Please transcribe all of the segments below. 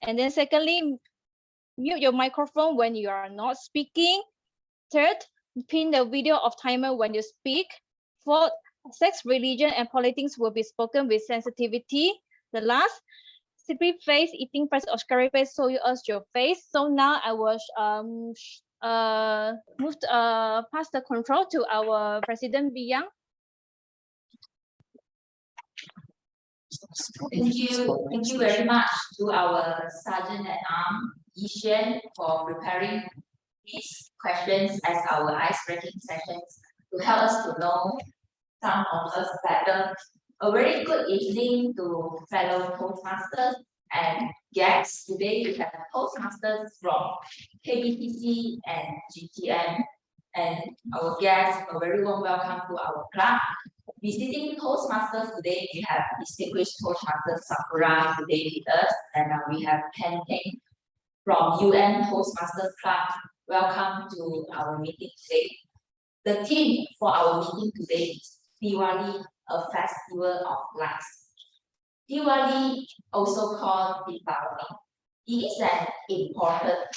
And then secondly, mute your microphone when you are not speaking. Third, pin the video of timer when you speak. Fourth, sex, religion, and politics will be spoken with sensitivity. The last, sleepy face, eating face, or scary face, show us your face. So now I will pass the control to our President Biyang. Thank you very much to our Sergeant at Arms, Yishan, for preparing these questions as our ice-breaking sessions to help us to know some of us better. A very good evening to fellow Toastmasters and guests. Today we have Toastmasters from KBTC and GTM, and our guests, a very warm welcome to our club. Visiting Toastmasters today, we have distinguished Toastmaster Sakura today with us, and we have Ken Teng from UN Toastmasters Club. Welcome to our meeting today. The theme for our meeting today is Diwali, a festival of lights. Diwali, also called Deepavali, is an important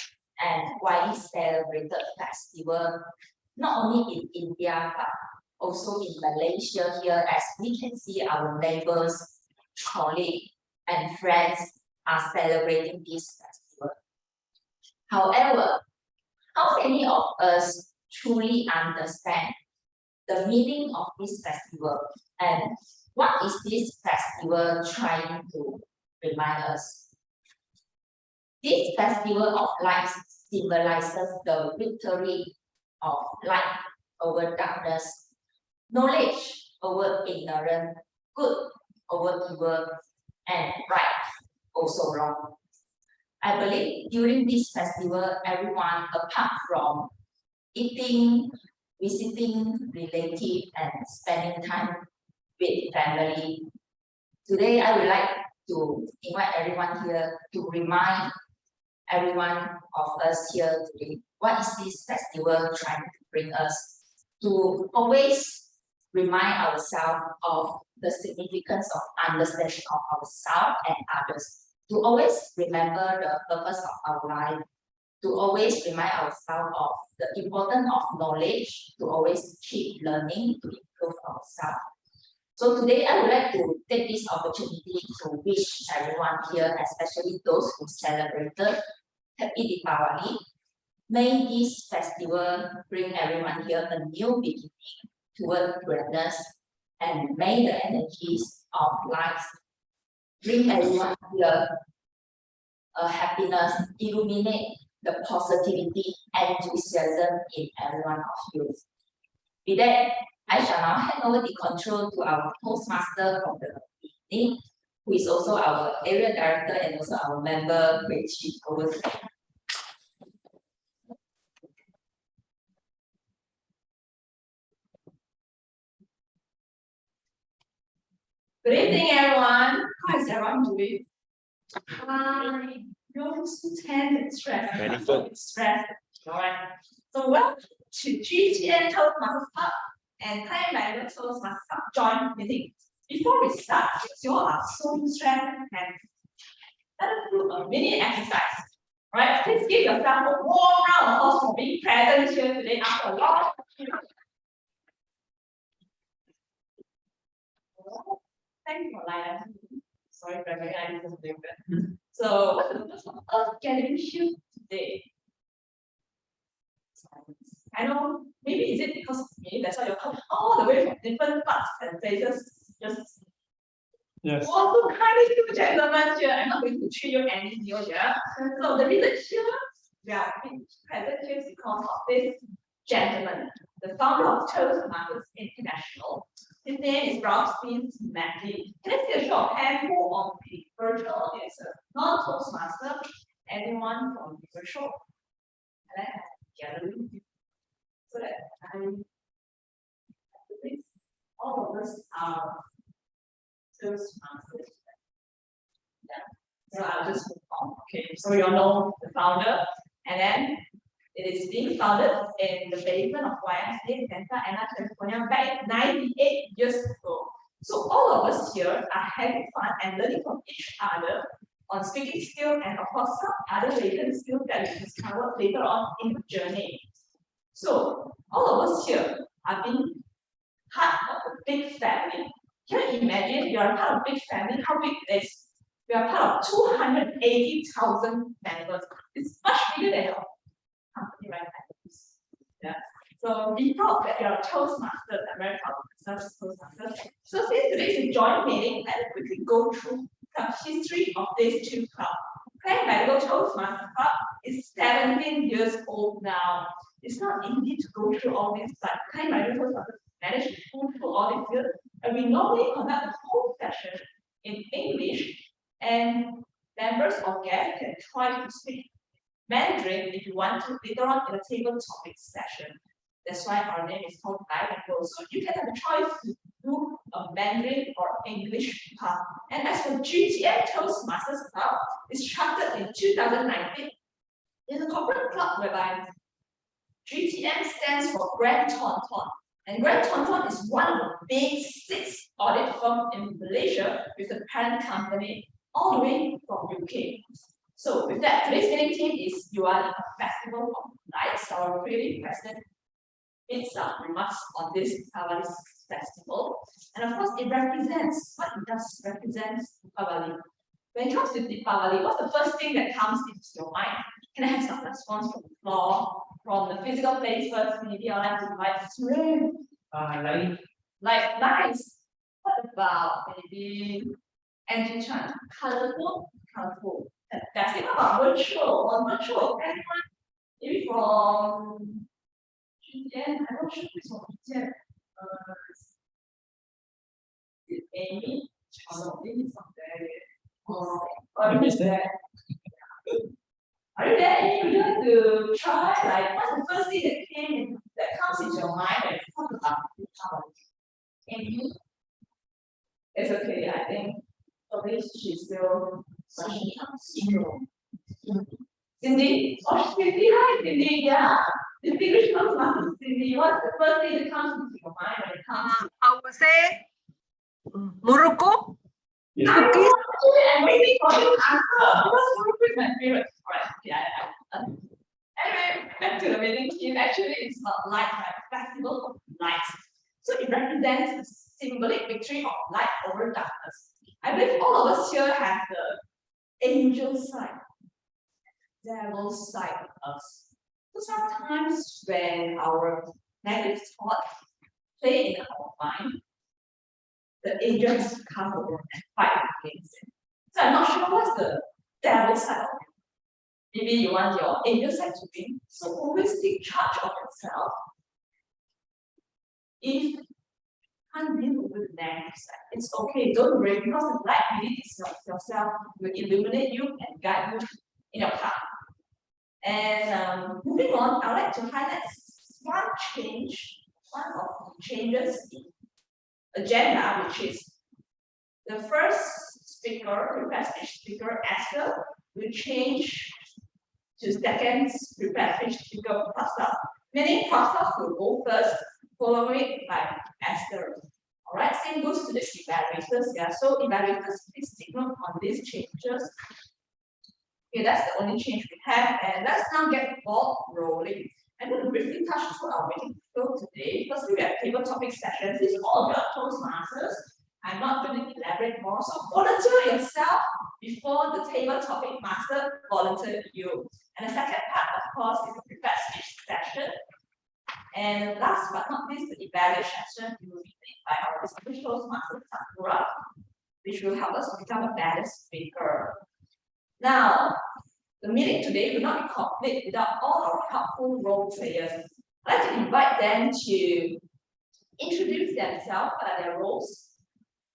and widely celebrated festival, not only in India but also in Malaysia here, as we can see our neighbors, colleagues, and friends are celebrating this festival. However, how many of us truly understand the meaning of this festival and what is this festival trying to remind us? This festival of lights symbolizes the victory of light over darkness, knowledge over ignorance, good over evil, and right also wrong. I believe during this festival, everyone, apart from eating, visiting relatives, and spending time with family, today I would like to invite everyone here to remind everyone of us here today, what is this festival trying to bring us? To always remind ourselves of the significance of understanding of ourselves and others. To always remember the purpose of our life. To always remind ourselves of the importance of knowledge. To always keep learning to improve ourselves. So today I would like to take this opportunity to wish everyone here, especially those who celebrated Happy Deepavali. May this festival bring everyone here a new beginning toward greatness, and may the energies of light bring everyone here a happiness, illuminate the positivity and enthusiasm in every one of you. With that, I shall now hand over the control to our Toastmaster of the evening, who is also our area director and also our member, which is over there. Good evening, everyone. How is everyone doing? Hi. You're so tense and stressed. Very good. Stressed. All right. So welcome to GTN Toastmasters Club and Klang Bilingual Toastmasters Club joint meeting. Before we start, since you all are so stressed, and let us do a mini exercise. All right. Please give yourself a warm round of applause for being present here today after a long time. Thank you for live. Sorry for everything I didn't do that. So, what's the purpose of us getting here today? I know, maybe is it because of me? That's why you're coming all the way from different parts and places. Just yes. Also, kind of you gentlemen here. I'm not going to treat you any new here. So the reason here we are present here is because of this gentleman, the founder of Toastmasters International. His name is Robin Matthew. Can I see a show of hands who on the virtual is a non-Toastmaster? Anyone from the virtual? And I have gathered with you so that all of us are Toastmasters. Yeah. So I'll just move on. Okay, so you all know the founder, and then it is being founded in the basement of YMCA Santa Ana, California, back 98 years ago. So all of us here are having fun and learning from each other on speaking skill and of course some other latent skills that we discover later on in the journey. So all of us here have been part of a big family. Can you imagine you are part of a big family, how big it is? We are part of 280,000 members. It's much bigger than our company right now. Yeah. So be proud that you are Toastmasters, American Toastmasters. So since today is a joint meeting, let's quickly go through some history of these two clubs. Klang Bilingual Toastmasters Club is 17 years old now. It's not easy to go through all this, but Klang Bilingual Toastmasters managed to go through all this years, and we normally conduct the whole session in English, and members or guests can try to speak Mandarin if you want to later on in a table topic session. That's why our name is called bilingual. So you can have a choice to do a Mandarin or English part. And as for GTM Toastmasters Club, it's chartered in 2019. It's a corporate club whereby GTM stands for Grand Tonton. And Grand Tonton is one of the big 6 audit firms in Malaysia with the parent company all the way from UK. So with that, today's meeting theme is you are in a festival of lights. Our pretty president made some remarks on this Diwali festival. And of course, it represents, what it does represent Diwali. When it comes to Diwali, what's the first thing that comes into your mind? Can I have some response from the floor, from the physical place first? Maybe I'd like to invite like nice. What about maybe Andrew Chan? Colorful, colorful. Fantastic. How about virtual? On virtual, anyone? Maybe from I'm not sure which one. Is Amy? Oh no, Amy is not there yet. Amy is there. Are you there? Amy, would you like to try? Like, what's the first thing that comes into your mind when you talk about Diwali? Amy? It's okay, I think. Probably she's still Cindy? Oh, Cindy, hi Cindy, yeah. Distinguished Toastmasters, Cindy, what's the first thing that comes into your mind when it comes to I would say Morocco. cookies? I'm waiting for you to answer because Morocco is my favorite. Alright, yeah. Anyway, back to the meeting theme. Actually, it's not light, right? Festival of lights. So it represents the symbolic victory of light over darkness. I believe all of us here have the angel side, devil side of us. So sometimes when our negative thoughts play in our mind, the angel has to come over and fight against it. So I'm not sure what's the devil side of it. Maybe you want your angel side to win. So always take charge of yourself. If can't deal with the negative side, it's okay, don't worry, because the light within yourself will illuminate you and guide you in your path. And moving on, I would like to highlight one change, one of the changes in agenda, which is the first speaker, prepared speech speaker, Esther, will change to second prepared speech speaker, Pastor. Meaning Pastor will go first, followed by Esther. Alright, same goes to the evaluators. Yeah, so evaluators, please take note on these changes. Okay, that's the only change we have, and let's now get the ball rolling. I'm going to briefly touch on our meeting flow today because we have table topic sessions. This is all about Toastmasters. I'm not going to elaborate more, so volunteer yourself before the table topic master volunteer you. And the second part, of course, is the prepared speech session. And last but not least, the evaluation session will be made by our distinguished Toastmaster Sakura, which will help us become a better speaker. Now, the meeting today will not be complete without all our helpful role players. I'd like to invite them to introduce themselves, what are their roles.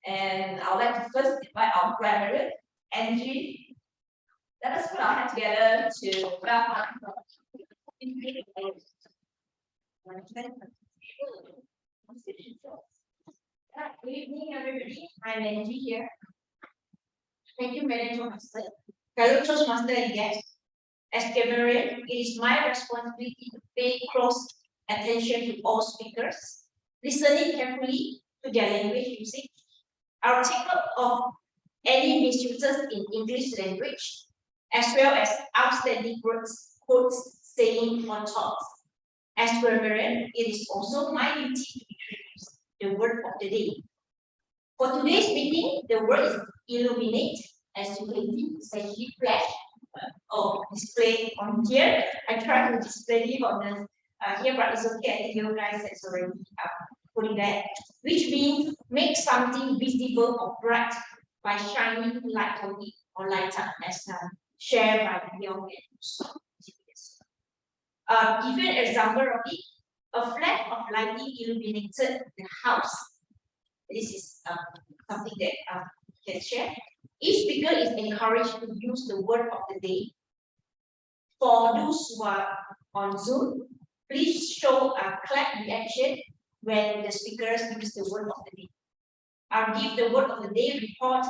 And I would like to first invite our graduate, Angie. Let us put our hands together to welcome. Good evening, everybody. I'm Angie here. Thank you, Madam Toastmaster. Fellow Toastmaster and guests, as Cameroonian, it is my responsibility to pay close attention to all speakers, listening carefully to their language usage, our take note of any mistreaters in English language, as well as outstanding words, quotes, saying, or thoughts. As grammarian, it is also my duty to introduce the word of the day. For today's meeting, the word is illuminate. As you can see, it's actually flash display on here. I try to display it on the here, but it's okay. I think you guys has already putting that, which means make something visible or bright by shining light on it or light up, as shared by the young man. Give you an example of it. A flash of lightning illuminated the house. This is something that you can share. Each speaker is encouraged to use the word of the day. For those who are on Zoom, please show a clap reaction when the speakers use the word of the day. I'll give the word of the day report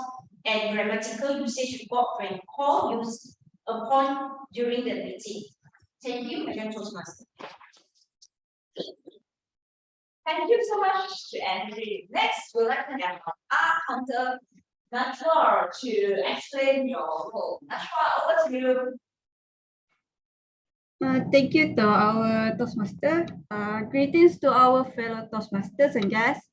and grammatical usage report when call used upon during the meeting. Thank you, Madam Toastmaster. Thank you so much to Andrew. Next, we'd like to have our counter Najwa to explain your role. Najwa, over to you. Thank you to our Toastmaster. Greetings to our fellow Toastmasters and guests.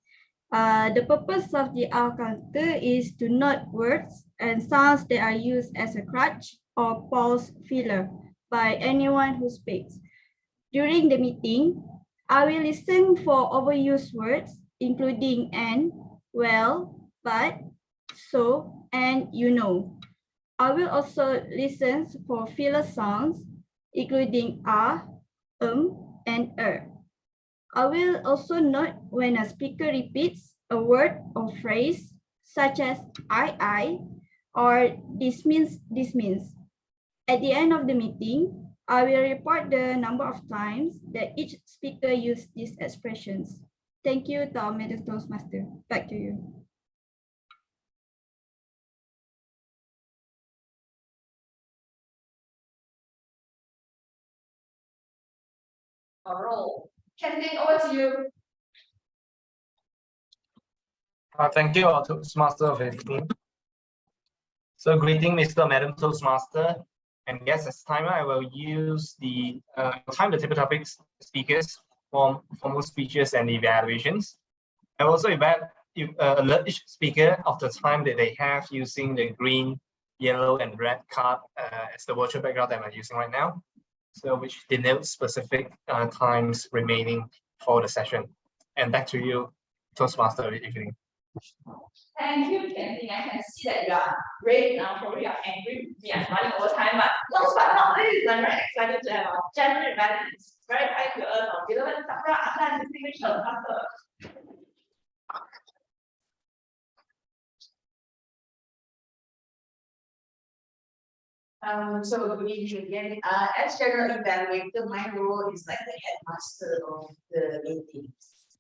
The purpose of the R counter is to note words and sounds that are used as a crutch or pause filler by anyone who speaks. During the meeting, I will listen for overused words, including and, well, but, so, and you know. I will also listen for filler sounds, including and I will also note when a speaker repeats a word or phrase, such as I, or this means. At the end of the meeting, I will report the number of times that each speaker used these expressions. Thank you to our Madam Toastmaster. Back to you. Role. Kenton, over to you. Thank you, our Toastmaster of everything. So greeting, Mr. Madam Toastmaster. And yes, as timer, I will use the time the table topics speakers for formal speeches and evaluations. I will also alert each speaker of the time that they have using the green, yellow, and red card as the virtual background that I'm using right now. So which denotes specific times remaining for the session. And back to you, Toastmaster of the evening. Thank you, Kenton. I can see that you are red now, probably you are angry with me. I'm running over time, but last but not least, I'm very excited to have our general event. It's very kind to us, our beloved Sakura Akan Distinguished Toastmaster. So good evening again. As general evaluator, my role is like the headmaster of the meetings.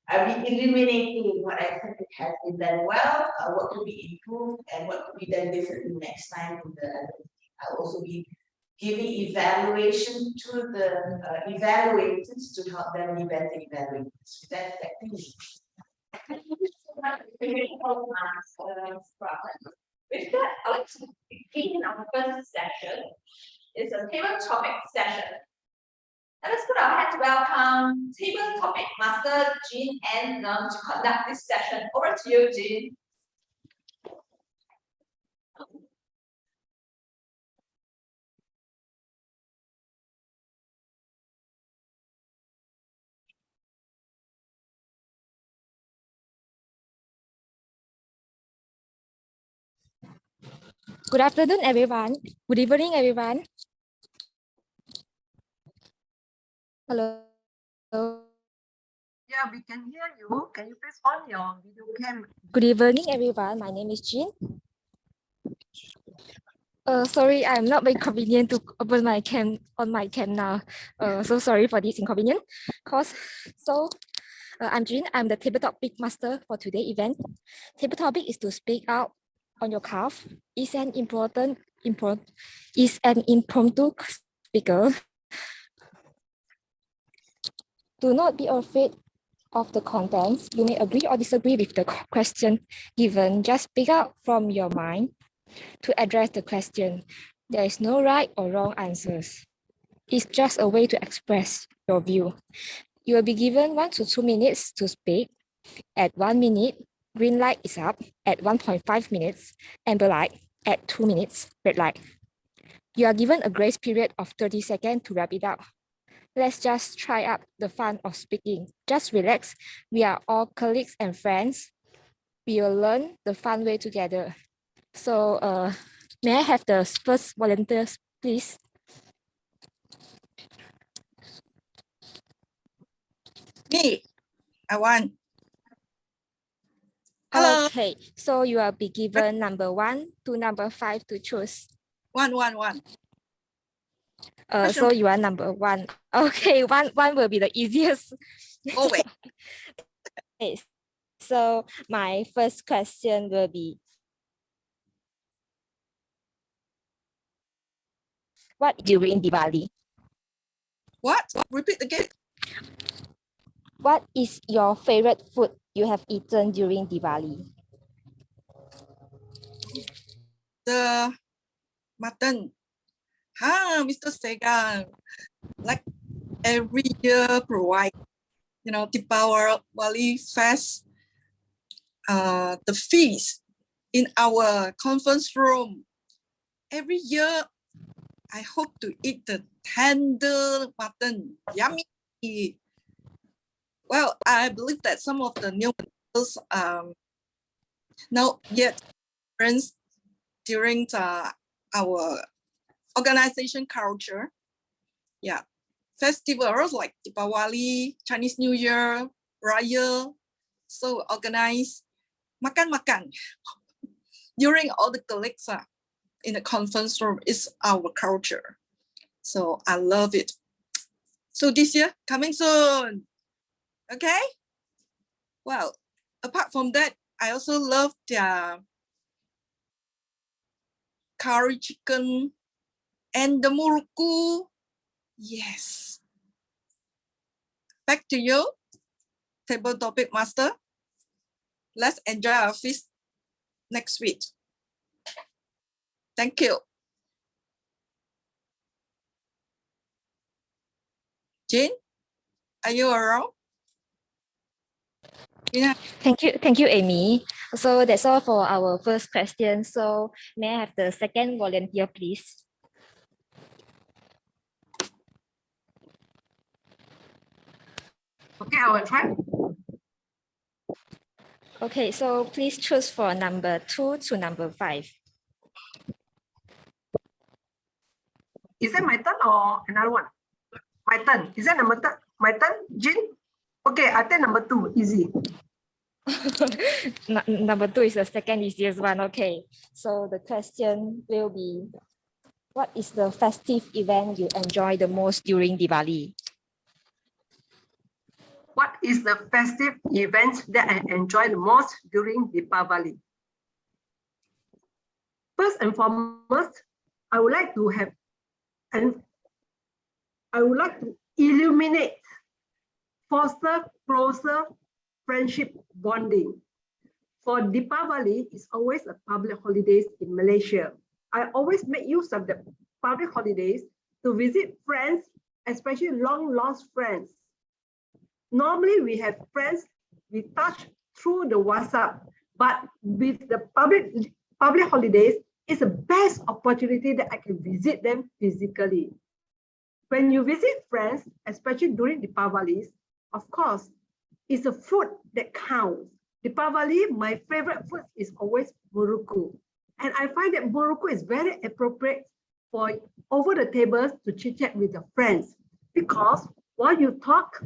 I'll be illuminating what I think it has been done well, what could be improved, and what could be done differently next time in the meeting. I'll also be giving evaluation to the evaluators to help them be better evaluators. That's technique. Thank you so much. With that, I'd like to begin our first session. It's a table topic session. Let us put our hands to welcome table topic master Jean and Nam to conduct this session. Over to you, Jean. Good afternoon, everyone. Good evening, everyone. Hello. Yeah, we can hear you. Can you please on your video cam? Good evening, everyone. My name is Jean. Sorry, I'm not very convenient to open my cam now. So sorry for this inconvenience. I'm Jean. I'm the table topic master for today's event. Table topic is to speak out on your behalf. Is an impromptu speaker. Do not be afraid of the contents. You may agree or disagree with the question given. Just speak out from your mind. To address the question, there is no right or wrong answers. It's just a way to express your view. You will be given 1 to 2 minutes to speak. At 1 minute, green light is up. At 1.5 minutes, amber light. At 2 minutes, red light. You are given a grace period of 30 seconds to wrap it up. Let's just try out the fun of speaking. Just relax. We are all colleagues and friends. We will learn the fun way together. So may I have the first volunteers, please? Me, I want. Hello. Okay, so you will be given number 1 to number 5 to choose. One. So you are number 1. Okay, one will be the easiest. Oh wait. Okay, so my first question will be, what during Diwali? What? Repeat again. What is your favorite food you have eaten during Diwali? The mutton. Mr. Sega. Like every year provide, Diwali fest, the feast in our conference room. Every year, I hope to eat the tender mutton. Yummy. Well, I believe that some of the new members not yet friends during our organization culture. Yeah. Festivals like Diwali, Chinese New Year, Raya, so organize makan during all the colleagues in the conference room is our culture. So I love it. So this year coming soon. Okay. Well, apart from that, I also love their curry chicken and the muruku. Yes. Back to you, table topic master. Let's enjoy our feast next week. Thank you. Jane, are you around? Yeah. Thank you, Amy. So that's all for our first question. So may I have the second volunteer, please? Okay, I will try. Okay, so please choose for number 2 to number 5. Is that my turn or another one? My turn. Is that my turn, Jin? Okay, I take number 2, easy. Number 2 is the second easiest one. Okay, so the question will be, what is the festive event you enjoy the most during Diwali? What is the festive event that I enjoy the most during Deepavali? First and foremost, I would like to illuminate, foster closer friendship bonding. For Deepavali, it's always a public holidays in Malaysia. I always make use of the public holidays to visit friends, especially long lost friends. Normally we have friends we touch through the WhatsApp, but with the public holidays, it's the best opportunity that I can visit them physically. When you visit friends, especially during Deepavalis, of course, it's a food that counts. Deepavali, my favorite food is always muruku. And I find that muruku is very appropriate for over the tables to chit-chat with your friends. Because while you talk,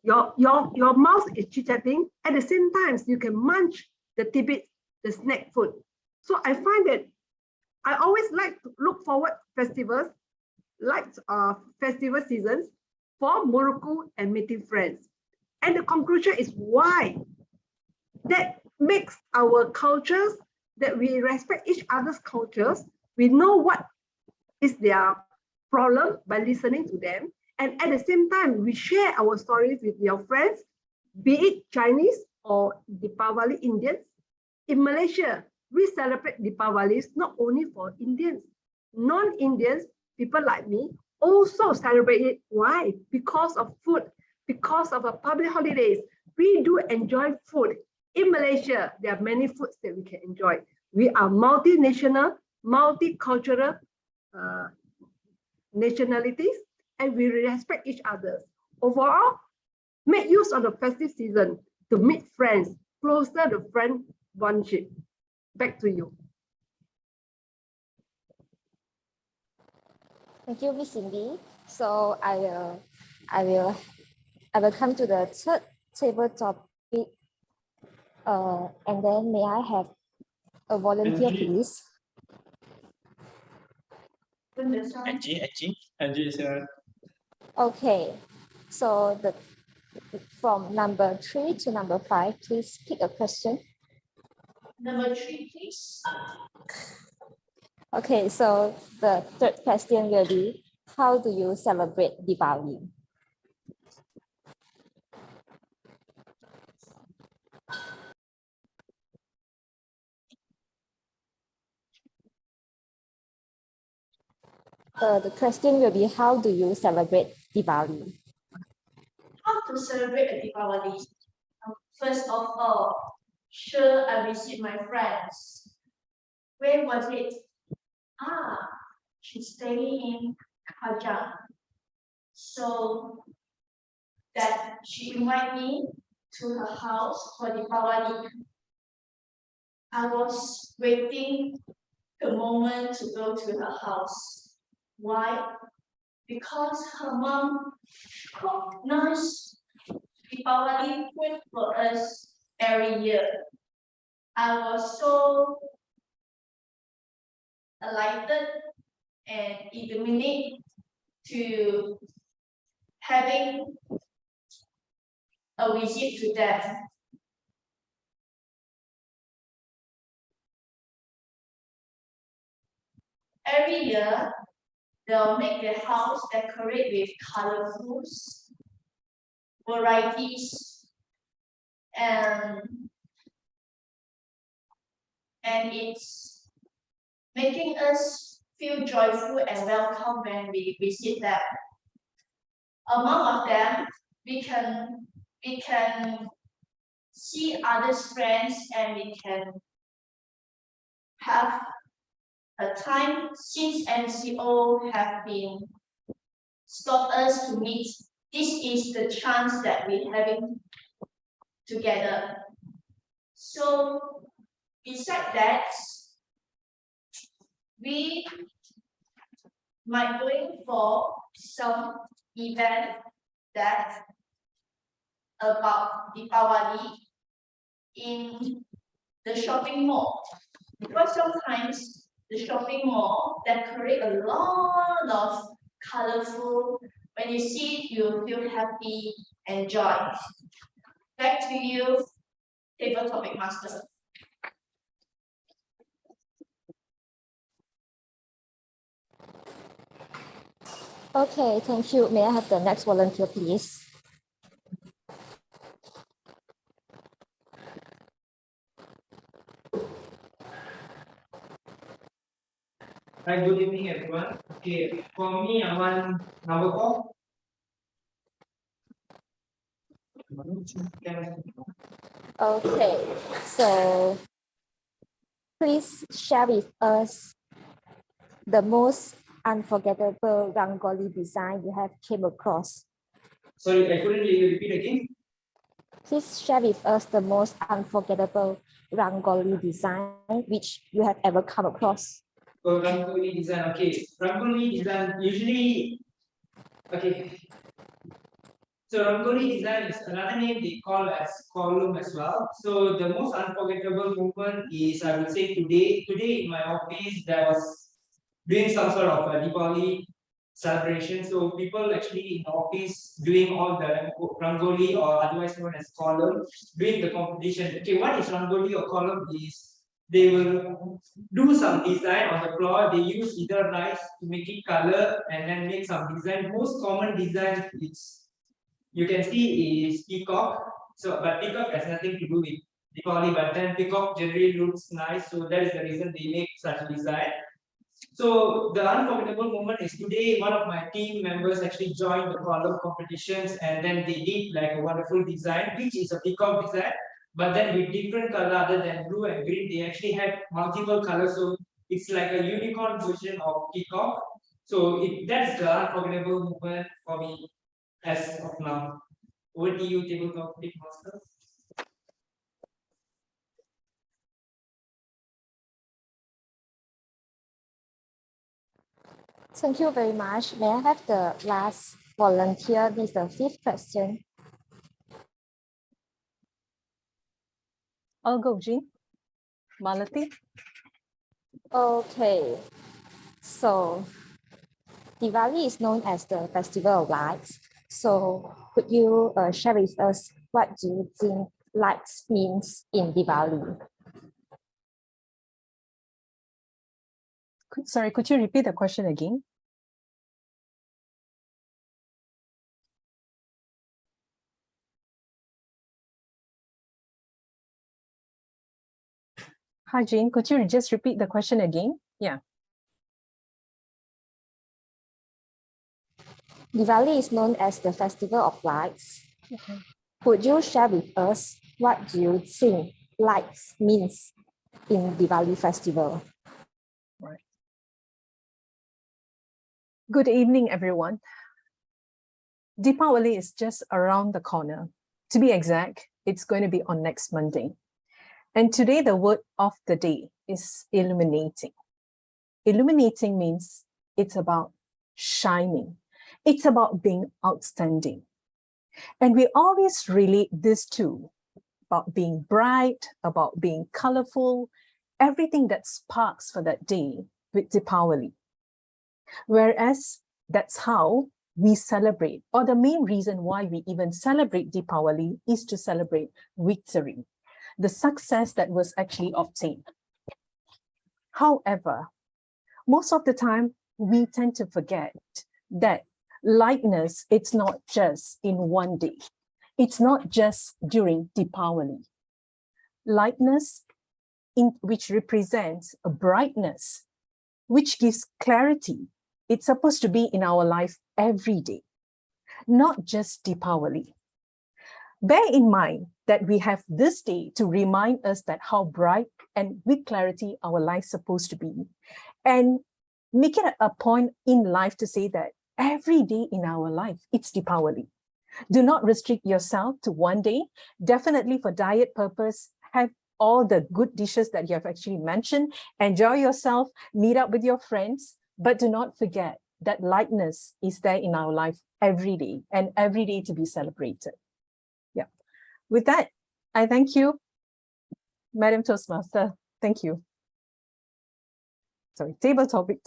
your mouth is chit-chatting, at the same time, you can munch the tidbits, the snack food. So I find that I always like to look forward festivals, like festival seasons, for muruku and meeting friends. And the conclusion is why that makes our cultures, that we respect each other's cultures. We know what is their problem by listening to them. And at the same time, we share our stories with your friends, be it Chinese or Deepavali Indians. In Malaysia, We celebrate Deepawalis not only for Indians, non-Indians, people like me, also celebrate it. Why? Because of food, because of our public holidays. We do enjoy food. In Malaysia, there are many foods that we can enjoy. We are multinational, multicultural nationalities, and we respect each other. Overall, make use of the festive season to meet friends, closer the friend bondship. Back to you. Thank you, Miss Cindy. So I will come to the third table topic. And then may I have a volunteer, please? Angie is here. Okay. So from number 3 to number 5, please pick a question. Number 3, please. Okay, so the third question will be, how do you celebrate Diwali? The question will be, how do you celebrate Diwali? How to celebrate a Diwali? First of all, sure, I visit my friends. Where was it? She's staying in Kajang. So that she invited me to her house for Diwali. I was waiting the moment to go to her house. Why? Because her mom cooked nice Diwali food for us every year. I was so delighted and illuminated to having a visit to them. Every year, they'll make their house decorate with colorful varieties, and it's making us feel joyful and welcome when we visit them. Among of them, we can see others' friends, and we can have a time since MCO have been stopped us to meet. This is the chance that we're having together. So besides that, we might going for some event that about Diwali in the shopping mall. Because sometimes the shopping mall decorate a lot of colorful. When you see it, you feel happy and joy. Back to you, table topic master. Okay, thank you. May I have the next volunteer, please? Hi, good evening, everyone. Okay, for me, I want number 4. Okay, so please share with us the most unforgettable Rangoli design you have came across. Sorry, I couldn't hear you. Repeat again. Please share with us the most unforgettable Rangoli design which you have ever come across. Oh, Rangoli design. Okay, Rangoli design usually. Okay. So Rangoli design is another name they call as column as well. So the most unforgettable moment is, I would say, today. Today in my office there was doing some sort of a Diwali celebration. So people actually in the office doing all the Rangoli, or otherwise known as column, doing the competition. Okay, what is Rangoli or column is, they will do some design on the floor. They use either rice to make it color and then make some design. Most common design is, you can see, is peacock. So, but peacock has nothing to do with Deepavali, but then peacock generally looks nice, so that is the reason they make such a design. So the unforgettable moment is today one of my team members actually joined the column competitions, and then they did like a wonderful design, which is a peacock design, but then with different color other than blue and green. They actually had multiple colors, so it's like a unicorn version of peacock. So that's the unforgettable moment for me as of now. Over to you, tabletop master. Thank you very much. May I have the last volunteer? This is the fifth question. I'll go, Jean. Malati. Okay, so Diwali is known as the Festival of Lights. So could you share with us what do you think lights means in Diwali? Sorry, could you repeat the question again? Hi, Jean, could you just repeat the question again? Yeah. Diwali is known as the Festival of Lights. Okay. Could you share with us what do you think lights means in Diwali festival? Right. Good evening, everyone. Deepavali is just around the corner. To be exact, it's going to be on next Monday. And today the word of the day is illuminating. Illuminating means it's about shining. It's about being outstanding. And we always relate this to about being bright, about being colorful, everything that sparks for that day with Deepavali. Whereas that's how we celebrate, or the main reason why we even celebrate Deepavali is to celebrate victory, the success that was actually obtained. However, most of the time, we tend to forget that lightness, it's not just in one day. It's not just during Deepavali. Lightness, which represents a brightness, which gives clarity, it's supposed to be in our life every day, not just Deepavali. Bear in mind that we have this day to remind us that how bright and with clarity our life's supposed to be. And make it a point in life to say that every day in our life, it's Deepavali. Do not restrict yourself to one day. Definitely for diet purpose, have all the good dishes that you have actually mentioned. Enjoy yourself, meet up with your friends, but do not forget that lightness is there in our life every day and every day to be celebrated. Yeah. With that, I thank you, Madam Toastmaster. Thank you. Sorry, table topic.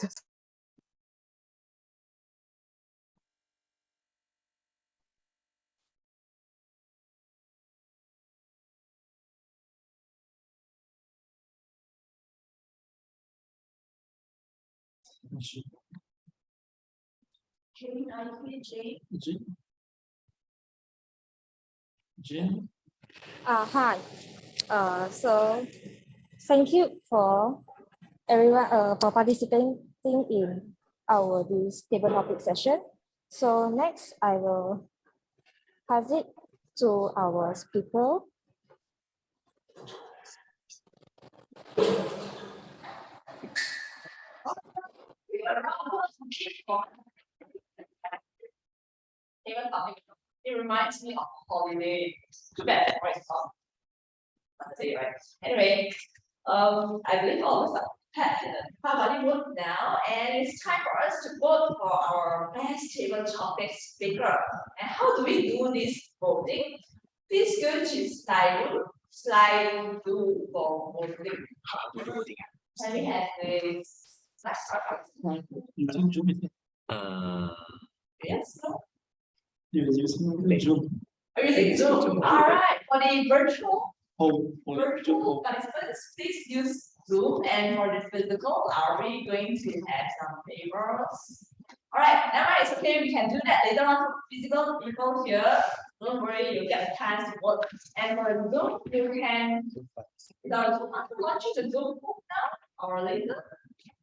Jean. Hi. So thank you for everyone for participating in our this table topic session. So next, I will pass it to our speaker. It reminds me of holiday. Too bad, right? Right. Anyway, I believe all of us are prepared in the Deepavali mood now, and it's time for us to vote for our best table topic speaker. And how do we do this voting? Please go to slide 2 for voting. And we have this. Yes. Using Zoom. Are you using Zoom? All right. For the virtual participants, please use Zoom. And for the physical, are we going to have some favors? All right. Now it's okay. We can do that later on for physical people here. Don't worry, you get a chance to work. And for Zoom, you can, want you to Zoom now or later?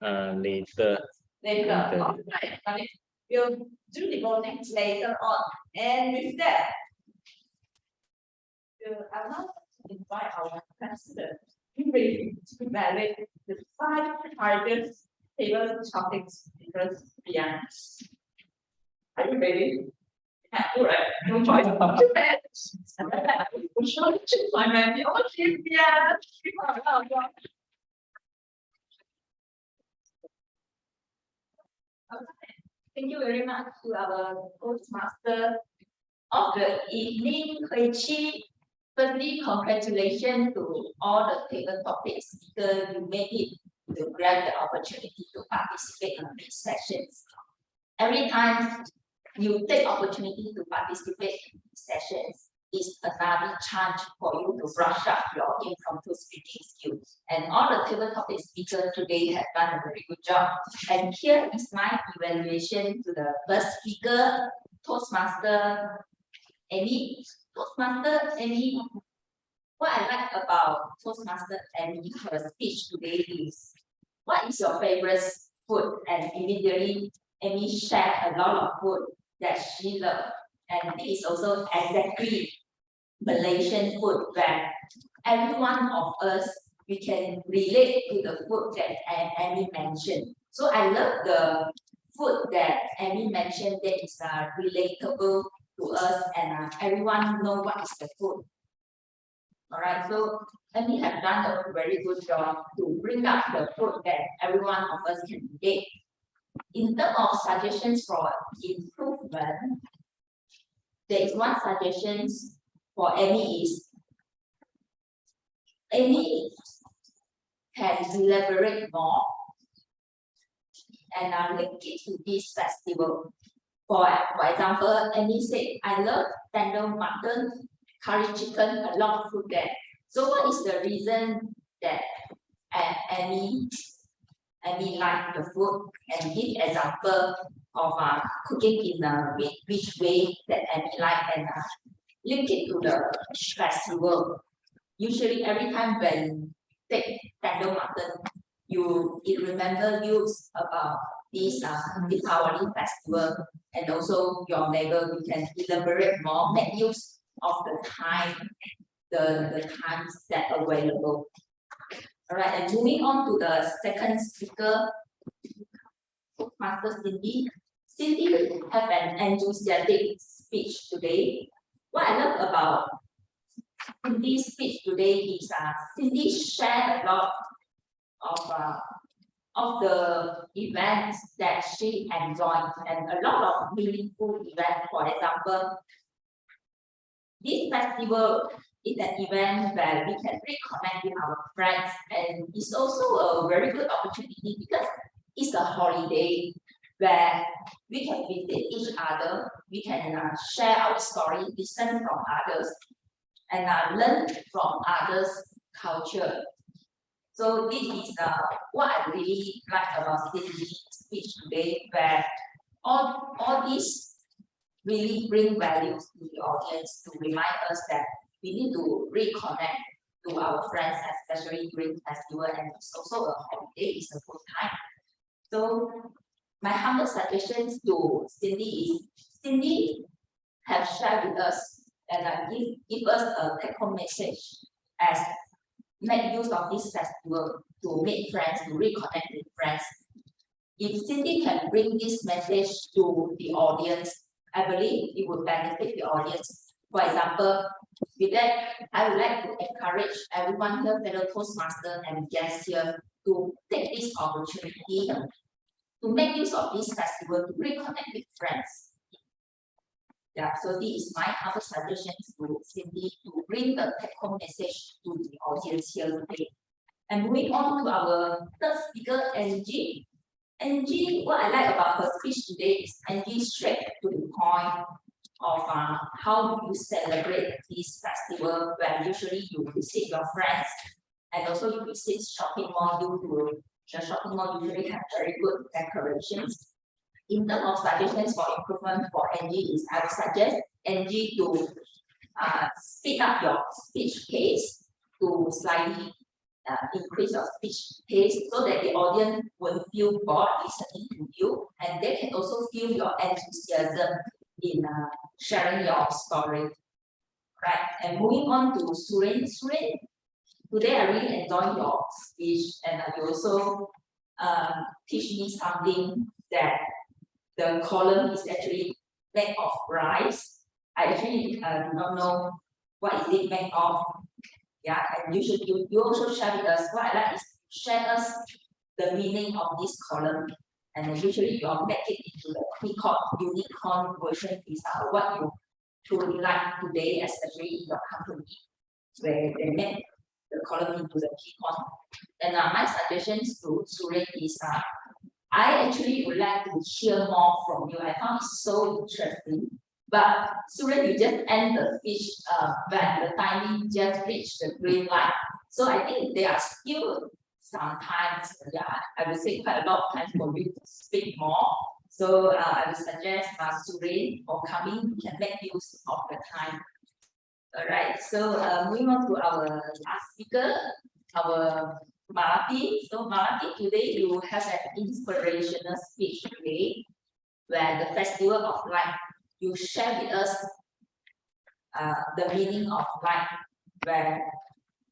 Later. Later, okay. We'll do the voting later on. And with that, I'll now invite our president to evaluate the 5 target table topics because beyond. Are you ready? Yeah, all right. No choice but to bed. We'll show you to my menu. Okay, yeah. Thank you very much to our Toastmaster of the evening, Hui Chi. Firstly, congratulations to all the table topic speakers. You made it to grab the opportunity to participate in these sessions. Every time you take opportunity to participate in these sessions, is another chance for you to brush up your impromptu speaking skills. And all the table topic speakers today have done a very good job. And here is my evaluation to the first speaker, Toastmaster Amy. Toastmaster Amy, what I like about Toastmaster Amy, her speech today is, what is your favorite food? And immediately Amy shared a lot of food that she loved. And this is also exactly Malaysian food where every one of us, we can relate to the food that Amy mentioned. So I love the food that Amy mentioned that is relatable to us and everyone know what is the food. All right, so Amy have done a very good job to bring up the food that every one of us can relate. In terms of suggestions for improvement, there is one suggestion for Amy is, Amy can elaborate more and link it to this festival. For example, Amy said, I love tender mutton, curry chicken, a lot of food there. So what is the reason that Amy like the food, and give example of cooking in which way that Amy like and link it to the festival. Usually every time when you take tender mutton, it remember you about this Deepavali festival, and also your neighbor, you can elaborate more, make use of the time, the times that are available. All right, and moving on to the second speaker, Master Cindy. Cindy have an enthusiastic speech today. What I love about Cindy's speech today is Cindy shared a lot of the events that she enjoyed and a lot of meaningful events. For example, this festival is an event where we can reconnect with our friends, and it's also a very good opportunity because it's a holiday where we can visit each other, we can share our story, listen from others, and learn from others' culture. So this is what I really like about Cindy's speech today, where all these really bring values to the audience to remind us that we need to reconnect to our friends, especially during festival, and it's also a holiday, it's a good time. So my humble suggestions to Cindy is, Cindy have shared with us and give us a take-home message as make use of this festival to make friends, to reconnect with friends. If Cindy can bring this message to the audience, I believe it would benefit the audience. For example, with that, I would like to encourage everyone here, fellow Toastmaster and guests here, to take this opportunity to make use of this festival to reconnect with friends. Yeah, so this is my humble suggestions to Cindy to bring the take-home message to the audience here today. And moving on to our third speaker, Angie. Angie, what I like about her speech today is Angie straight to the point of how you celebrate this festival, where usually you visit your friends and also you visit shopping mall due to the shopping mall usually have very good decorations. In terms of suggestions for improvement for Angie is, I would suggest Angie to speed up your speech pace, to slightly increase your speech pace so that the audience will feel bored listening to you, and they can also feel your enthusiasm in sharing your story. Right, and moving on to Suren. Suren, today I really enjoyed your speech, and you also teach me something that the column is actually made of rice. I actually do not know what is it made of. Yeah, and you also share with us. What I like is share us the meaning of this column, and usually you all make it into the unicorn version is what you truly like today, especially in your company, where they make the column into the unicorn. And my suggestions to Suren is I actually would like to hear more from you. I found it so interesting. But Suren, you just end the speech when the timing just reached the green light. So I think there are still sometimes, yeah, I would say quite a lot of time for you to speak more. So I would suggest Suren for coming, you can make use of the time. All right, so moving on to our last speaker, our Malati. So Malati, today you have an inspirational speech today, where the Festival of Light, you share with us the meaning of light, where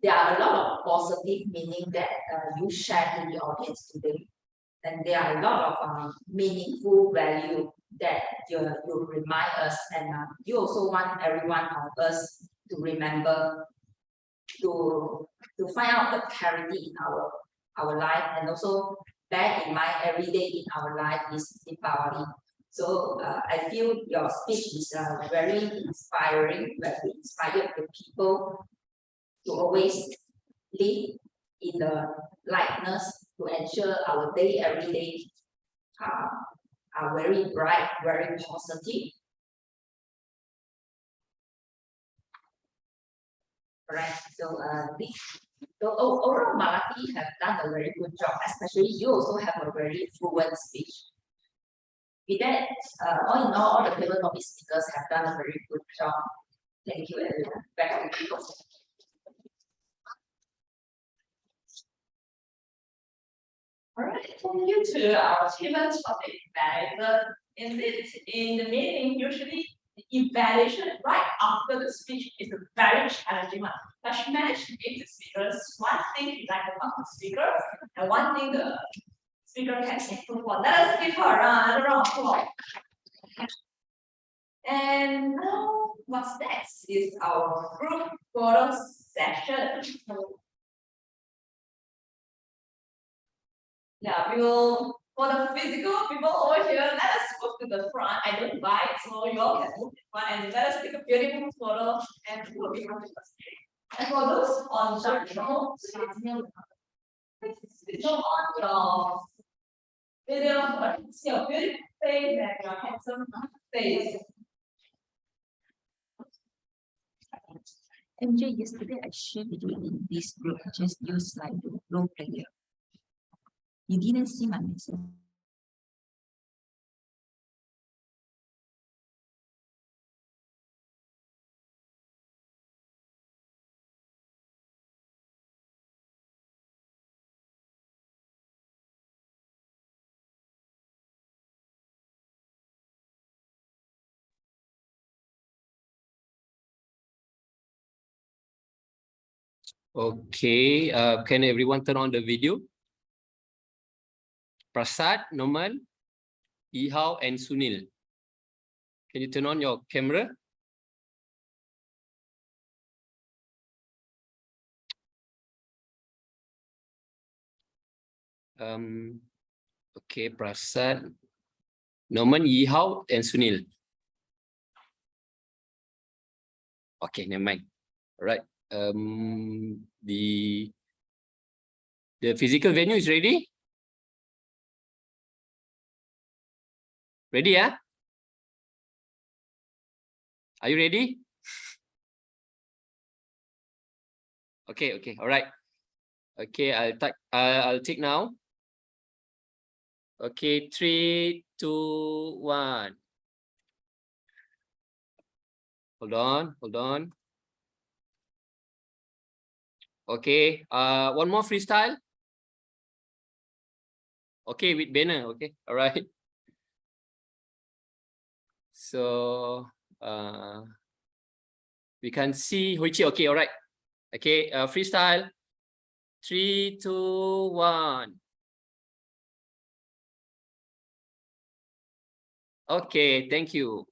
there are a lot of positive meaning that you share to the audience today. And there are a lot of meaningful value that you remind us, and you also want everyone of us to remember, to find out the clarity in our life, and also bear in mind every day in our life is Deepavali. So I feel your speech is very inspiring, very inspired the people to always live in the lightness, to ensure our day every day are very bright, very positive. Right. So overall, Malati have done a very good job. Especially you also have a very fluent speech. With that, all in all the table topic speakers have done a very good job. Thank you, everyone. Back to you. All right, thank you to our table topic manager. In the meeting, usually the evaluation right after the speech is a very challenging one. But she managed to give the speakers one thing she liked about the speaker and one thing the speaker can improve on. Let us give her a round of applause. And now, what's next is our group photo session. Yeah, we will, for the physical people over here, let us move to the front. I don't bite, so you all can move to the front and let us take a beautiful photo and we will be on the stage. And for those on virtual, switch on your video for see your beautiful face and your handsome face. MJ, yesterday I shared with you in this group, just use like the role player. You didn't see my message. Okay, can everyone turn on the video? Prasad, Noman, Ihao, and Sunil. Can you turn on your camera? Okay, Prasad, Noman, Ihao, and Sunil. Okay, never mind. All right. The physical venue is ready. Ready, yeah? Are you ready? Okay, okay, all right. Okay, I'll take now. Okay, 3, 2, 1. Hold on, hold on. Okay, one more freestyle. Okay, with banner, okay, all right. So, we can see Hoichi, okay, all right. Okay, freestyle. 3, 2, 1. Okay, thank you.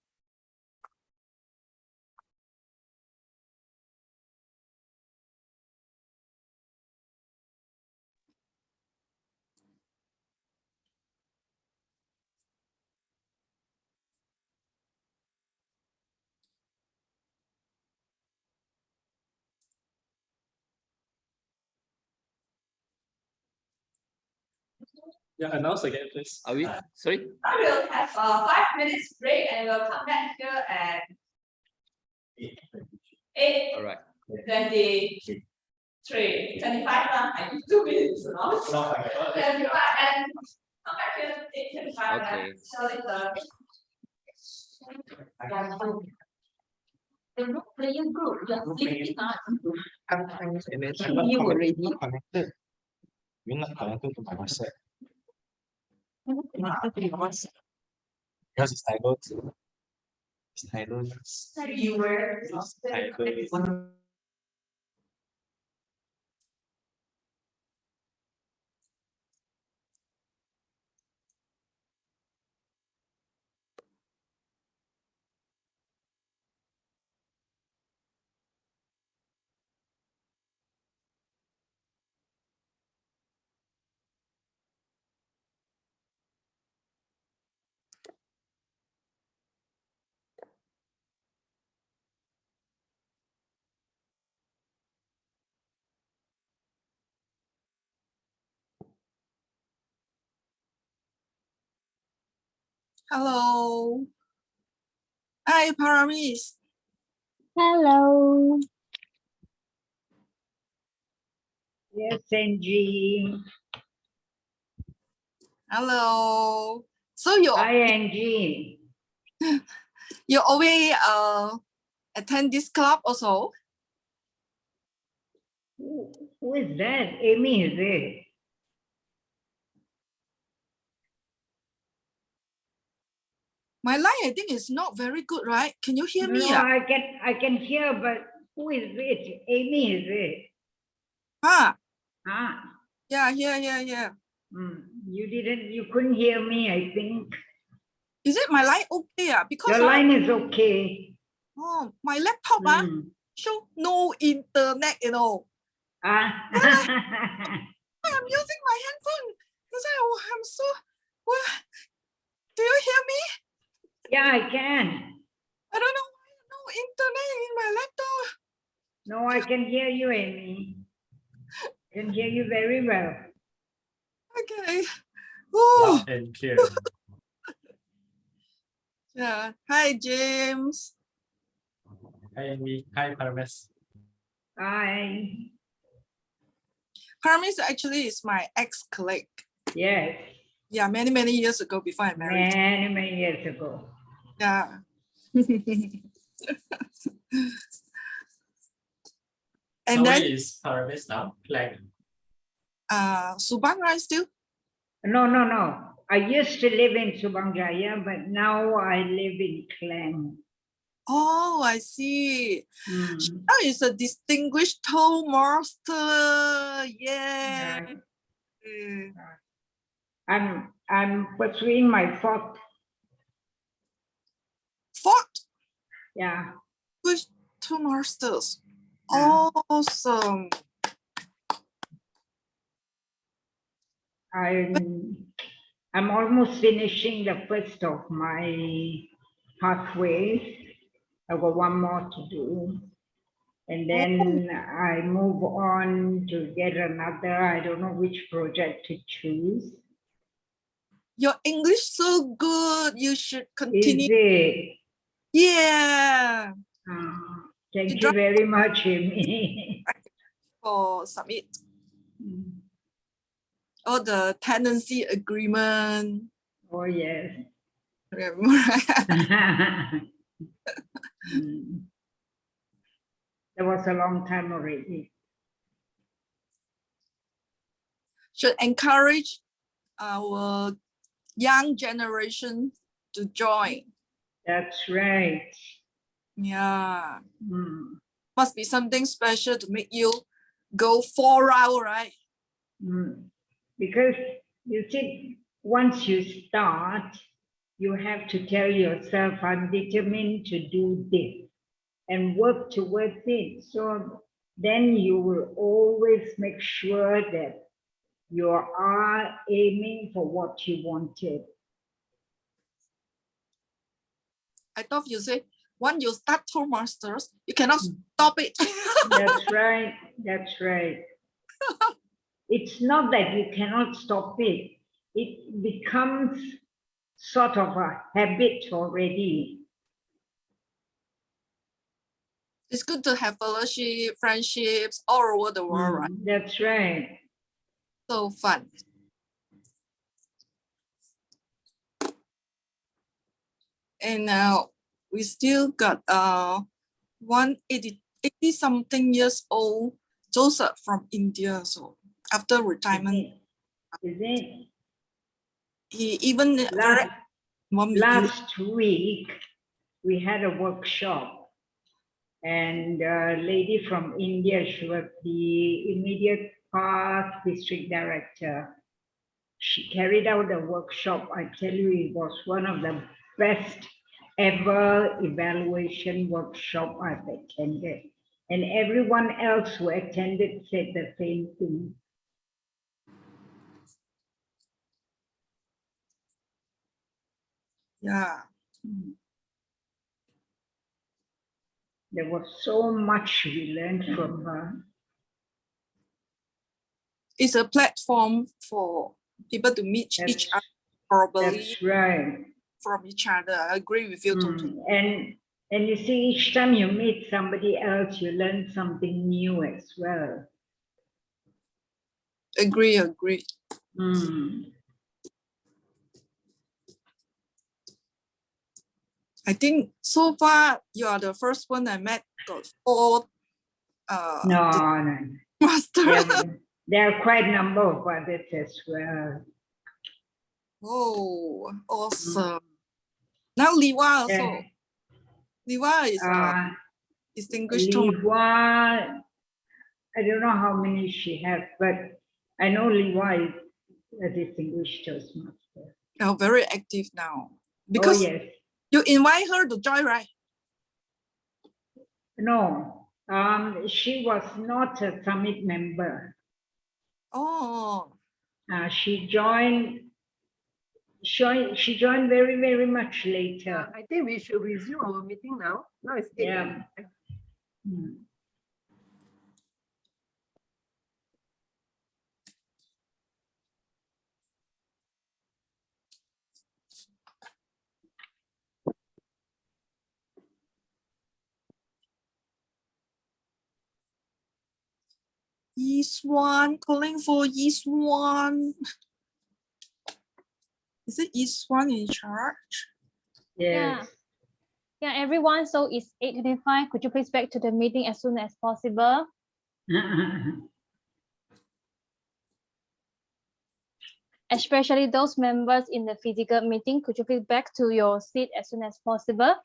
Yeah, announce again, please. Are we? Sorry? I will have a 5 minutes break and we'll come back here at 8. All right. 23, 25, I need 2 minutes, you know? 25 and come back here at 8:25. Okay. So it's the group player group, you are You already connected. You're not connected to my WhatsApp. Because it's titled. It's titled. viewer. It's titled. Hello. Hi, Paramis. Hello. Yes, Angie. Hello. So you Hi, Angie. you always attend this club also? Who is that? Amy, is it? My line, I think, is not very good, right? Can you hear me? No, I can hear, but who is it? Amy, is it? Ah, Ah, yeah, yeah. you couldn't hear me, I think. Is it my line okay? Because Your line is okay. oh, my laptop show no internet, you know. Ah. I'm using my handphone. Because I'm so well, do you hear me? Yeah, I can. I don't know why no internet in my laptop. No, I can hear you, Amy. I can hear you very well. Okay. Loud and clear. Yeah. Hi, James. Hi, Amy. Hi, Paramis. Hi. Paramis actually is my ex-colleague. Yes. Yeah, many years ago before I married. Many years ago. Yeah. And so then where is Paramis now? Klang. Subang, right? Still? No. I used to live in Subang Jaya, but now I live in Klang. Oh, I see. Now is a distinguished Toastmaster. Yeah. I'm pursuing my fourth. Yeah. Which Toastmasters? Awesome. I'm almost finishing the first of my pathways. I've got one more to do. And then I move on to get another, I don't know which project to choose. Your English so good. You should continue. Is it? Yeah. Thank you very much, Amy. For submit. All the tenancy agreement. Oh, yes. That was a long time already. Should encourage our young generation to join. That's right. Yeah. Mm. Must be something special to make you go 4 rounds, right? Mm. Because you see, once you start, you have to tell yourself, I'm determined to do this and work towards it. So then you will always make sure that you are aiming for what you wanted. I thought you said, once you start Toastmasters, you cannot stop it. That's right. That's right. It's not that you cannot stop it. It becomes sort of a habit already. It's good to have fellowship, friendships all over the world, right? That's right. So fun. And now we still got 180 something years old Joseph from India. So after retirement, Is it? he even Last week, we had a workshop, and a lady from India, she was the immediate past district director. She carried out the workshop. I tell you, it was one of the best ever evaluation workshop I've attended. And everyone else who attended said the same thing. Yeah. There was so much we learned from her. It's a platform for people to meet each other probably. That's right. From each other. I agree with you totally. And you see, each time you meet somebody else, you learn something new as well. Agree. I think so far you are the first one I met. Got 4 No. master. There are quite a number of others as well. Oh, awesome. Now Liwa also. Liwa is distinguished. Liwa, I don't know how many she has, but I know Liwa is a distinguished Toastmaster. Oh, very active now. Because yes. You invite her to join, right? No, she was not a summit member. Oh. She joined very, very much later. I think we should resume our meeting now. Now it's 8. Yeah. Yiswan, calling for Yiswan. Is it Yiswan in charge? Yeah. Yeah, everyone. So it's 8:25. Could you please back to the meeting as soon as possible? Especially those members in the physical meeting, could you please back to your seat as soon as possible?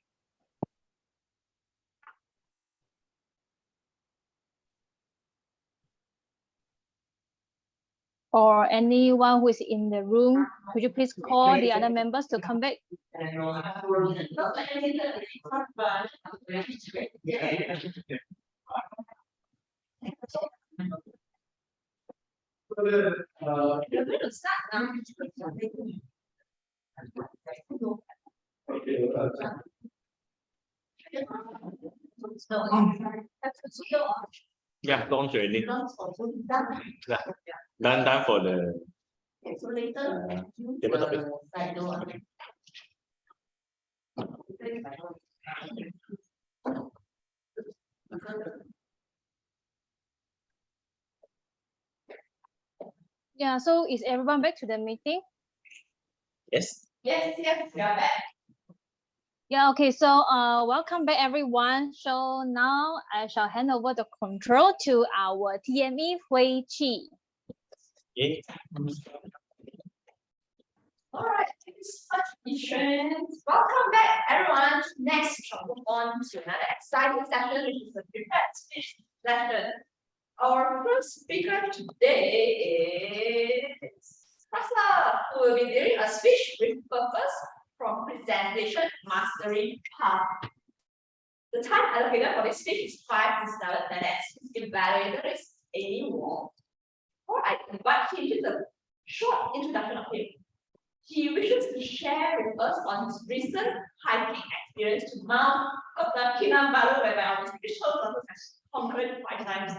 Or anyone who is in the room, could you please call the other members to come back? Yeah, launched already. Yeah. Done for the table topic. Yeah, so is everyone back to the meeting? Yes. Yes, we are back. Yeah, okay, so welcome back everyone. So now I shall hand over the control to our TME Hui Chi. Okay. All right, thank you so much, Missions. Welcome back, everyone. Next, we shall move on to another exciting session, which is the prepared speech session. Our first speaker today is Prasa, who will be delivering a speech with purpose from presentation mastery path. The time allocated for this speech is 5 to 7 minutes. His evaluator is Amy Wong. Or I invite him to the short introduction of him. He wishes to share with us on his recent hiking experience to Mount Kinabalu, whereby our spiritual purpose has conquered 5 times.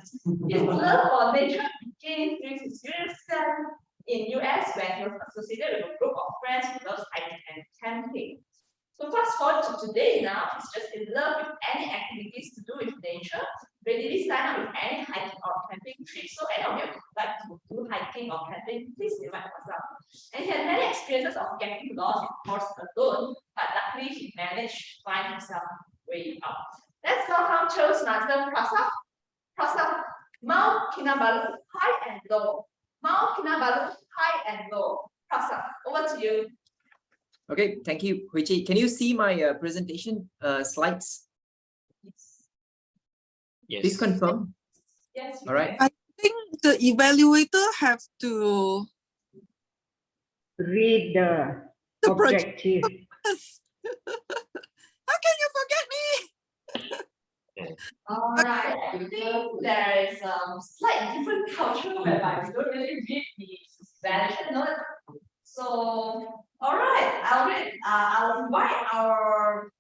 His love for nature begins during his experience in US, where he was associated with a group of friends who loves hiking and camping. So fast forward to today now, he's just in love with any activities to do with nature, readily sign up with any hiking or camping trip. So any of you would like to do hiking or camping, please invite us out. And he had many experiences of getting lost, of course, alone, but luckily he managed to find himself way up. Let's welcome Toastmaster Prasad. Prasad, Mount Kinabalu, high and low. Mount Kinabalu, high and low. Prasad, over to you. Okay, thank you, Hui Chi. Can you see my presentation slides? Yes. Please confirm. Yes. All right. I think the evaluator have to Read the objective. How can you forget me? All right, I think there is slight different culture whereby we don't really read the validation note. So, all right, I'll invite our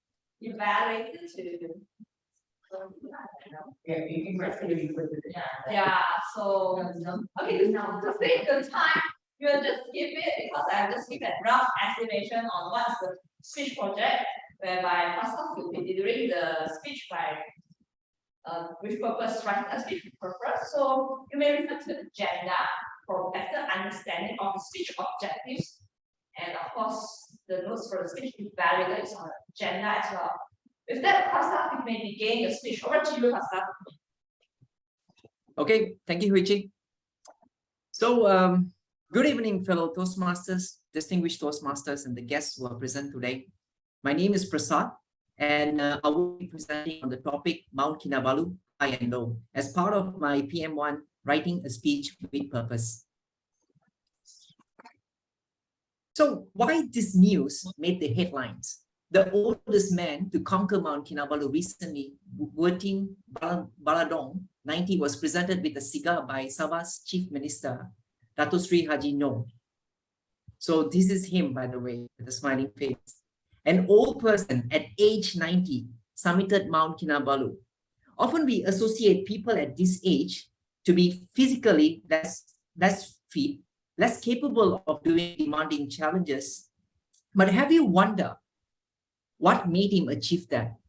evaluator to. Yeah. So okay, now to save the time, we'll just skip it because I'll just give a rough estimation on what's the speech project, whereby Prasad will be delivering the speech by with purpose, writing a speech with purpose. So you may refer to the agenda for better understanding of the speech objectives, and of course the notes for the speech evaluator is on the agenda as well. With that, Prasad, you may begin your speech. Over to you, Prasad. Okay, thank you, Hui Chi. So, good evening, fellow Toastmasters, distinguished Toastmasters, and the guests who are present today. My name is Prasad, and I will be presenting on the topic Mount Kinabalu, high and low, as part of my PM1 writing a speech with purpose. So, why this news made the headlines? The oldest man to conquer Mount Kinabalu recently, Wertin Baladong, 90, was presented with a cigar by Sabah's Chief Minister, Dato Sri Haji Noh. So this is him, by the way, with a smiling face. An old person at age 90 summited Mount Kinabalu. Often we associate people at this age to be physically less fit, less capable of doing demanding challenges. But have you wondered what made him achieve that?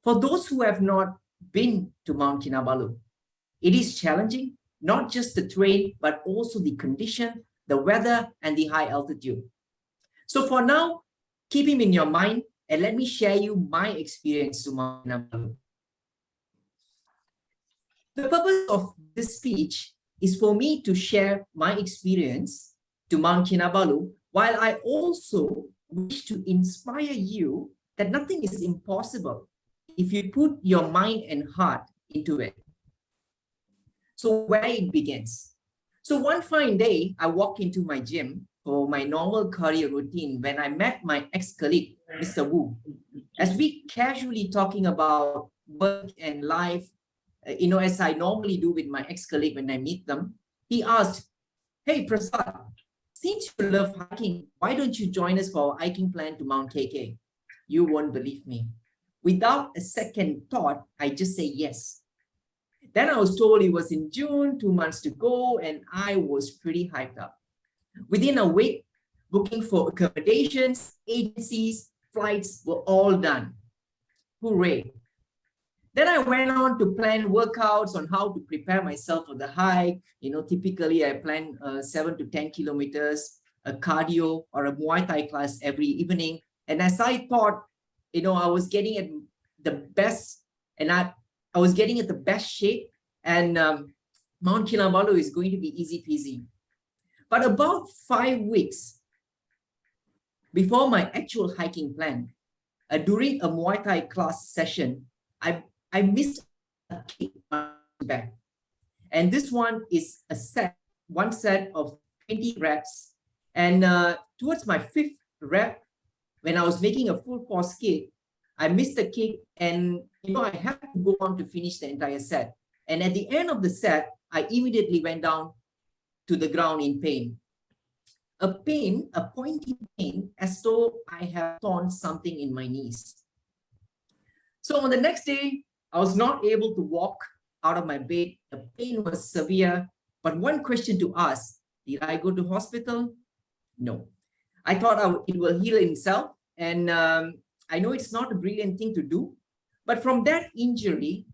For those who have not been to Mount Kinabalu, it is challenging, not just the terrain, but also the condition, the weather, and the high altitude. So for now, keep him in your mind and let me share you my experience to Mount Kinabalu. The purpose of this speech is for me to share my experience to Mount Kinabalu, while I also wish to inspire you that nothing is impossible if you put your mind and heart into it. So where it begins. So one fine day, I walked into my gym for my normal cardio routine when I met my ex-colleague, Mr. Wu. As we casually talking about work and life, as I normally do with my ex-colleague when I meet them, he asked, "Hey Prasad, since you love hiking, why don't you join us for our hiking plan to Mount KK?" You won't believe me. Without a second thought, I just say yes. Then I was told it was in June, 2 months to go, and I was pretty hyped up. Within a week, booking for accommodations, agencies, flights were all done. Hooray. Then I went on to plan workouts on how to prepare myself for the hike. Typically I plan 7 to 10 kilometers, a cardio or a Muay Thai class every evening, And as I thought, I was getting at the best, and I was getting at the best shape, and Mount Kinabalu is going to be easy peasy. But about 5 weeks before my actual hiking plan, during a Muay Thai class session, I missed a kick back. And this one is one set of 20 reps. And towards my 5th rep, when I was making a full force kick, I missed the kick, and I had to go on to finish the entire set. And at the end of the set, I immediately went down to the ground in pain. A pointing pain, as though I have torn something in my knees. So on the next day, I was not able to walk out of my bed. The pain was severe. But one question to ask: did I go to hospital? No. I thought it will heal itself. And I know it's not a brilliant thing to do. But from that injury,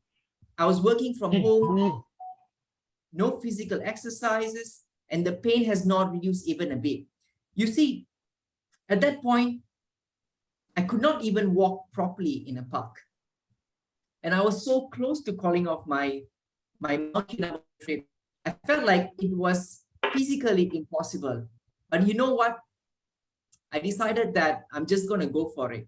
I was working from home, no physical exercises, and the pain has not reduced even a bit. You see, at that point, I could not even walk properly in a park. And I was so close to calling off my Mount Kinabalu trip. I felt like it was physically impossible. But you know what? I decided that I'm just going to go for it.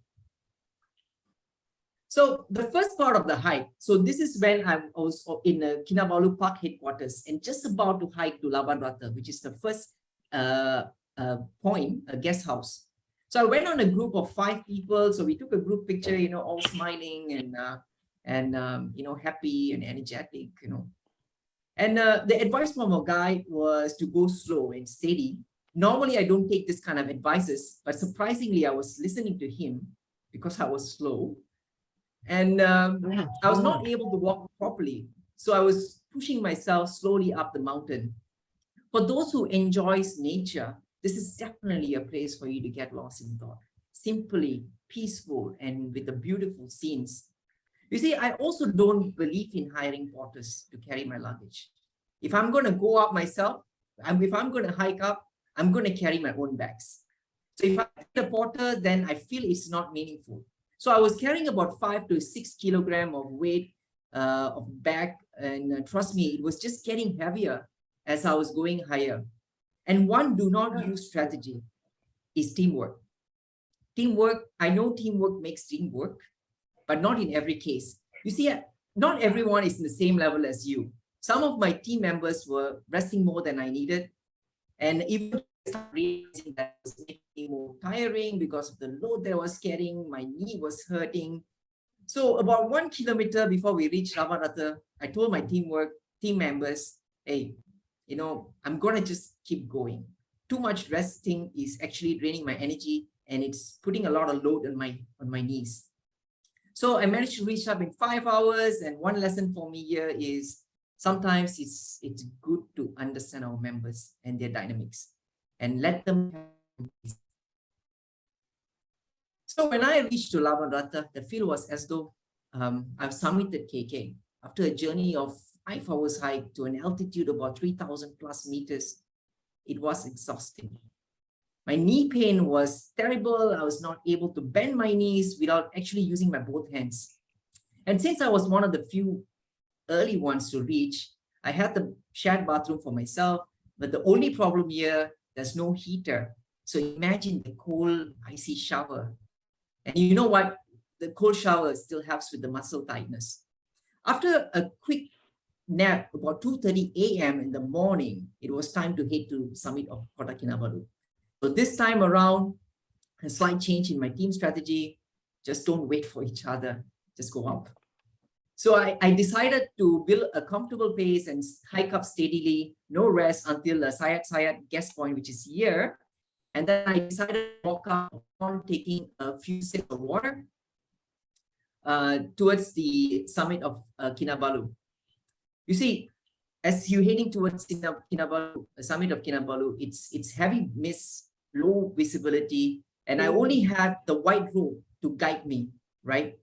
So the first part of the hike, so this is when I was in the Kinabalu Park headquarters and just about to hike to Laban Rata, which is the first point, a guest house. So I went on a group of 5 people. So we took a group picture, all smiling and happy and energetic, And the advice from a guide was to go slow and steady. Normally, I don't take this kind of advices, but surprisingly, I was listening to him because I was slow. And I was not able to walk properly. So I was pushing myself slowly up the mountain. For those who enjoys nature, this is definitely a place for you to get lost in thought. Simply peaceful and with the beautiful scenes. You see, I also don't believe in hiring porters to carry my luggage. If I'm going to go up myself, if I'm going to hike up, I'm going to carry my own bags. So if I get a porter, then I feel it's not meaningful. So I was carrying about 5 to 6 kilograms of weight of bag, and trust me, it was just getting heavier as I was going higher. And one do not use strategy is teamwork. Teamwork, I know teamwork makes dream work, but not in every case. You see, not everyone is in the same level as you. Some of my team members were resting more than I needed. And even realizing that it was making me more tiring because of the load that I was carrying, my knee was hurting. So about 1 kilometer before we reached Laban Rata, I told my team members, hey, I'm gonna just keep going. Too much resting is actually draining my energy, and it's putting a lot of load on my knees. So I managed to reach up in 5 hours. And one lesson for me here is sometimes it's good to understand our members and their dynamics and let them. So when I reached to Laban Rata, the feel was as though I've summited KK. After a journey of 5 hours hike to an altitude of about 3,000 plus meters, it was exhausting. My knee pain was terrible. I was not able to bend my knees without actually using my both hands. And since I was one of the few early ones to reach, I had the shared bathroom for myself. But the only problem here, there's no heater. So imagine the cold, icy shower. And you know what? The cold shower still helps with the muscle tightness. After a quick nap, about 2:30 a.m. in the morning, it was time to head to the summit of Kota Kinabalu. So this time around, a slight change in my team strategy. Just don't wait for each other. Just go up. So I decided to build a comfortable pace and hike up steadily, no rest until the Sayat guest point, which is here. And then I decided to walk up on taking a few sips of water towards the summit of Kinabalu. You see, as you're heading towards Kinabalu, the summit of Kinabalu, it's heavy mist, low visibility, and I only had the white robe to guide me, right?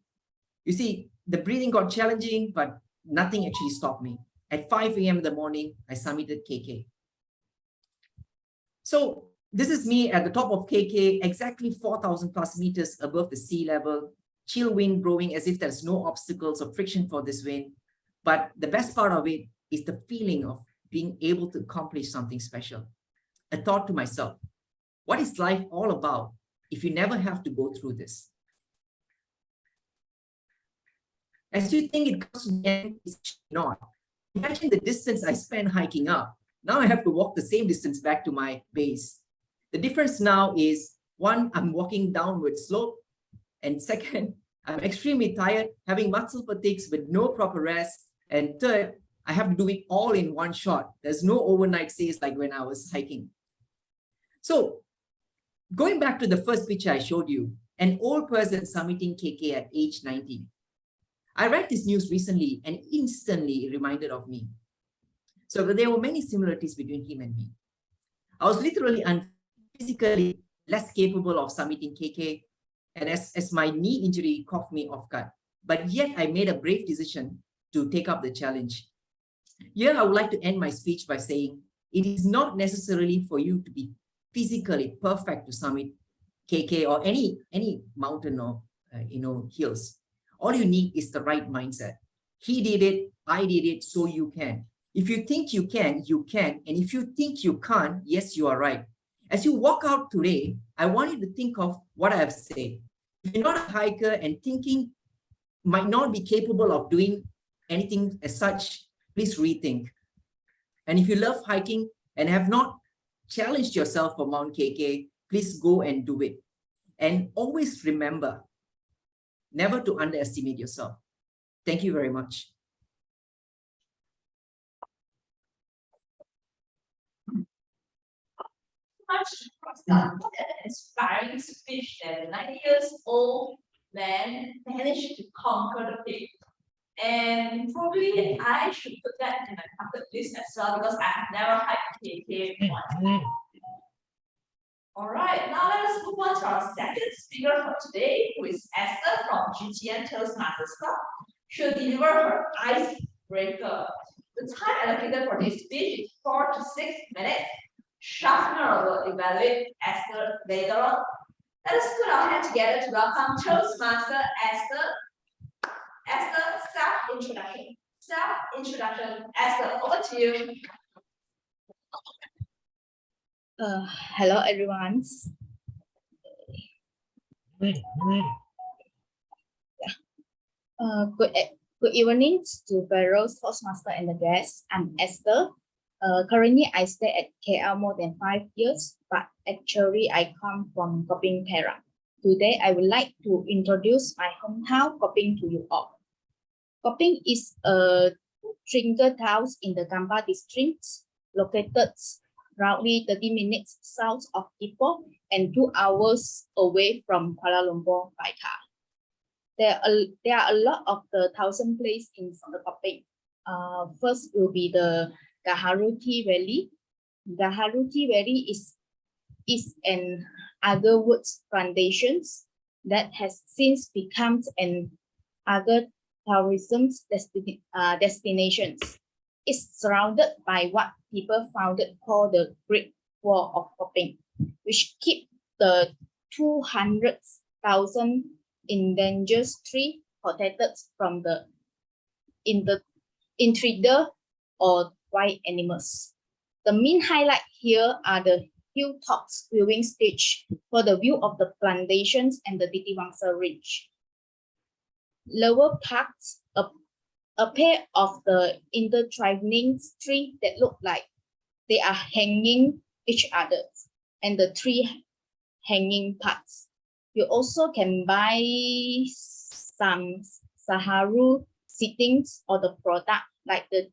You see, the breathing got challenging, but nothing actually stopped me. At 5 a.m. in the morning, I summited KK. So This is me at the top of KK, exactly 4,000 plus meters above the sea level, chill wind blowing as if there's no obstacles or friction for this wind. But the best part of it is the feeling of being able to accomplish something special. A thought to myself, what is life all about if you never have to go through this? As you think it comes to the end, it's not. Imagine the distance I spent hiking up. Now I have to walk the same distance back to my base. The difference now is, one, I'm walking downward slope, and second, I'm extremely tired, having muscle fatigues with no proper rest, and third, I have to do it all in one shot. There's no overnight stays like when I was hiking. So going back to the first picture I showed you, an old person summiting KK at age 90. I read this news recently and instantly reminded of me. So there were many similarities between him and me. I was literally physically less capable of summiting KK, and as my knee injury caught me off guard. But yet I made a brave decision to take up the challenge. Here I would like to end my speech by saying, it is not necessarily for you to be physically perfect to summit KK or any mountain or hills. All you need is the right mindset. He did it, I did it, so you can. If you think you can, you can. And if you think you can't, yes, you are right. As you walk out today, I want you to think of what I have said. If you're not a hiker and thinking might not be capable of doing anything as such, please rethink. And if you love hiking and have not challenged yourself for Mount KK, please go and do it. And always remember, never to underestimate yourself. Thank you very much. What an inspiring speech that a 90 years old man managed to conquer the peak. And probably I should put that in my bucket list as well, because I have never hiked KK once. All right, now let us move on to our second speaker for today, who is Esther from GTN Toastmasters Club. She'll deliver her icebreaker. The time allocated for this speech is 4 to 6 minutes. Schaffner will evaluate Esther later on. Let us put our hands together to welcome Toastmaster Esther. Esther, self-introduction. Self-introduction. Esther, over to you. Hello, everyone. Good evening to fellow Toastmaster and the guests. I'm Esther. Currently, I stay at KL more than 5 years, but actually I come from Koping Perak. Today, I would like to introduce my hometown, Koping, to you all. Koping is a drinker town in the Gambas district, located roughly 30 minutes south of Ipoh and 2 hours away from Kuala Lumpur by car. There are a lot of the thousand places in the Koping. First will be the Gaharu Tea Valley. Gaharu Tea Valley is an agarwood plantations that has since become an agar tourism destinations. It's surrounded by what people founded called the Great Wall of Koping, which keep the 200,000 endangered trees protected from the intruder or wild animals. The main highlight here are the hilltops viewing stage for the view of the plantations and the Titiwangsa Ridge. Lower parts, a pair of the intertwining trees that look like they are hanging each other, and the three hanging parts. You also can buy some Saharu sittings or the product like the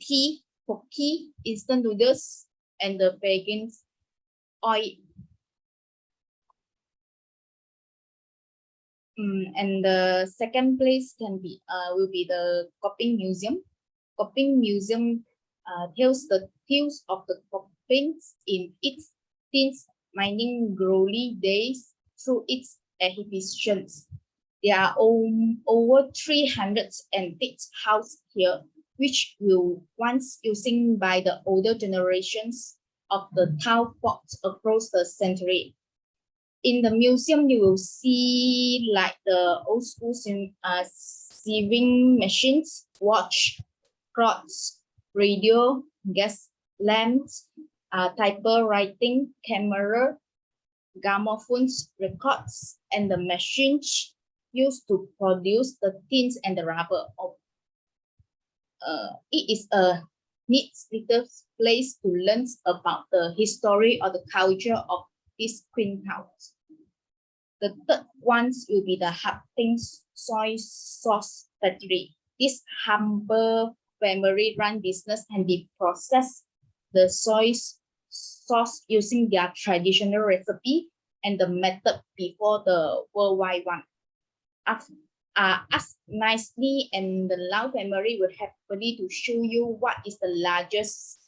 tea, cookie, instant noodles, and the vegan oil. And the second place will be the Koping Museum. Koping Museum tells the tales of the Kopings in its teens mining glory days through its exhibitions. There are over 300 antique houses here, which were once used by the older generations of the town fought across the century. In the museum, you will see like the old school sewing machines, watch, clocks, radio, gas lamps, typewriting, camera, gramophones, records, and the machines used to produce the tins and the rubber. It is a neat little place to learn about the history or the culture of this queen house. The third ones will be the Hapting soy sauce factory. This humble family-run business and they process the soy sauce using their traditional recipe and the method before the worldwide one. Ask nicely, and the Lau family will happily to show you what is the largest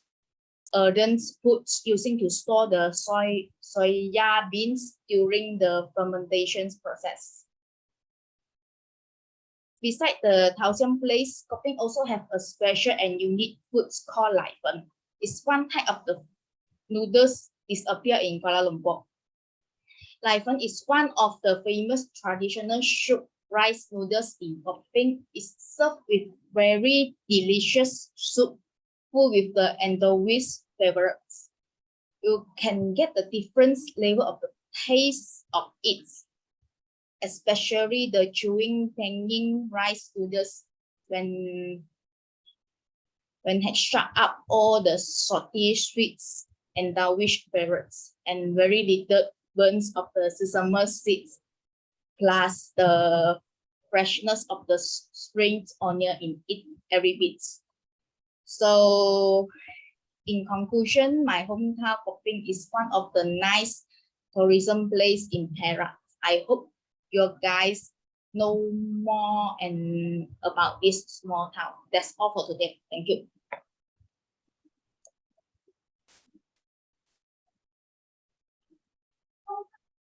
earthen foods using to store the soya beans during the fermentation process. Besides the Taoxiang place, Koping also have a special and unique foods called Lai Fen. It's one type of the noodles disappear in Kuala Lumpur. Lai Fen is one of the famous traditional soup rice noodles in Koping. It's served with very delicious soup full with the Andovis favorites. You can get the different level of the taste of it, especially the chewing tangy rice noodles when had shut up all the salty sweets and Dawish favorites and very little burns of the sesame seeds, plus the freshness of the spring onion in it every bit. So in conclusion, my hometown Koping is one of the nice tourism place in Perak. I hope you guys know more and about this small town. That's all for today. Thank you.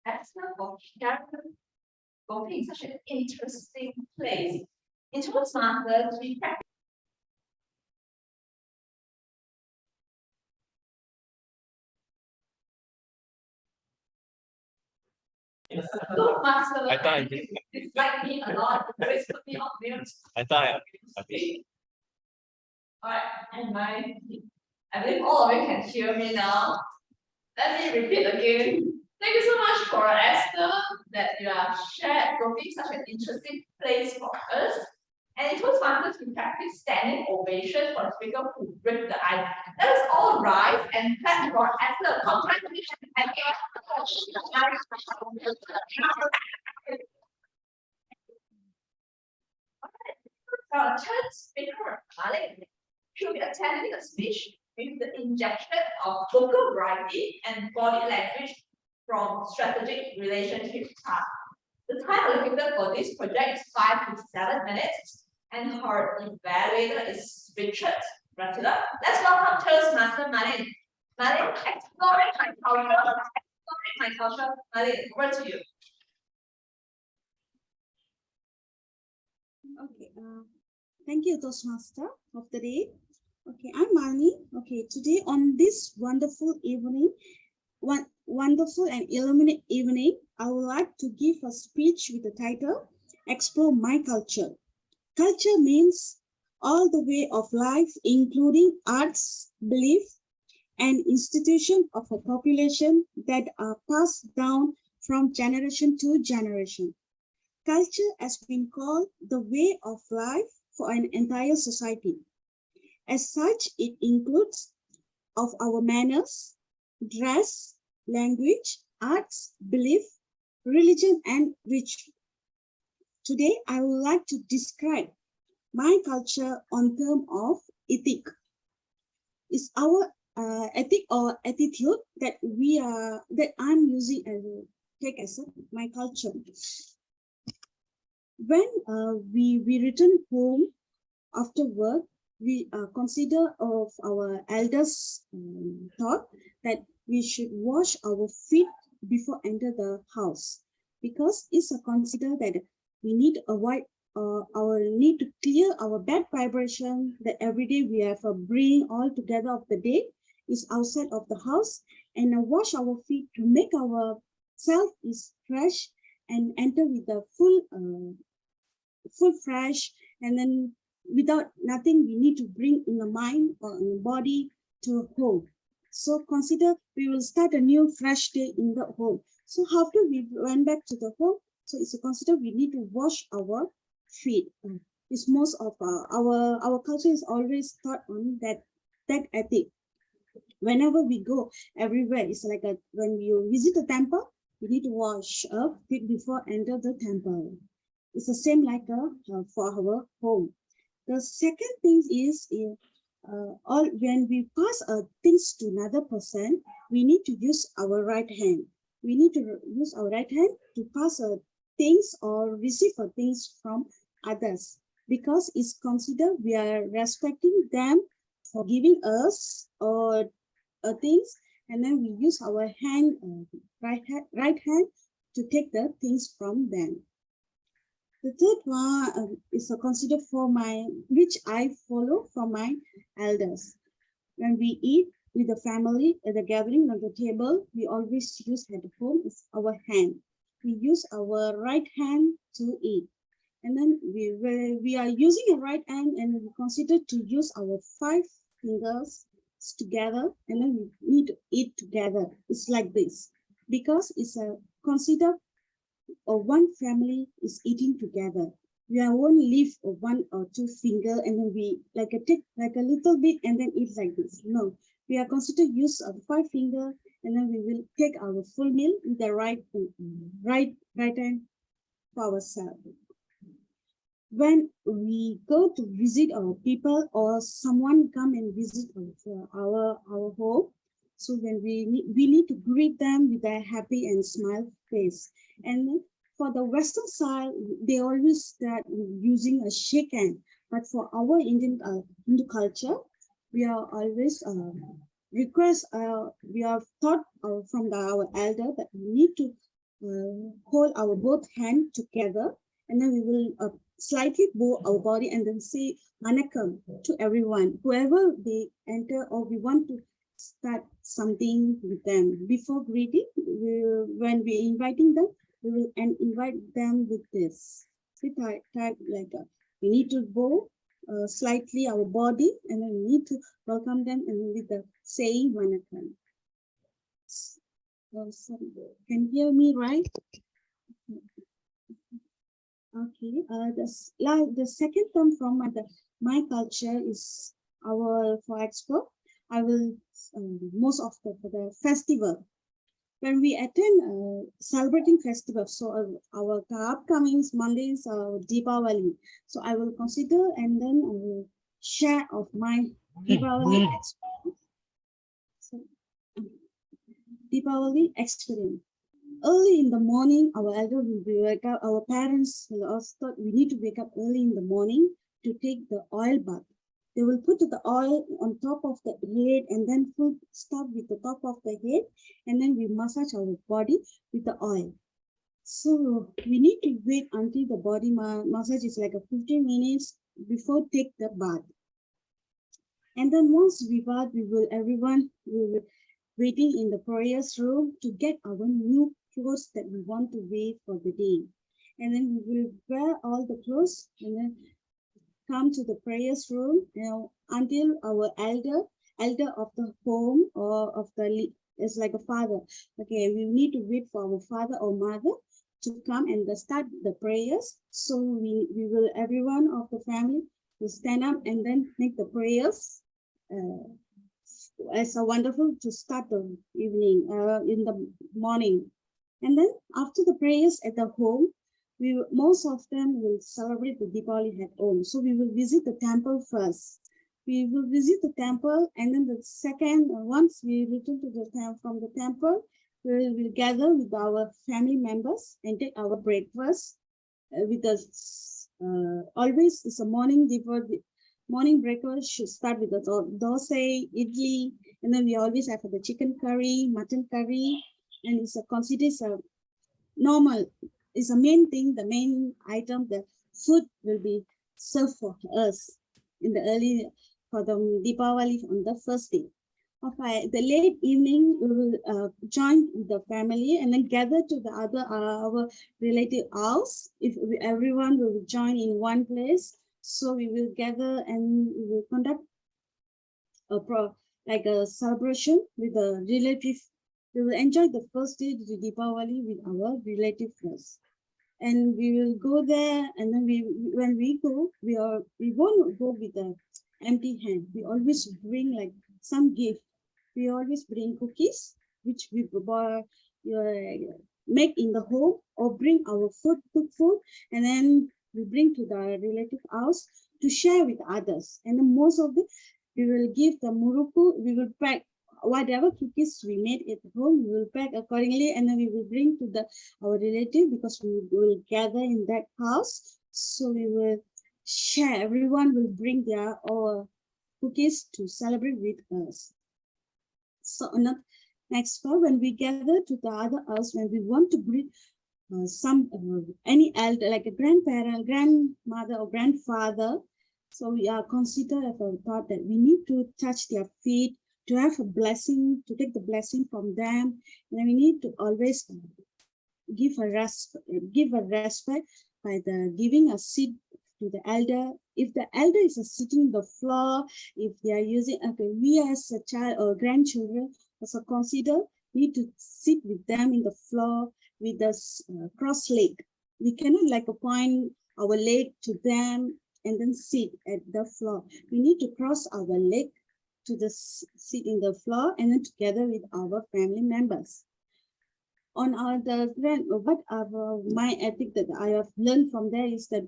Excellent for sharing. Koping is such an interesting place. In Toastmasters, we practice. Toastmasters. I thought I did. Dislike me a lot. Always put me on mute. I thought I did. Alright, and I believe all of you can hear me now. Let me repeat again. Thank you so much for Esther that you have shared Koping such an interesting place for us. And in Toastmasters, we practice standing ovation for the speaker who break the ice. Let us all rise and clap for Esther. Congratulations. Our third speaker, Malik, she'll be attending a speech with the injection of vocal variety and body language from strategic relationship task. The time allocated for this project is 5 to 7 minutes, and her evaluator is Richard Ratila. Let's welcome Toastmaster Malin. Malin, exploring my culture. Malin, over to you. Okay, thank you, Toastmaster of the day. Okay, I'm Mani. Okay, today on this wonderful evening, wonderful and illuminate evening, I would like to give a speech with the title, Explore My Culture. Culture means all the way of life, including arts, belief, and institution of a population that are passed down from generation to generation. Culture has been called the way of life for an entire society. As such, it includes of our manners, dress, language, arts, belief, religion, and ritual. Today, I would like to describe my culture on term of ethic. It's our ethic or attitude that I'm using as take as my culture. When we return home after work, we consider of our elders thought that we should wash our feet before enter the house, because it's a consider that we need to avoid need to clear our bad vibration that every day we have a bring all together of the day, is outside of the house and wash our feet to make our self is fresh and enter with the full fresh, and then without nothing we need to bring in the mind or in the body to home. So consider we will start a new fresh day in the home. So after we went back to the home, so it's a consider we need to wash our feet. It's most of our culture is always taught on that ethic. Whenever we go everywhere, it's like when you visit a temple, you need to wash up feet before enter the temple. It's the same like for our home. The second thing is when we pass things to another person, we need to use our right hand. We need to use our right hand to pass things or receive things from others, because it's considered we are respecting them for giving us or things, and then we use our hand, right hand to take the things from them. The third one is considered for which I follow from my elders. When we eat with the family at the gathering on the table, we always use at home is our hand. We use our right hand to eat. And then we are using a right hand, and we consider to use our 5 fingers together, and then we need to eat together. It's like this, because it's a consider one family is eating together. We won't leave 1 or 2 finger and then we take a little bit and then eat like this. No, we are consider use of 5 finger, and then we will take our full meal with the right hand for ourselves. When we go to visit our people or someone come and visit our home, so when we need to greet them with a happy and smile face. And for the Western side, they always start using a shake hand. But for our Indian Hindu culture, we are always we are taught from our elder that we need to hold our both hands together, and then we will slightly bow our body and then say Vanakkam to everyone, whoever they enter, or we want to start something with them. Before greeting, when we inviting them, we will invite them with this. We need to bow slightly our body, and then we need to welcome them and with the saying Vanakkam. Sorry, can you hear me right? Okay, the second term from my culture is for expo. I will most of the festival. When we attend celebrating festival, so our upcoming Monday is Deepavali. So I will consider and then I will share of my Deepavali experience. So, Deepavali experience. Early in the morning, our elder will wake up. Our parents will also thought we need to wake up early in the morning to take the oil bath. They will put the oil on top of the head and then start with the top of the head, and then we massage our body with the oil. So we need to wait until the body massage is like 15 minutes before take the bath. And then once we bath, everyone will be waiting in the prayers room to get our new clothes that we want to wear for the day. And then we will wear all the clothes and then come to the prayers room until our elder of the home or of the is like a father. Okay, we need to wait for our father or mother to come and start the prayers. So we will, everyone of the family will stand up and then make the prayers. It's wonderful to start the evening in the morning. And then after the prayers at the home, most of them will celebrate the Deepavali at home. So we will visit the temple first. We will visit the temple, and then the second, once we return to the from the temple, we will gather with our family members and take our breakfast. With us, always it's a morning before the morning breakfast should start with the dosa, idli, and then we always have the chicken curry, mutton curry, and it's considered a normal. Is the main thing, the main item, the food will be served for us in the early for the Deepavali on the first day. The late evening, we will join the family and then gather to the other our relative house. Everyone will join in one place, so we will gather and we will conduct a celebration with the relative. We will enjoy the first day of Deepavali with our relative first, and we will go there. And then when we go, we won't go with an empty hand. We always bring like some gift. We always bring cookies, which we make in the home, or bring our food, cook food, and then we bring to the relative house to share with others. And then most of it, we will give the muruku. We will pack whatever cookies we made at home. We will pack accordingly, and then we will bring to our relative, because we will gather in that house. So we will share. Everyone will bring their cookies to celebrate with us. So next part, when we gather to the other house, when we want to bring any elder, like a grandparent, grandmother, or grandfather, so we are considered as a thought that we need to touch their feet, to have a blessing, to take the blessing from them, and we need to always give a respect by giving a seat to the elder. If the elder is sitting on the floor, if they are using, we as a child or grandchildren also need to sit with them in the floor with the cross leg. We cannot point our leg to them and then sit at the floor. We need to cross our leg to sit in the floor, and then together with our family members. On my ethic that I have learned from there is that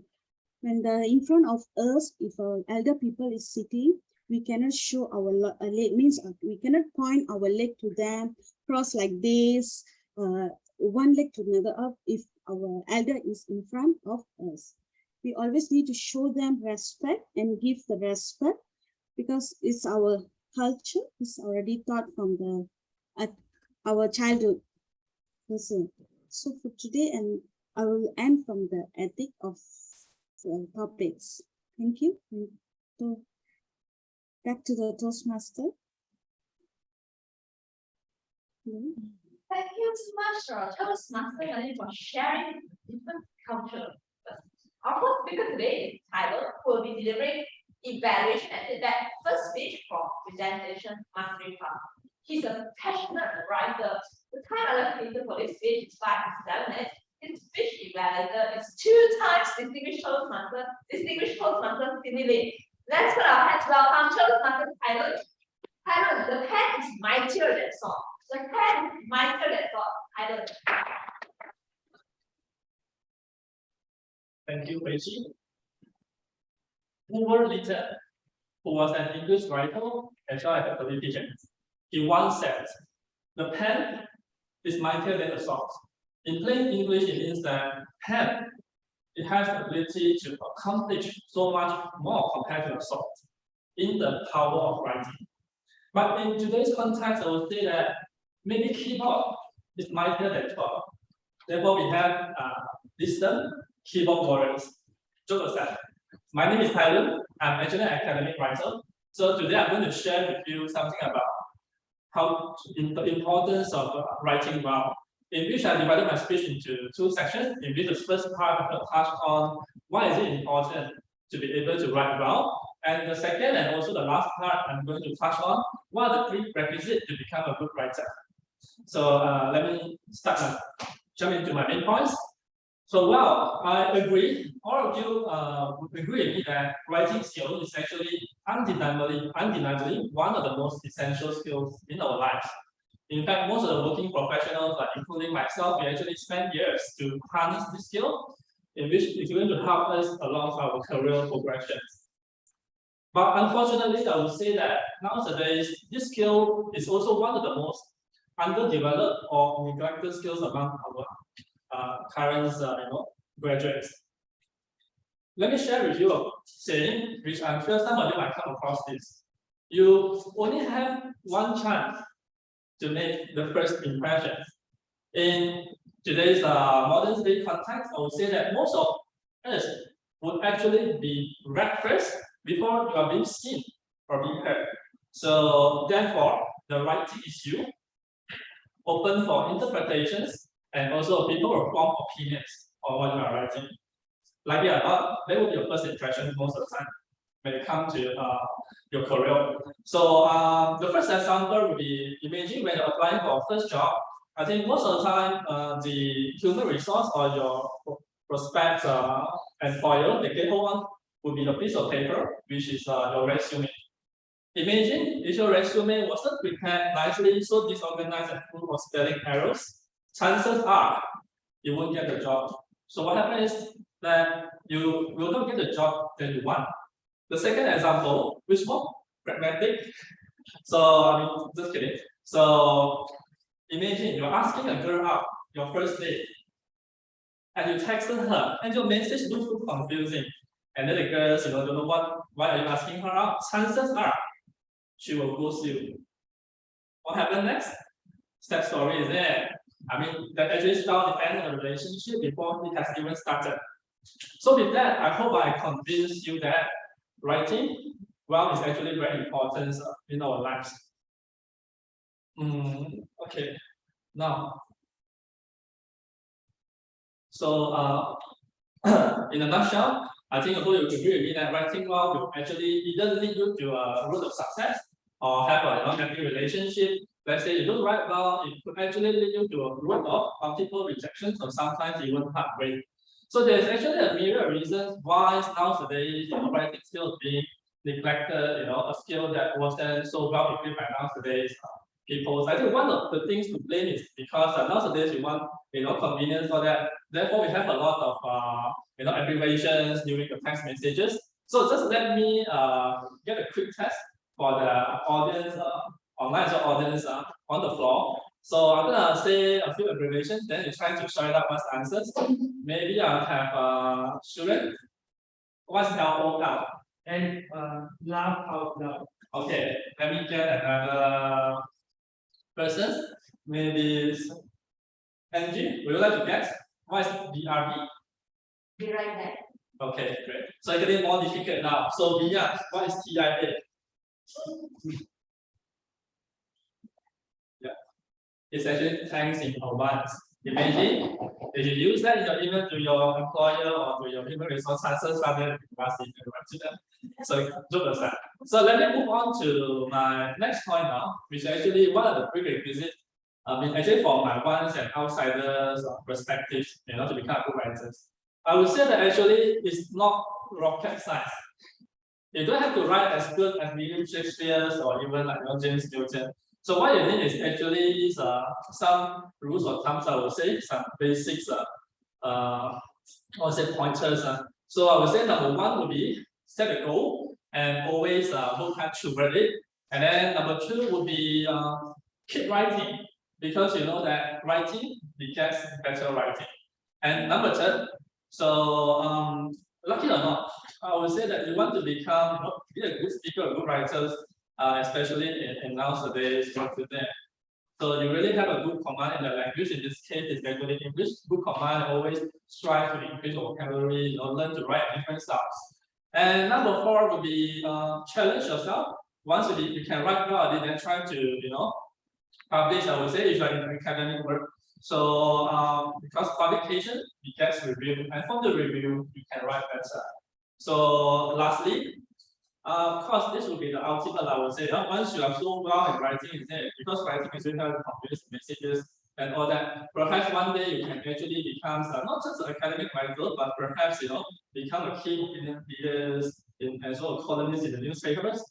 when in front of us, if elder people is sitting, we cannot show our leg, means we cannot point our leg to them, cross like this, one leg to another up if our elder is in front of us. We always need to show them respect and give the respect, because it's our culture, it's already taught from our childhood. So for today, and I will end from the ethic of topics. Thank you. So back to the Toastmaster. Thank you so much, Toastmaster, for sharing different culture. Our first speaker today is Tyler, who will be delivering evaluation and feedback first speech for presentation mastery part. He's a passionate writer. The time allocated for this speech is 5 to 7 minutes. His speech evaluator is 2 times distinguished Toastmaster Cindy. Let's put our hands welcome Toastmaster Tyler. Tyler, the pen is mightier than sword. The pen is mightier than sword. Tyler. Thank you, Rachel. Hoover Little, who was an English writer as well as a politician, he once said, "The pen is mightier than the sword." In plain English, it means that pen, it has the ability to accomplish so much more compared to a sword in the power of writing. But in today's context, I would say that maybe keyboard is mightier than sword. Therefore, we have wisdom, keyboard warriors. Joke aside. My name is Tyler. I'm actually an academic writer. So today I'm going to share with you something about the importance of writing well, in which I divided my speech into 2 sections. In which the first part I'm going to touch on why is it important to be able to write well, and the second and also the last part I'm going to touch on what are the prerequisites to become a good writer. So let me jump into my main points. So well, I agree. All of you would agree with me that writing skill is actually undeniably one of the most essential skills in our lives. In fact, most of the working professionals, including myself, we actually spend years to harness this skill, in which it's going to help us along our career progressions. But unfortunately, I would say that nowadays, this skill is also one of the most underdeveloped or neglected skills among our current graduates. Let me share with you a saying, which I'm sure some of you might come across this. You only have one chance to make the first impression. In today's modern day context, I would say that most of us would actually be read first before you are being seen or being heard. So therefore, the writing issue, open for interpretations, and also people will form opinions on what you are writing. Like it or not, that will be your first impression most of the time when it comes to your career. So the first example would be, imagine when you're applying for a first job. I think most of the time, the human resource or your prospect employer, the get hold on, would be a piece of paper, which is your resume. Imagine if your resume wasn't prepared nicely, so disorganized and full of spelling errors, chances are you won't get the job. So what happens is that you will not get the job that you want. The second example, which more pragmatic. So I mean, just kidding. So imagine you're asking a girl out your first date, and you texted her, and your message looks too confusing. And then the girls, don't know why are you asking her out? Chances are she will ghost you. What happened next? Step story is there. I mean, that actually still depends on the relationship before it has even started. So with that, I hope I convinced you that writing well is actually very important in our lives. Okay, now, so in a nutshell, I think I hope you agree with me that writing well will actually either lead you to a route of success or have a unhappy relationship. Let's say you don't write well, it could actually lead you to a route of multiple rejections or sometimes even heartbreak. So there's actually a myriad of reasons why nowadays writing skill is being neglected, a skill that wasn't so well equipped by nowadays people. So I think one of the things to blame is because nowadays we want convenience for that. Therefore, we have a lot of abbreviations during the text messages. So just let me get a quick test for the audience, online audience on the floor. So I'm gonna say a few abbreviations, then you try to shout out what's the answers. Maybe I'll have student. What's LOL? And laugh out loud. Okay, let me get another person. Maybe Angie, would you like to guess? What is BRB? Be right back. Okay, great. So it's getting more difficult now. So Bia, what is TIA? Yeah, it's actually thanks in advance. Imagine if you use that in your email to your employer or to your human resource chances rather than so good as that. So let me move on to my next point now, which is actually one of the prerequisites. Actually for my ones and outsiders perspectives, to become a good writers. I would say that actually it's not rocket science. You don't have to write as good as William Shakespeare or even like James Newton. So what you need is actually some rules or thumbs, I would say, some basics, pointers. So I would say number one would be set a goal and always work hard toward it. And then number two would be keep writing, because you know that writing begets better writing. And number third, so lucky or not, I would say that you want to become, be a good speaker, a good writer, especially in nowadays today. So you really have a good command in the language. In this case, it's actually English. Good command, always strive to increase vocabulary, learn to write different styles. And number four would be challenge yourself. Once you can write well, then try to publish. I would say if you're in academic work. So because publication begets review, and from the review you can write better. So lastly, of course, this will be the ultimate, I would say. Once you are so well in writing, because writing is really how to convey messages and all that, perhaps one day you can actually become not just an academic writer, but perhaps become a key opinion leaders as well as columnists in the newspapers.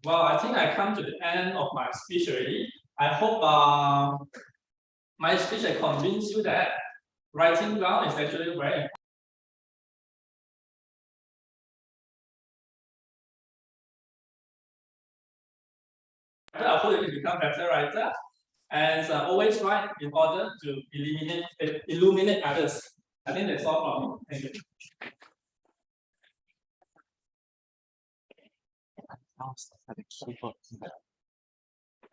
Well, I think I come to the end of my speech already. I hope my speech has convinced you that writing well is actually very important. I hope you can become a better writer and always write in order to illuminate others. I think that's all from me. Thank you.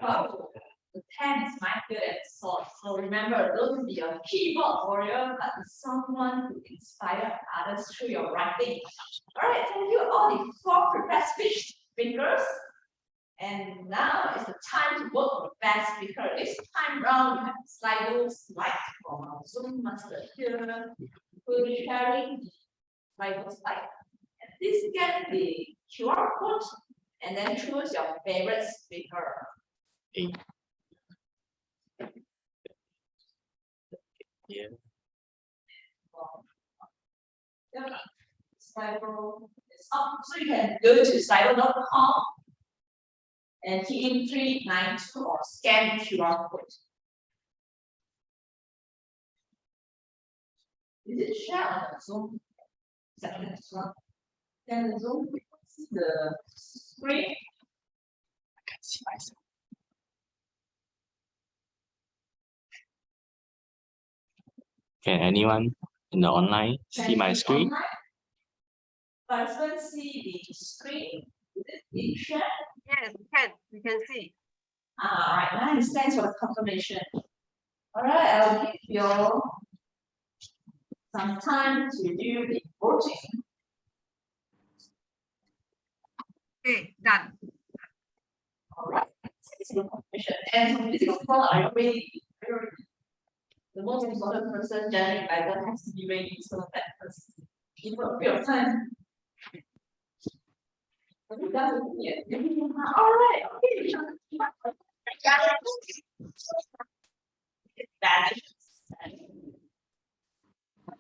Wow, the pen is my favorite sword. So remember, don't be a keyboard warrior, but someone who inspires others through your writing. All right, thank you all the 4 prepared speakers. And now is the time to work with the best speaker. This time round, you have Slido slide from our Zoom master here. We'll be sharing the Slido slide. And please scan the QR code and then choose your favorite speaker. Yeah. Slido is up, so you can go to slido.com and key in 392 or scan the QR code. Is it shared on the Zoom section as well? Then the Zoom, see the screen. I can see myself. Can anyone in the online see my screen? Participants see the screen. Is it being shared? Yes, we can see. All right, nice. Thanks for the confirmation. All right, I'll give you some time to do the voting. Okay, done. All right. Thanks for the confirmation. And this is for are you ready? The most important person, Janet Biden, has to be ready. So that person, give a bit of time. Have you done it yet? All right. Okay.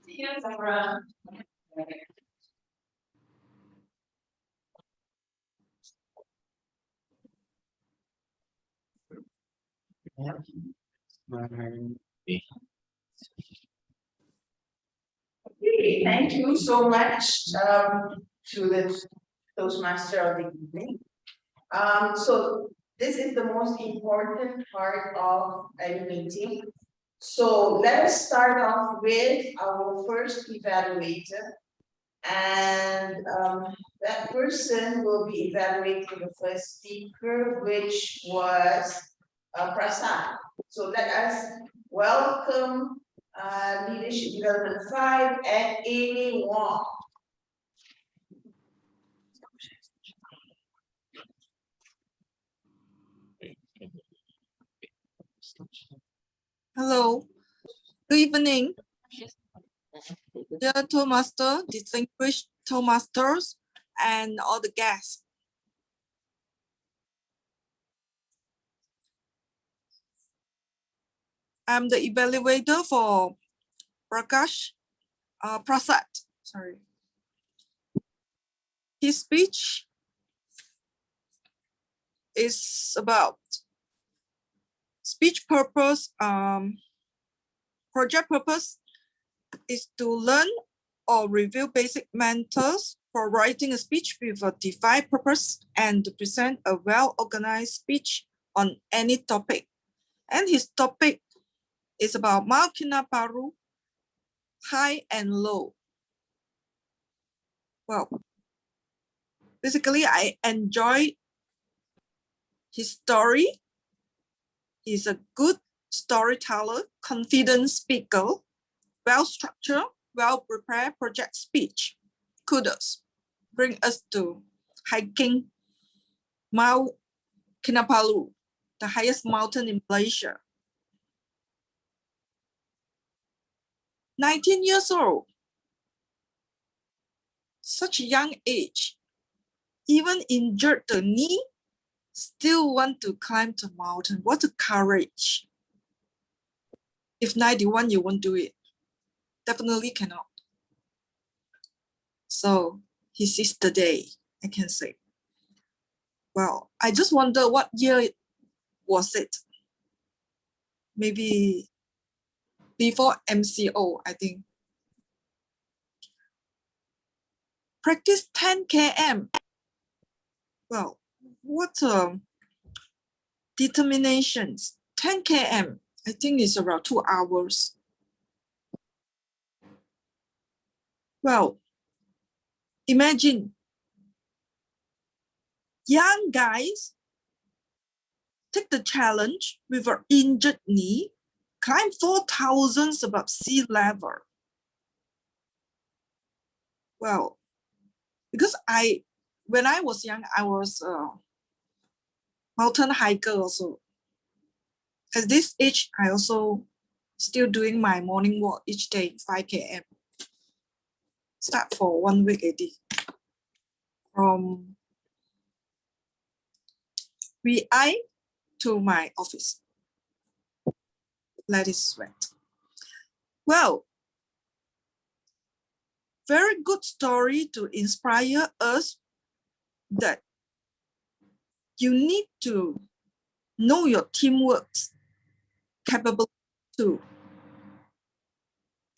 See you, Sarah. Okay, thank you so much to the Toastmaster of the evening. So this is the most important part of a meeting. So let us start off with our first evaluator. And that person will be evaluating the first speaker, which was Prasad. So let us welcome Leadership Development 5 and Amy Wong. Hello, good evening. Dear Toastmaster, distinguished Toastmasters, and all the guests. I'm the evaluator for Prasad. Sorry. His speech is about speech purpose. Project purpose is to learn or review basic mentors for writing a speech with a defined purpose and to present a well-organized speech on any topic. And his topic is about Mount Kinabalu, high and low. Well, basically, I enjoy his story. He's a good storyteller, confident speaker, well-structured, well-prepared project speech. Kudos. Bring us to hiking Mount Kinabalu, the highest mountain in Malaysia. 19 years old. Such a young age. Even injured the knee, still want to climb the mountain. What a courage. If 91, you won't do it. Definitely cannot. So he seized the day, I can say. Well, I just wonder what year was it? Maybe before MCO, I think. Practice 10 km. Well, what determinations? 10 km, I think it's around 2 hours. Well, imagine young guys take the challenge with an injured knee, climb 4,000 above sea level. Well, because when I was young, I was mountain hiker also. At this age, I also still doing my morning walk each day, 5 km. Start for 1 week already. From VI to my office. Let it sweat. Well, very good story to inspire us that you need to know your teamwork's capability too.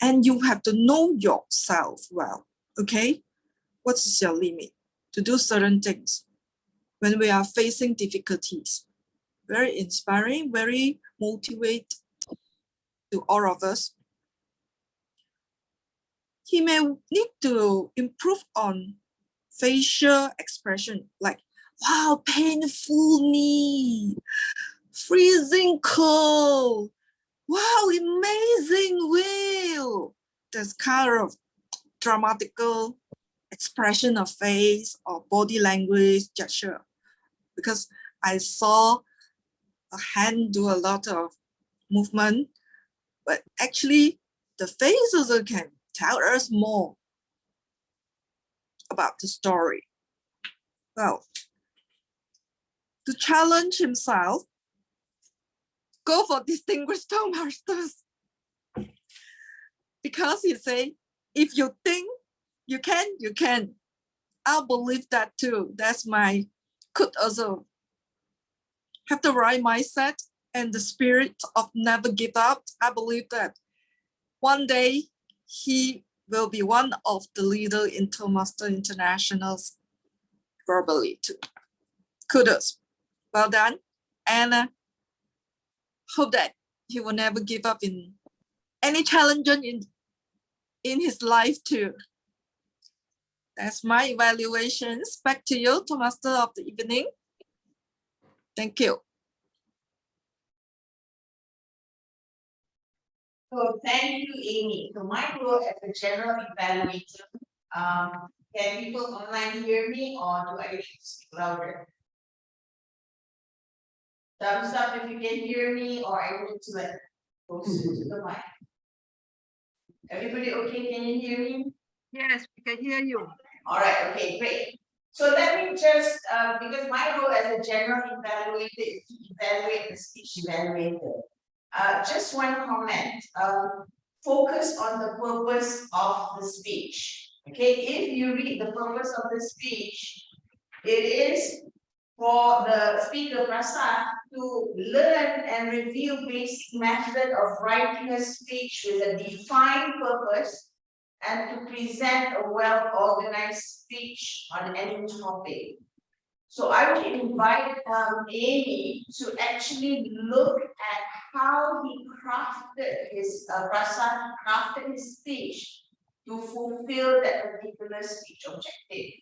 And you have to know yourself well, okay? What is your limit to do certain things when we are facing difficulties? Very inspiring, very motivating to all of us. He may need to improve on facial expression like, wow, painful knee, freezing cold, wow, amazing wheel. This kind of dramatical expression of face or body language gesture. Because I saw a hand do a lot of movement, but actually the face also can tell us more about the story. Well, to challenge himself, go for distinguished Toastmasters. Because he say, if you think you can, you can. I believe that too. That's my could also have the right mindset and the spirit of never give up. I believe that one day he will be one of the leader in Toastmaster Internationals globally too. Kudos. Well done. And hope that he will never give up in any challenge in his life too. That's my evaluations. Back to you, Toastmaster of the evening. Thank you. So thank you, Amy. So my role as a general evaluator, can people online hear me or do I need to speak louder? Thumbs up if you can hear me or I need to like closer to the mic. Everybody okay? Can you hear me? Yes, we can hear you. All right, okay, great. So let me just, because my role as a general evaluator is to evaluate the speech evaluator. Just one comment, focus on the purpose of the speech. Okay, if you read the purpose of the speech, it is for the speaker Prasad to learn and review basic method of writing a speech with a defined purpose and to present a well-organized speech on any topic. So I would invite Amy to actually look at how he crafted his, Prasad crafted his speech to fulfill that particular speech objective.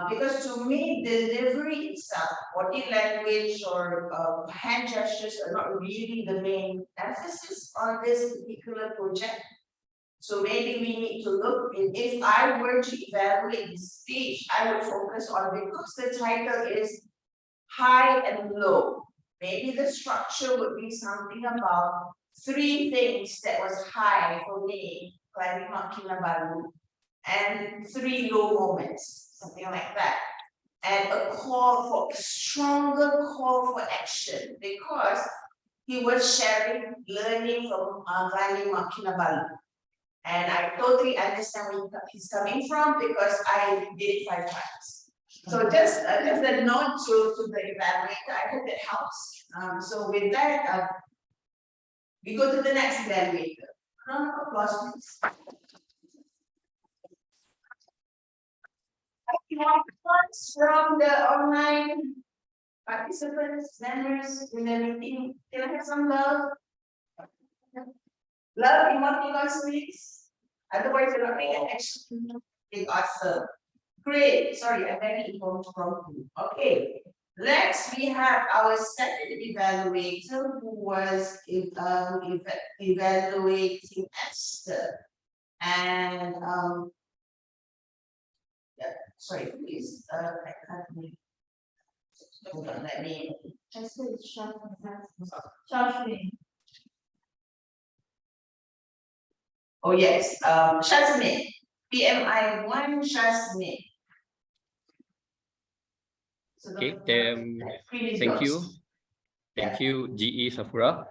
Because to me, delivery itself, body language or hand gestures are not really the main emphasis on this particular project. So maybe we need to look, if I were to evaluate this speech, I would focus on, because the title is high and low, maybe the structure would be something about 3 things that was high for me, climbing Mount Kinabalu, and 3 low moments, something like that. And a stronger call for action, because he was sharing, learning from climbing Mount Kinabalu. And I totally understand where he's coming from because I did it 5 times. So just a note to the evaluator, I hope it helps. So with that, we go to the next evaluator. Round of applause, please. From the online participants, members in the meeting, can I have some love? Love emoticons, please. Otherwise, you're not paying attention. Okay, awesome. Great. Sorry, I'm very informed from you. Okay. Next, we have our second evaluator who was evaluating Esther. And yeah, sorry, please. I can't read. Hold on, let me. Oh, yes, Shazmin, PMI 1 Shazmin. So Okay, screen is thank you. yours. Thank you, GE Safura.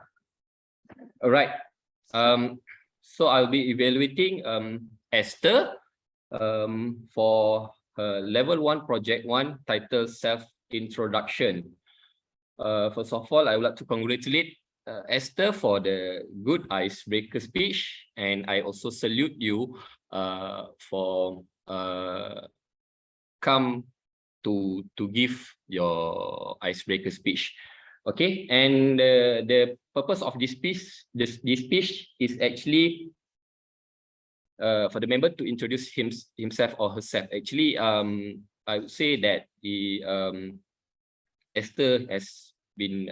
All right. So I'll be evaluating Esther for level 1 project 1 titled self-introduction. First of all, I would like to congratulate Esther for the good icebreaker speech, and I also salute you for come to give your icebreaker speech. Okay, and the purpose of this speech is actually for the member to introduce himself or herself. Actually, I would say that the Esther has been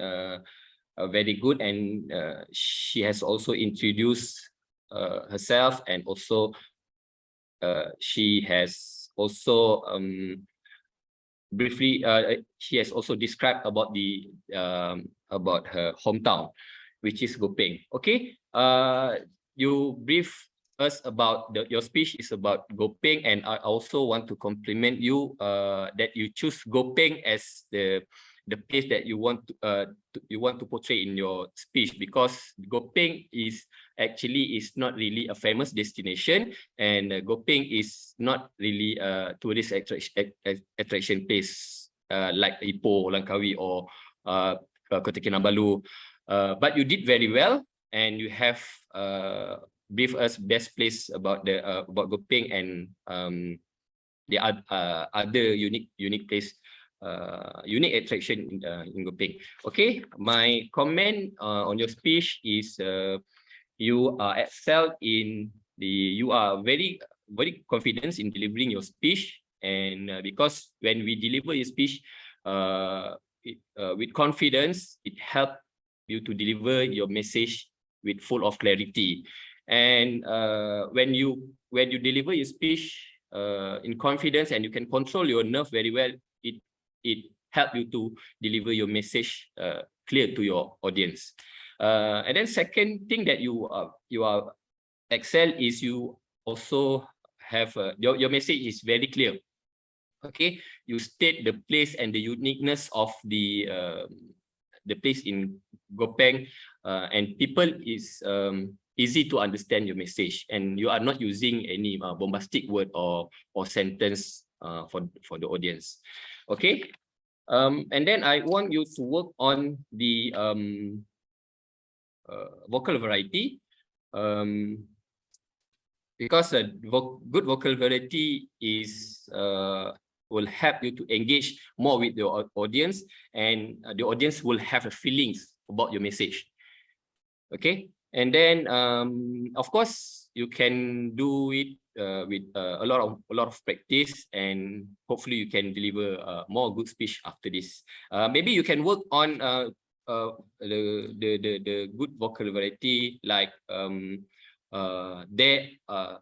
very good, and she has also introduced herself, and also she has also briefly she has also described about the about her hometown, which is Gopeng. Okay, you brief us about your speech is about Gopeng, and I also want to compliment you that you choose Gopeng as the place that you want to portray in your speech, because Gopeng is not really a famous destination, and Gopeng is not really a tourist attraction place like Ipoh, Langkawi, or Kota Kinabalu. But you did very well, and you have brief us best place about Gopeng, and the other unique place, unique attraction in Gopeng. Okay, my comment on your speech is you are excelled in you are very confident in delivering your speech, and because when we deliver your speech with confidence, it helps you to deliver your message with full of clarity. And when you deliver your speech in confidence, and you can control your nerve very well, it helps you to deliver your message clear to your audience. And then second thing that you are excel is you also have your message is very clear. Okay, you state the place and the uniqueness of the place in Gopeng, and people is easy to understand your message, and you are not using any bombastic word or sentence for the audience. Okay, and then I want you to work on the vocal variety, because a good vocal variety is will help you to engage more with your audience, and the audience will have feelings about your message. Okay, and then of course you can do it with a lot of practice, and hopefully you can deliver more good speech after this. Maybe you can work on the good vocal variety, like there are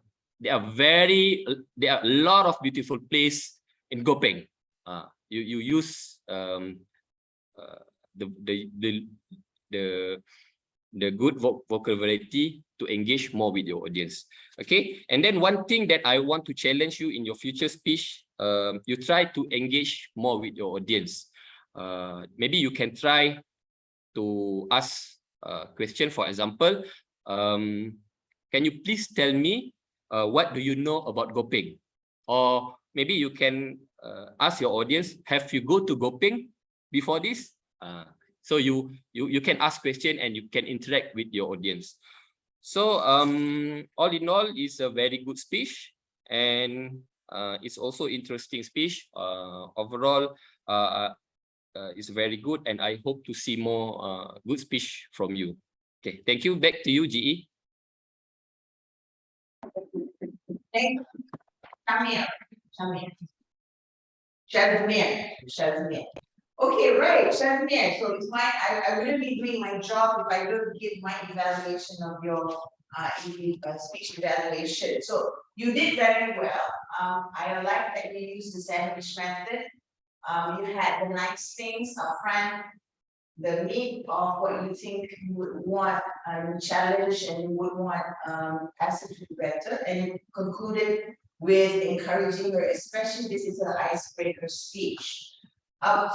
a lot of beautiful place in Gopeng. You use the good vocal variety to engage more with your audience. Okay, and then one thing that I want to challenge you in your future speech, you try to engage more with your audience. Maybe you can try to ask a question. For example, can you please tell me what do you know about Gopeng? Or maybe you can ask your audience, have you go to Gopeng before this? So you can ask question, and you can interact with your audience. So all in all, it's a very good speech, and it's also interesting speech. Overall, it's very good, and I hope to see more good speech from you. Okay, thank you. Back to you, GE. Thank you. Shazmir. Okay, right, Shazmir. So it's I wouldn't be doing my job if I don't give my evaluation of your speech evaluation. So you did very well. I like that you used the sandwich method. You had the nice things upfront, the meat of what you think you would want, challenge and you would want us to do better, and you concluded with encouraging her, especially this is an icebreaker speech.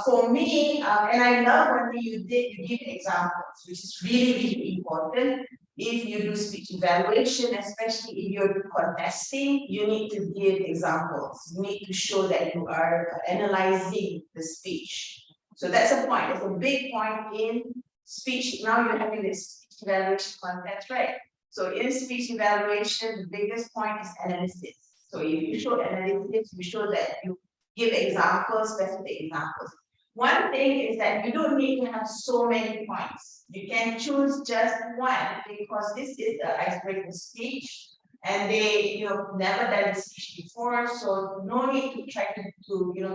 For me, and I love what you did, you give examples, which is really, really important. If you do speech evaluation, especially if you're contesting, you need to give examples. You need to show that you are analyzing the speech. So that's a point. It's a big point in speech. Now you're having this speech evaluation context, right? So in speech evaluation, the biggest point is analysis. So if you show analysis, you show that you give examples, specific examples. One thing is that you don't need to have so many points. You can choose just one because this is the icebreaker speech and they never done this speech before, so no need to try to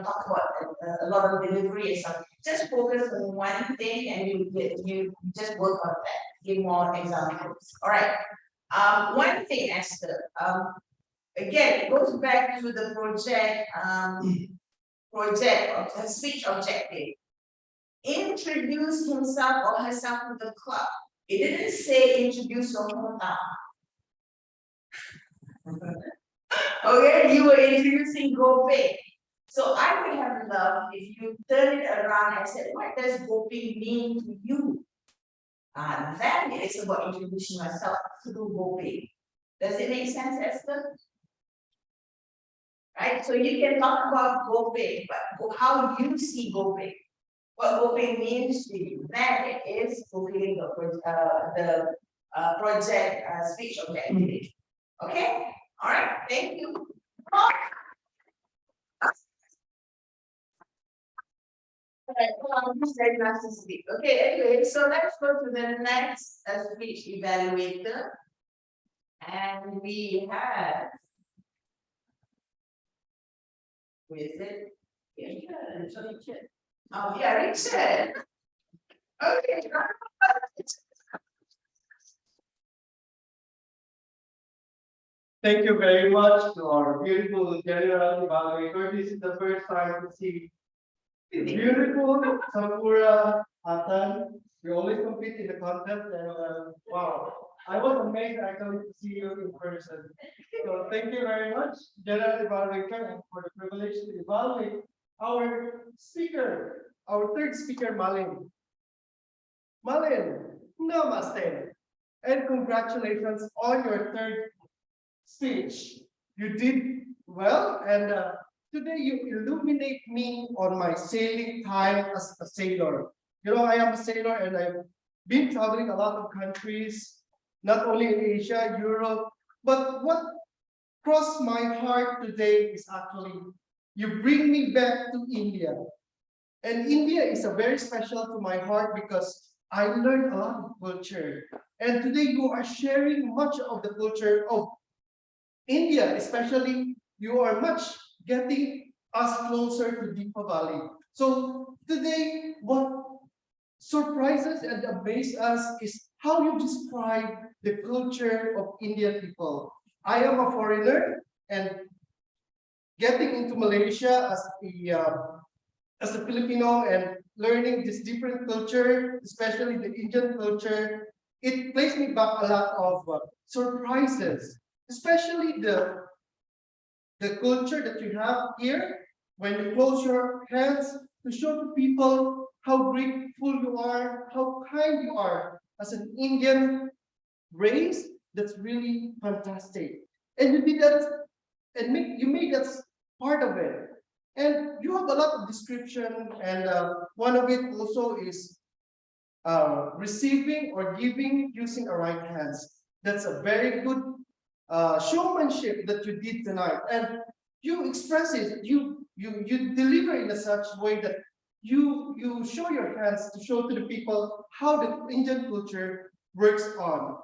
talk about a lot of delivery and stuff. Just focus on one thing and you just work on that. Give more examples. All right. One thing, Esther. Again, it goes back to the speech objective. Introduce himself or herself to the club. It didn't say introduce your hometown. Okay, you were introducing Gopeng. So I would have loved if you turn it around and said, what does Gopeng mean to you? Then it is about introducing yourself through Gopeng. Does it make sense, Esther? Right, so you can talk about Gopeng, but how you see Gopeng, what Gopeng means to you, then it is fulfilling the project speech objective. Okay, all right, thank you. Very nice to speak. Okay, anyway, so let's go to the next speech evaluator, and we have. Who is it? Richard. Oh, yeah, Richard. Okay. Thank you very much to our beautiful general evaluator. This is the first time to see the beautiful Sakura Atan. We always compete in the contest, and wow, I was amazed actually to see you in person. So thank you very much, General Evaluator, and for the privilege to evaluate our speaker, our third speaker, Malin. Malin, namaste, and congratulations on your third speech. You did well, and today you illuminate me on my sailing time as a sailor. You know, I am a sailor and I've been traveling a lot of countries, not only in Asia, Europe, but what crossed my heart today is actually you bring me back to India. And India is a very special to my heart because I learned a lot of culture. And today you are sharing much of the culture of India, especially you are much getting us closer to Deepa Valley. So today, what surprises and amazes us is how you describe the culture of Indian people. I am a foreigner and getting into Malaysia as a Filipino and learning this different culture, especially the Indian culture, it plays me back a lot of surprises, especially the culture that you have here when you close your hands to show to people how grateful you are, how kind you are as an Indian race. That's really fantastic. And you did that, and you made that part of it. And you have a lot of description, and one of it also is receiving or giving using our right hands. That's a very good showmanship that you did tonight, and you express it. You deliver in a such way that you show your hands to show to the people how the Indian culture works on.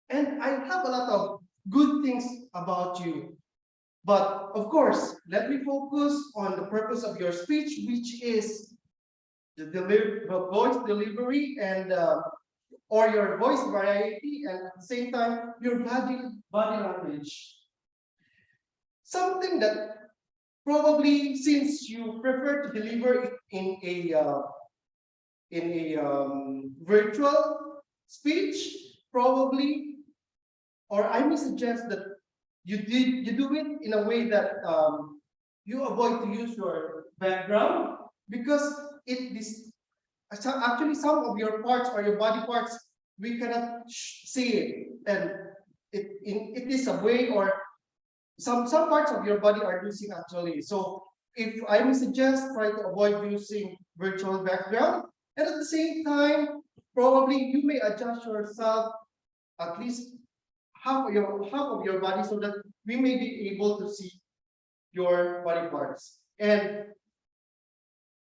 And I have a lot of good things about you. But of course, let me focus on the purpose of your speech, which is the voice delivery and or your voice variety, and at the same time, your body language. Something that probably since you prefer to deliver it in a virtual speech, probably, or I may suggest that you do it in a way that you avoid to use your background, because actually some of your parts or your body parts we cannot see it, and it is a way, or some parts of your body are missing actually. So if I may suggest, try to avoid using virtual background, and at the same time, probably you may adjust yourself at least half of your body, so that we may be able to see your body parts. And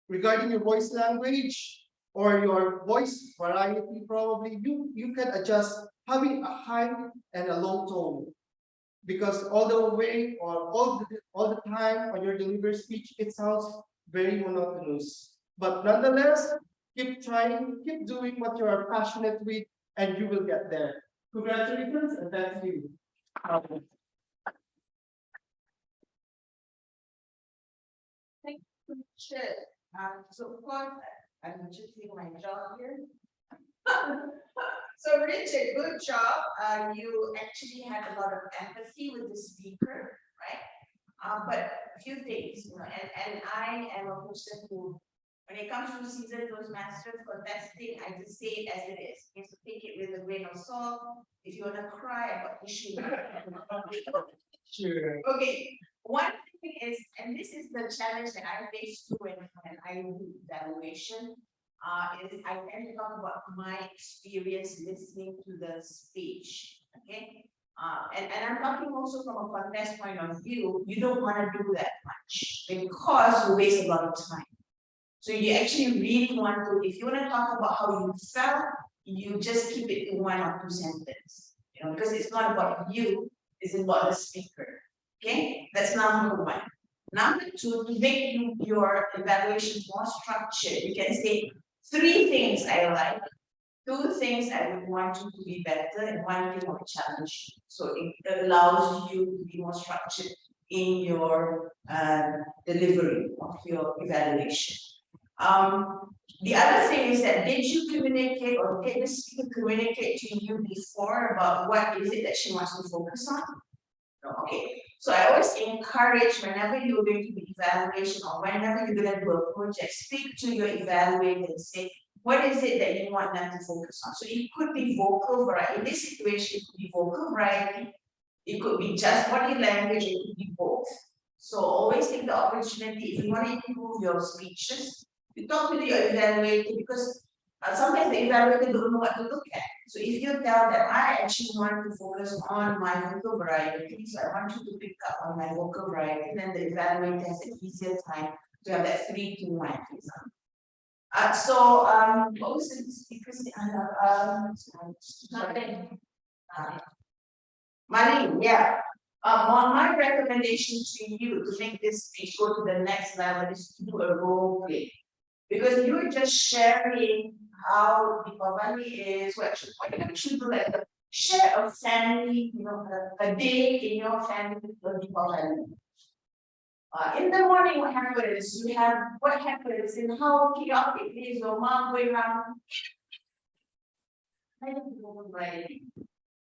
regarding your voice language or your voice variety, probably you can adjust having a high and a low tone, because all the way or all the time when you deliver speech, it sounds very monotonous. But nonetheless, keep trying, keep doing what you are passionate with, and you will get there. Congratulations, and thank you. Thank you, Chair. So of course, I'm just doing my job here. So Richard, good job. You actually had a lot of empathy with the speaker, right? But a few things, you know, and I am a person who, when it comes to seasoned Toastmasters contesting, I just say it as it is. You have to take it with a grain of salt. If you want to cry, I've got tissue. Sure. Okay, one thing is, and this is the challenge that I face too when I do evaluation, is I tend to talk about my experience listening to the speech, okay? And I'm talking also from a contest point of view. You don't want to do that much because you waste a lot of time. So you actually really want to, if you want to talk about how you felt, you just keep it in 1 or 2 sentences, you know, because it's not about you, it's about the speaker. Okay, that's number 1. Number 2, to make your evaluation more structured, you can say 3 things I like, 2 things I would want you to be better, and 1 thing I would challenge you. So it allows you to be more structured in your delivery of your evaluation. The other thing is that, did you communicate, or did the speaker communicate to you before about what is it that she wants to focus on? No, okay. So I always encourage, whenever you're going to do evaluation or whenever you're going to do a project, speak to your evaluator and say, what is it that you want them to focus on? So it could be vocal variety. In this situation, it could be vocal variety. It could be just body language. It could be both. So always take the opportunity, if you want to improve your speeches, you talk with your evaluator, because sometimes the evaluator don't know what to look at. So if you tell them, I actually want to focus on my vocal variety, so I want you to pick up on my vocal variety, then the evaluator has an easier time to have that 3 to 1 example. What was the speaker's Marlene, yeah. My recommendation to you to make this speech go to the next level is to do a role play. Because you're just sharing how Deepavali is, what you should do, like share a family, you know, a day in your family for Deepavali. In the morning, what happens? What happens in how chaotic is your mom going around.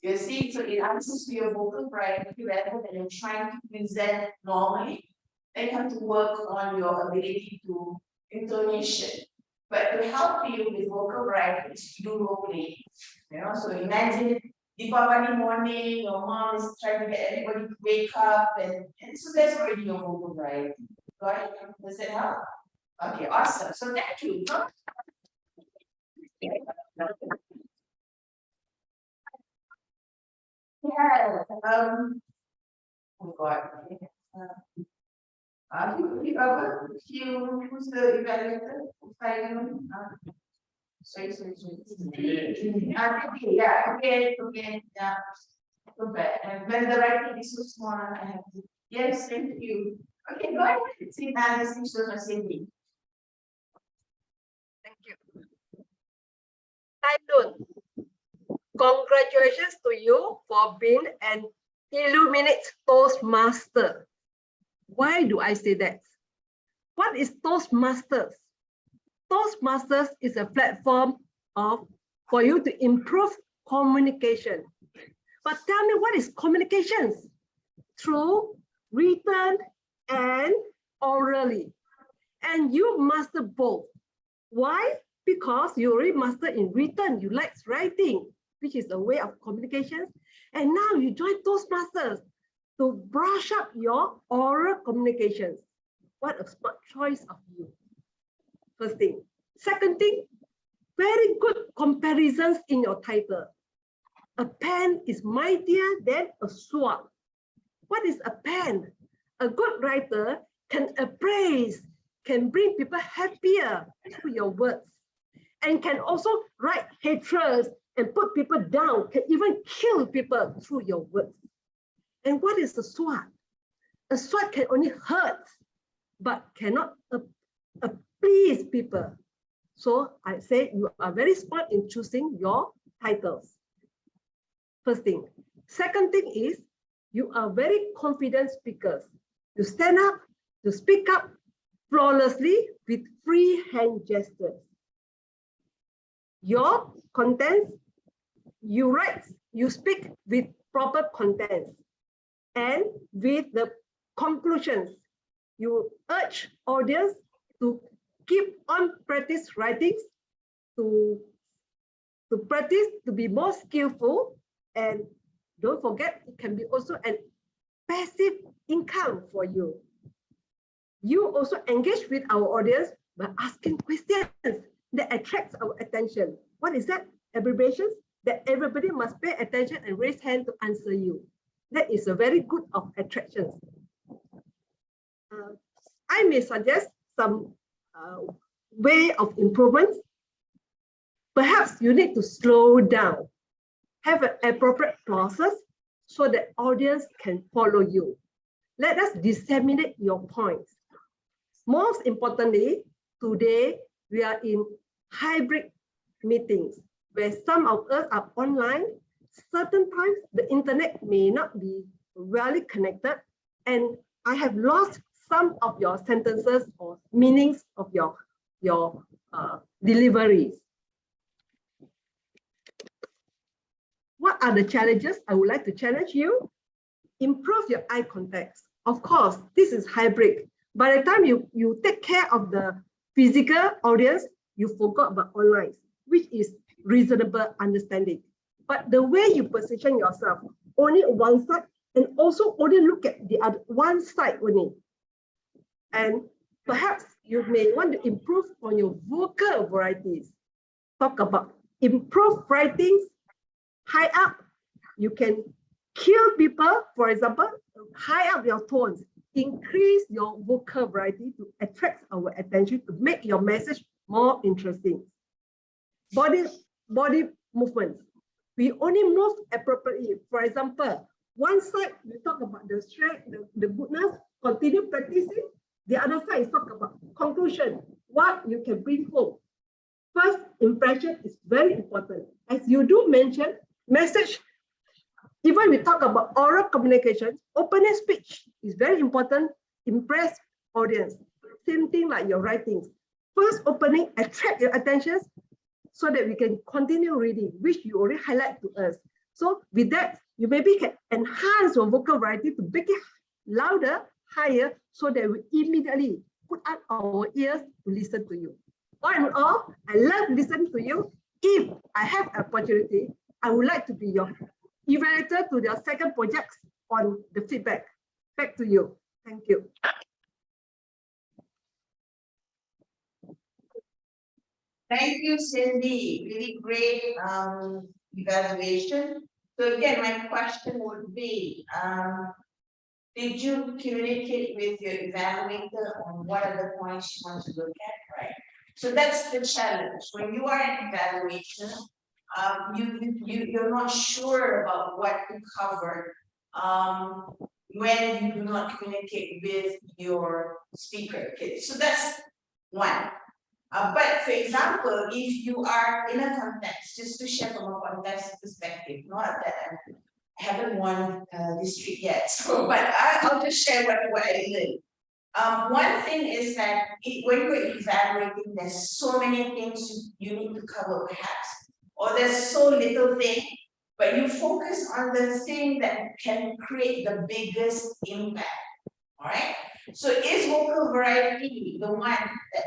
You see, so it answers to your vocal variety rather than trying to present normally. Then you have to work on your ability to intonation. But to help you with vocal variety is to do role play. You know, so imagine Deepavali morning, your mom is trying to get everybody to wake up, and so that's already your vocal variety. Got it? Does that help? Okay, awesome. So thank you. Yeah. Oh God. Who's the evaluator? Sorry. Yeah. Okay. Yeah. And when the writing is so small, I have to. Yes, thank you. Okay, go ahead. See now this is so Cindy. Thank you. Taidun, congratulations to you for being an illuminate Toastmaster. Why do I say that? What is Toastmasters? Toastmasters is a platform for you to improve communication. But tell me, what is communications? Through written and orally. And you master both. Why? Because you already master in written, you like writing, which is a way of communication. And now you join Toastmasters to brush up your oral communications. What a smart choice of you. First thing. Second thing, very good comparisons in your title. A pen is mightier than a sword. What is a pen? A good writer can appraise, can bring people happier through your words, and can also write hatred and put people down, can even kill people through your words. And what is a sword? A sword can only hurt, but cannot please people. So I say you are very smart in choosing your titles. First thing. Second thing is you are very confident speakers. You stand up, you speak up flawlessly with free hand gestures. Your contents, you write, you speak with proper contents. And with the conclusions, you urge audience to keep on practice writings, to practice, to be more skillful, and don't forget, it can be also an passive income for you. You also engage with our audience by asking questions that attracts our attention. What is that? Abbreviations that everybody must pay attention and raise hand to answer you. That is a very good of attractions. I may suggest some way of improvement. Perhaps you need to slow down, have an appropriate process so that audience can follow you. Let us disseminate your points. Most importantly, today we are in hybrid meetings where some of us are online. Certain times the internet may not be well connected, and I have lost some of your sentences or meanings of your deliveries. What are the challenges? I would like to challenge you. Improve your eye contact. Of course, this is hybrid. By the time you take care of the physical audience, you forgot about online, which is reasonable understanding. But the way you position yourself, only one side, and also only look at the other one side only. And perhaps you may want to improve on your vocal varieties. Talk about improve writings, high up. You can kill people, for example, high up your tones, increase your vocal variety to attract our attention, to make your message more interesting. Body movements. We only move appropriately. For example, one side we talk about the strength, the goodness, continue practicing. The other side is talk about conclusion, what you can bring home. First impression is very important. As you do mention, message, even we talk about oral communication, opening speech is very important, impress audience. Same thing like your writings. First opening, attract your attention so that we can continue reading, which you already highlight to us. So with that, you maybe can enhance your vocal variety to make it louder, higher, so that we immediately put out our ears to listen to you. All in all, I love listening to you. If I have an opportunity, I would like to be your evaluator to your second projects on the feedback. Back to you. Thank you. Thank you, Cindy. Really great evaluation. So again, my question would be, did you communicate with your evaluator on what are the points you want to look at, right? So that's the challenge. When you are an evaluator, you're not sure about what to cover when you do not communicate with your speaker. Okay, so that's one. But for example, if you are in a context, just to share from a context perspective, not that I haven't won district yet, so but I'll just share what I learned. One thing is that when you're evaluating, there's so many things you need to cover perhaps, or there's so little thing, but you focus on the thing that can create the biggest impact. All right. So is vocal variety the one that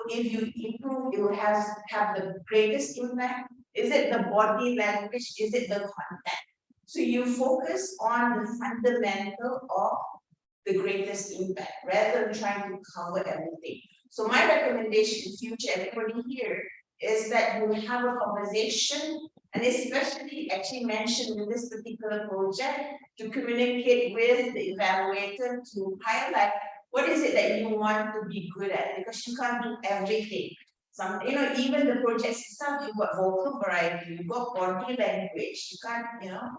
if you improve, it will have the greatest impact? Is it the body language? Is it the content? So you focus on the fundamental of the greatest impact rather than trying to cover everything. So my recommendation in future, everybody here, is that you have a conversation, and especially actually mentioned in this particular project, to communicate with the evaluator to highlight what is it that you want to be good at, because you can't do everything. Some, even the project itself, you've got vocal variety, you've got body language. You can't,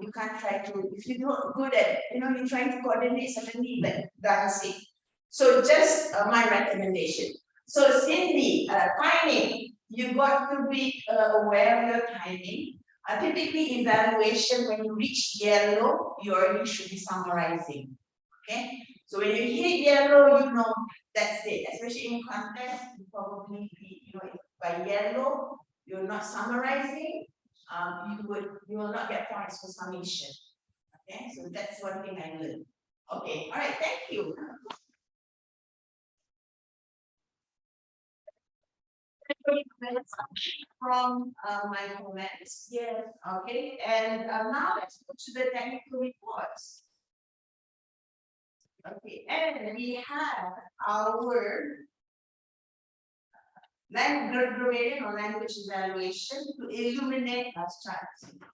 you can't try to, if you're not good at, you're trying to coordinate suddenly like dancing. So just my recommendation. So Cindy, timing, you've got to be aware of your timing. Typically evaluation, when you reach yellow, you already should be summarizing. Okay, so when you hit yellow, you know that's it. Especially in contest, you probably be, if by yellow you're not summarizing, you will not get points for summation. Okay, so that's one thing I learned. Okay, all right, thank you. From my comments. Yes. Okay, and now let's go to the technical reports. Okay, and we have our language or language evaluation to illuminate us, to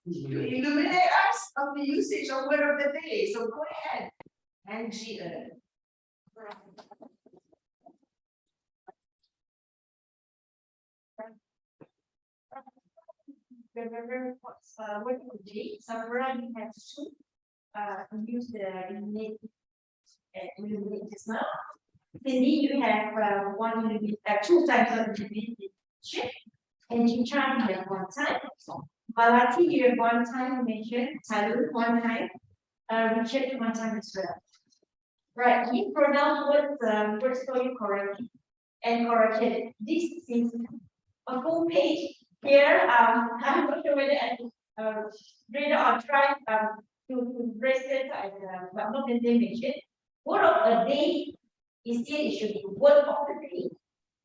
illuminate us of the usage of word of the day. So go ahead, Angie. Remember what's word of the day? Samara, you have to use the illuminate just now. Cindy, you have two times of illumination, and Jichan, you have one time. Malati, you have one time mention. Talu, one time. Richard, one time as well. Right, he pronounced words for you correctly and corrected. This is a full page. Here, I'm not sure whether I read or try to brace it, but I'm not going to mention. Word of the day is here, it should be word of the day.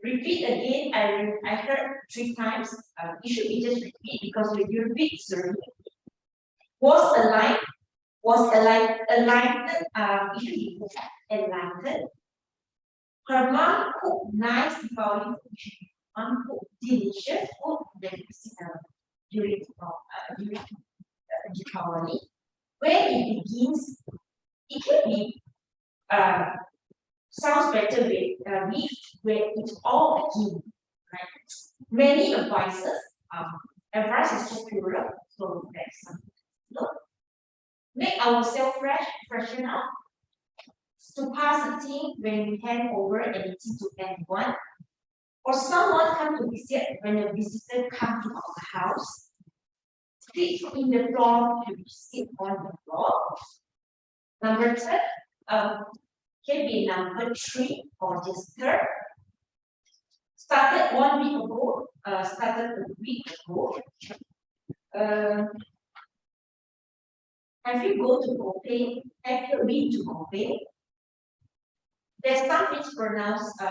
Repeat again, I heard 3 times. It should be just repeat, because when you repeat, it's a repeat. Was aligned, it should be enlightened. Her mom cooked nice Deepavali food, should be uncooked, delicious food during Deepavali. When it begins, it can be sounds better with where it all begins. Right? Many advices, advice is so plural, so that's something. Look, make ourselves fresh, freshen up. To pass a thing when we hand over anything to anyone, or someone come to visit when a visitor comes to our house. Sit in the floor to sit on the floor. Number 2, can be number 3 or just 3rd. Started 1 week ago. Started a week ago. Have you go to Kope? Have you been to Kope? There's some mispronounced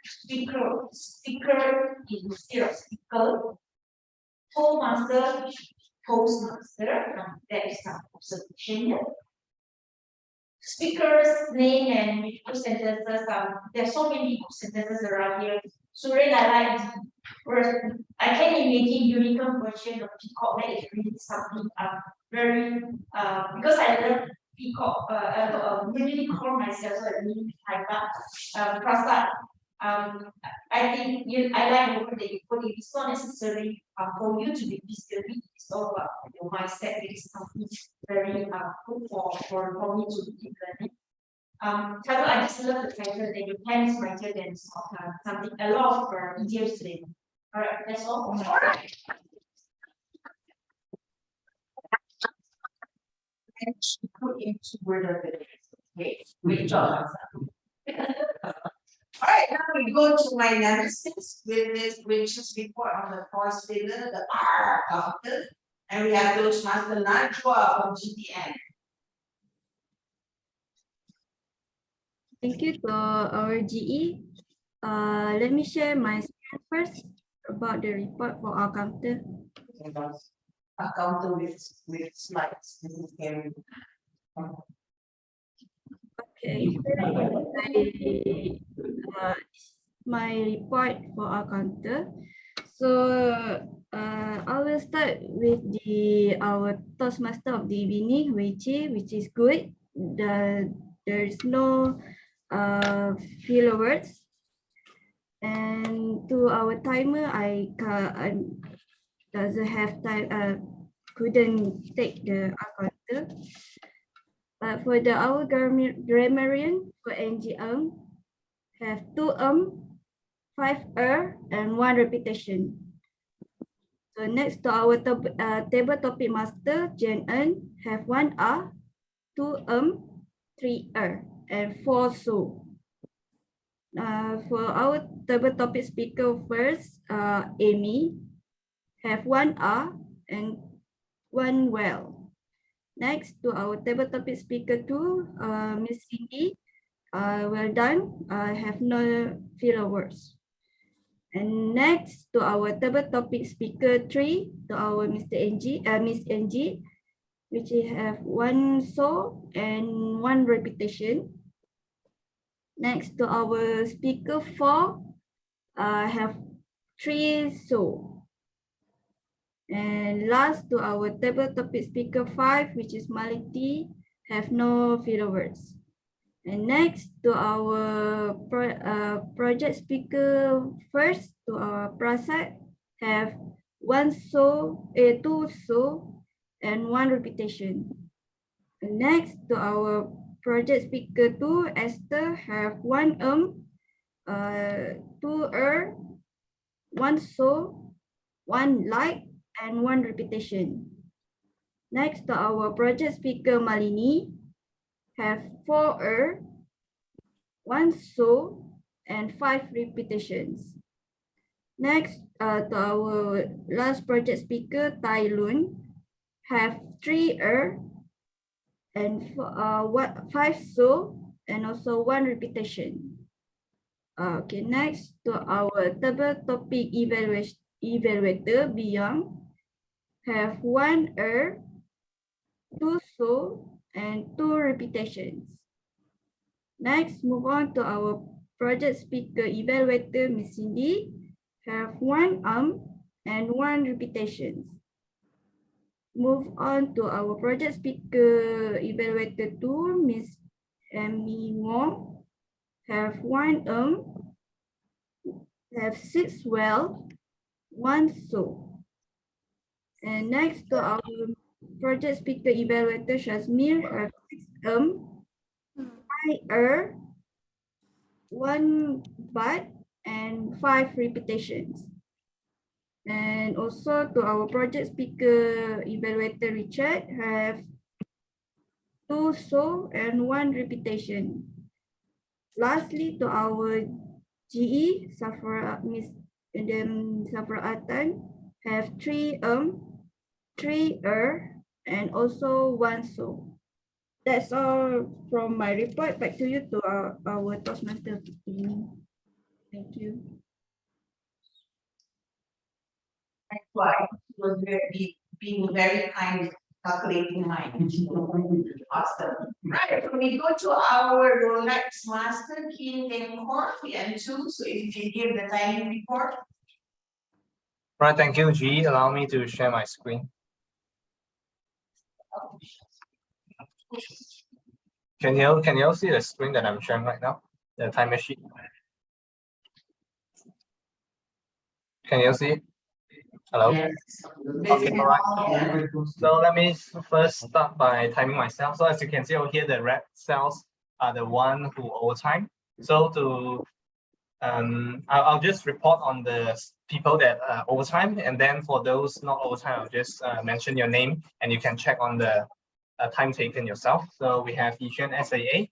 speaker instead of speaker. Toastmaster, there is some observation here. Speaker's name and beautiful sentences, there's so many beautiful sentences around here. Suren, I like word. I can imagine unicorn version of peacock that is really something very because I love peacock, really call myself so I mean Prasad. I think I like the word that you put it. It's not necessarily for you to be physically, it's all about your mindset. It is something very good for me to keep learning. Title, I just love the title that your pen is brighter than something, a lot of idioms today. All right, that's all. All right. And put into word of the day. Great job. All right, now we go to my nemesis with this gracious report on the course figure, the R counter. And we have Toastmaster Najwa from GTN. Thank you to our GE. Let me share my screen first about the report for our counter. A counter with slides. This is very. Okay, my report for our counter. So I will start with our Toastmaster of the evening, which is good. There is no filler words. And to our timer, I doesn't have time. Couldn't take the counter. But for our grammarian for NG have 2 5 and 1 repetition. So next to our table topic master Jen have 1 2 3 and 4 so. For our table topic speaker first, Amy have 1 and 1 well. Next to our table topic speaker 2, Miss Cindy, well done. I have no filler words. And next to our table topic speaker 3, to our Miss NG, which have 1 so and 1 repetition. Next to our speaker 4, have 3 so. And last to our table topic speaker 5, which is Maliti, have no filler words. And next to our project speaker first, to our Prasad, have 1 so, 2 so, and 1 repetition. And next to our project speaker 2, Esther, have 1 2 1 so, 1 like, and 1 repetition. Next to our project speaker Malini, have 4 1 so, and 5 repetitions. Next to our last project speaker Tai Lun, have 3 and 5 so, and also 1 repetition. Okay, next to our table topic evaluator Beyond, have 1 2 so, and 2 repetitions. Next, move on to our project speaker evaluator Miss Cindy, have 1 and 1 repetitions. Move on to our project speaker evaluator 2, Miss Amy Wong, have 1 have 6 well, 1 so. And next to our project speaker evaluator Shazmir, have 6 5 1 but, and 5 repetitions. And also to our project speaker evaluator Richard, have 2 so and 1 repetition. Lastly, to our GE Safra Miss and then Safra Atan, have 3 3 and also 1 so. That's all from my report. Back to you to our Toastmaster team. Thank you. That's why it was being very kind with calculating my awesome. Right, we go to our Rolex master, King Kor, and 2. So if you give the timing report. Right, thank you, G. Allow me to share my screen. Can you all see the screen that I'm sharing right now? The timer sheet. Can you see it? Hello? Yes. Okay, all right. So let me first start by timing myself. So as you can see over here, the red cells are the one who overtime. So to I'll just report on the people that overtime, and then for those not overtime, I'll just mention your name and you can check on the time taken yourself. So we have Yishan SAA,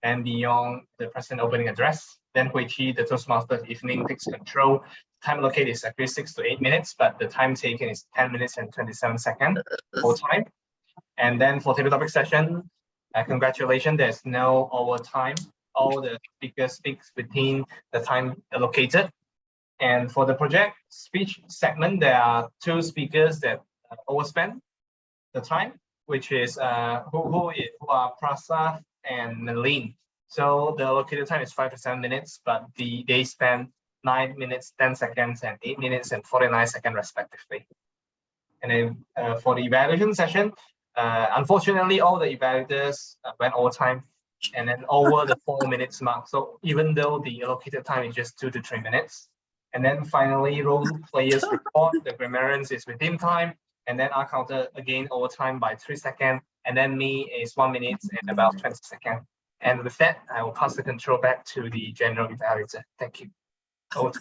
and beyond the President opening address. Then Hui Chi, the Toastmaster evening, takes control. Time allocated is actually 6 to 8 minutes, but the time taken is 10 minutes and 27 seconds for time. And then for table topic session, congratulations, there's no overtime. All the speakers speak within the time allocated. And for the project speech segment, there are 2 speakers that overspend the time, which is who are Prasad and Nalin. So the allocated time is 5 to 7 minutes, but they spend 9 minutes, 10 seconds, and 8 minutes and 49 seconds respectively. And then for the evaluation session, unfortunately, all the evaluators went overtime and then over the 4 minutes mark. So even though the allocated time is just 2 to 3 minutes. And then finally, role players report, the grammarians is within time, and then our counter again overtime by 3 seconds, and then me is 1 minute and about 20 seconds. And with that, I will pass the control back to the general evaluator. Thank you. Over to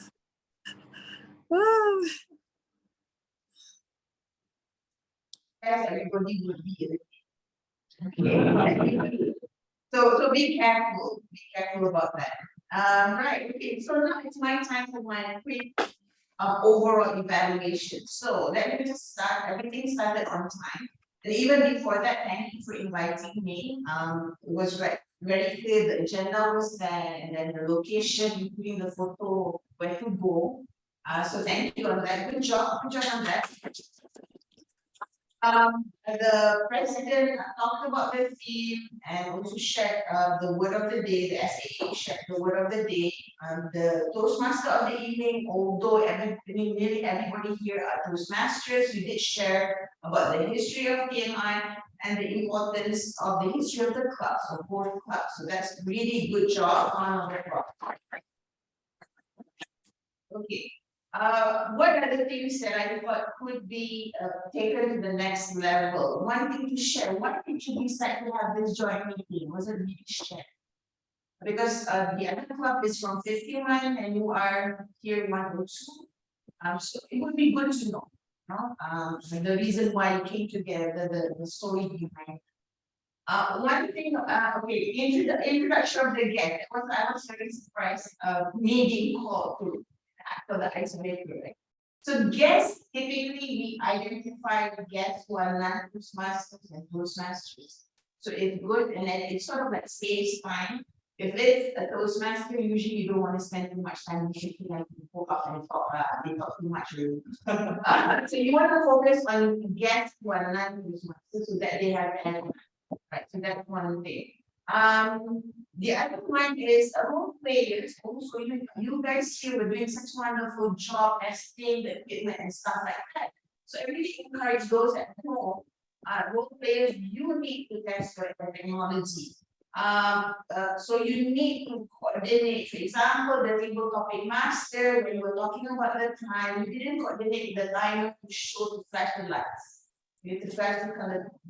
Everybody will be okay. So be careful about that. Right, okay, so now it's my time for my quick overall evaluation. So let me just start. Everything started on time. And even before that, thank you for inviting me. It was very clear, the agenda was there, and then the location, including the photo, where to go. So thank you on that. Good job on that. The president talked about the theme and also shared the word of the day. The SAA shared the word of the day. The Toastmaster of the evening, although nearly everybody here are Toastmasters, you did share about the history of TMI and the importance of the history of the clubs, of both clubs. So that's really good job on the club. Okay. What are the things that I thought could be taken to the next level? One thing to share. Why did you decide to have this joint meeting? Was it really shared? Because the other club is from 51 and you are here 102. So it would be good to know, the reason why it came together, the story behind. One thing, okay, the introduction of the guest. I was very surprised. Me being called to for the icebreaker, right? So guests, typically we identify guests who are non-Toastmasters and Toastmasters. So it's good, and then it sort of like saves time. If it's a Toastmaster, usually you don't want to spend too much time shifting and go up and talk, they talk too much really. So you want to focus on guests who are non-Toastmasters so that they have an right. So that's one thing. The other one is role players. Also, you guys here were doing such a wonderful job testing the equipment and stuff like that. So I really encourage those at home, role players, you need to test the technology. So you need to coordinate. For example, the table topic master, when you were talking about the time, you didn't coordinate the timer to show to flash the lights. You need to flash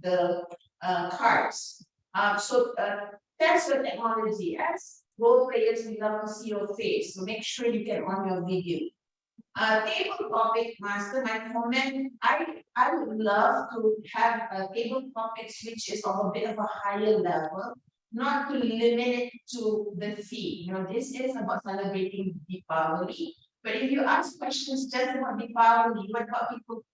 the cards. Test the technology. As role players, we love to see your face, so make sure you get on your video. Table topic master, my comment, I would love to have table topics which is of a bit of a higher level, not to limit it to the theme. This is about celebrating Deepavali, but if you ask questions just about Deepavali, what about people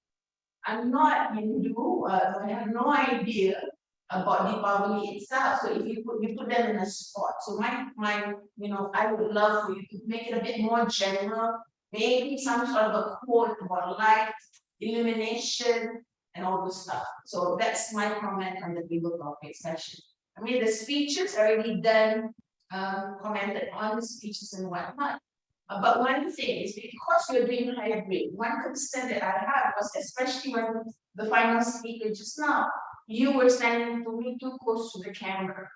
I'm not Hindu, I have no idea about Deepavali itself. So if you put them in a spot. So I would love for you to make it a bit more general, maybe some sort of a quote about light, illumination, and all this stuff. So that's my comment on the table topic session. I mean, the speeches are already done, commented on the speeches and whatnot. But one thing is because we're doing hybrid, one concern that I had was, especially when the final speaker just now, you were standing to me too close to the camera.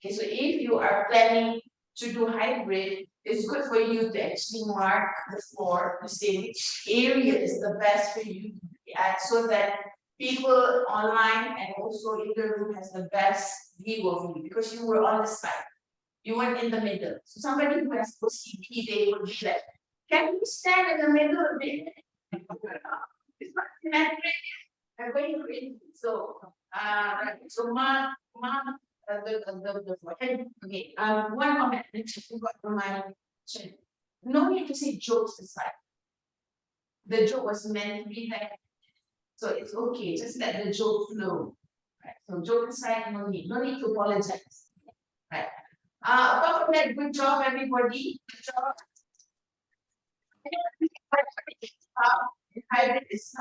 Okay, so if you are planning to do hybrid, it's good for you to actually mark the floor to say which area is the best for you to be at, so that people online and also in the room has the best view of you, because you were on the side. You weren't in the middle. So somebody who has OCD, they would be like, can you stand in the middle a bit? It's not symmetric. I'm going crazy. So, so mark Okay, one comment that I got from my chat. No need to say jokes aside. The joke was meant to be there. So it's okay, just let the joke flow. Right. So joke aside, no need to apologize. Right. Apart from that, good job, everybody. Good job. Hybrid is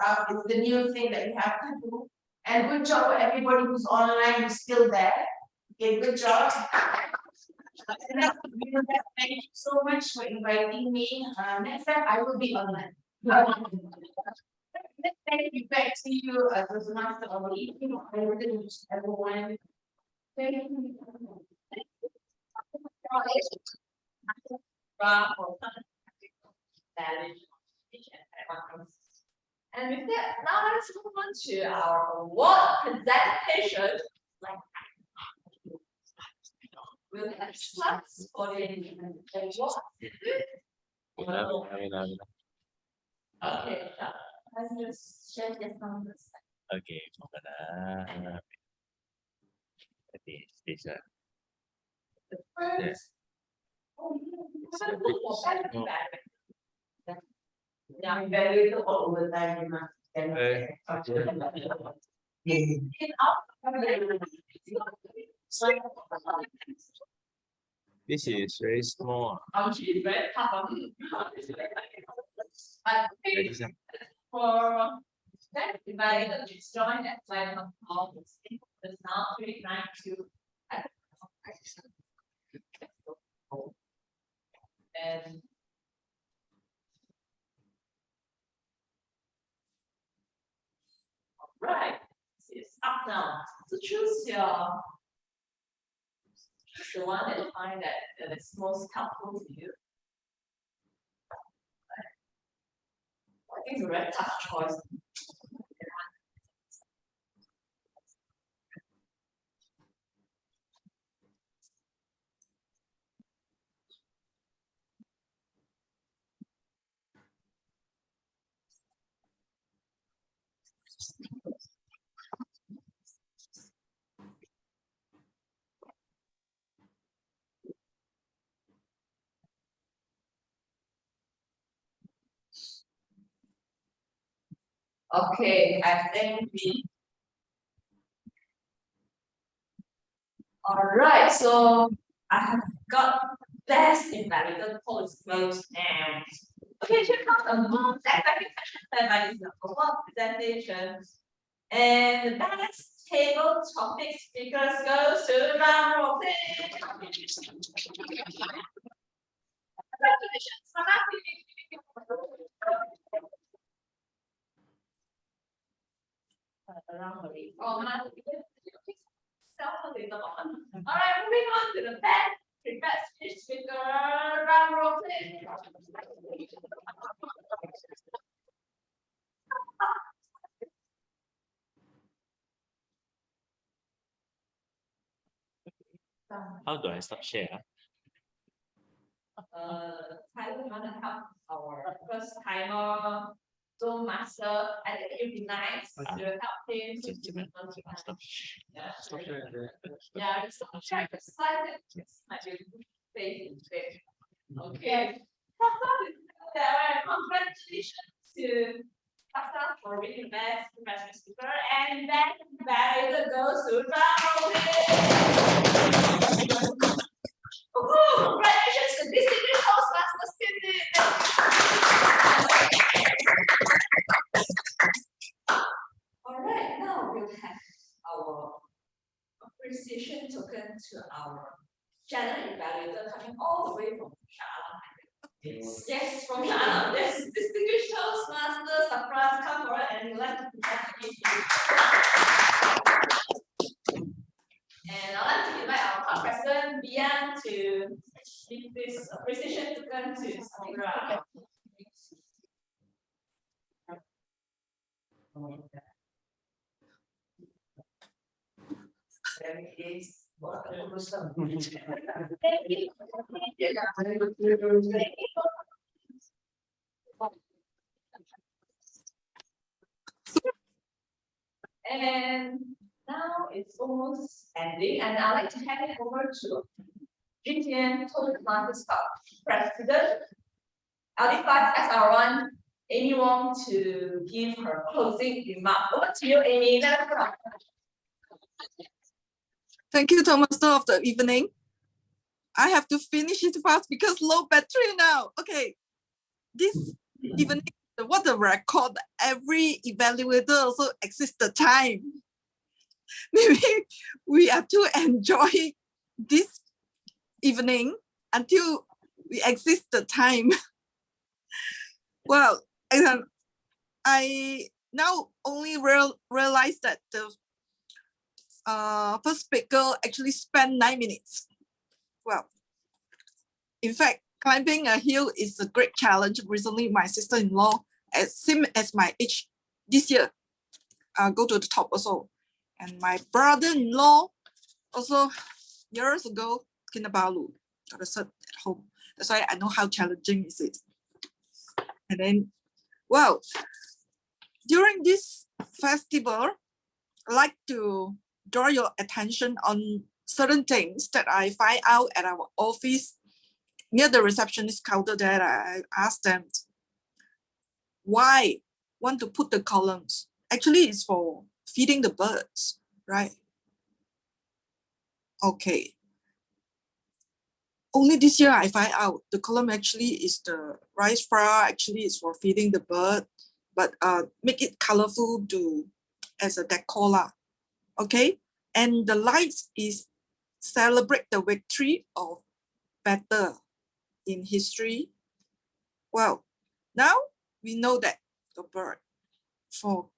the new thing that we have to do. And good job for everybody who's online, who's still there. Okay, good job. Thank you so much for inviting me. Next time I will be online. Thank you back to you, Toastmaster of the evening. I really wish everyone. Thank you. And with that, now let's move on to our award presentation. We'll have slots for the award. Okay, let's just share this numbers. Okay, The first. Yeah, very all over time. this is very small. Actually, very tough. But for that, divided, it's joined at 5 of all. It's now 392. And right, it's up now. So choose the one that you find that is most helpful to you. I think it's a very tough choice. Okay, I think we. All right, so I have got best invaluable postmates and. Okay, check out the most academic session by this award presentation. And the best table topic speakers goes to the round robin. Congratulations, all right, moving on to the best prepared speech speaker round robin. How do I start share? Tyler, want to help our first timer Zoom master? I think it would be nice to help him to yeah, stop sharing the slide. Might be face to face. Okay. Congratulations to Pasta for being the best professional speaker, and then that goes to congratulations to distinguished Toastmaster Cindy. All right, now we'll have our appreciation token to our channel evaluator coming all the way from Shala. Yes, from Shala. Yes, distinguished Toastmasters, surprise, come forward and we'd like to present you. And I'd like to invite our club president, Bian, to give this appreciation token to Samira. And Now it's almost ending, and I'd like to hand it over to Jitian Toastmasters President. I'll invite SR1 Amy Wong to give her closing remark. Over to you, Amy. Thank you, Toastmaster of the evening. I have to finish it fast because low battery now. Okay, this evening, what a record. Every evaluator also exists the time. Maybe we have to enjoy this evening until we exist the time. Well, I now only realize that the first speaker actually spent 9 minutes. Well, in fact, climbing a hill is a great challenge. Recently, my sister-in-law, same as my age, this year, go to the top also. And my brother-in-law also years ago, Kinabalu, got a cert at home. That's why I know how challenging is it. And then, well, during this festival, I'd like to draw your attention on certain things that I find out at our office near the receptionist counter that I asked them why want to put the columns. Actually, it's for feeding the birds, right? Okay. Only this year I find out the column actually is the rice flour actually is for feeding the bird, but make it colorful to as a decor. Okay, and the lights is celebrate the victory of better in history. Well, now we know that the bird for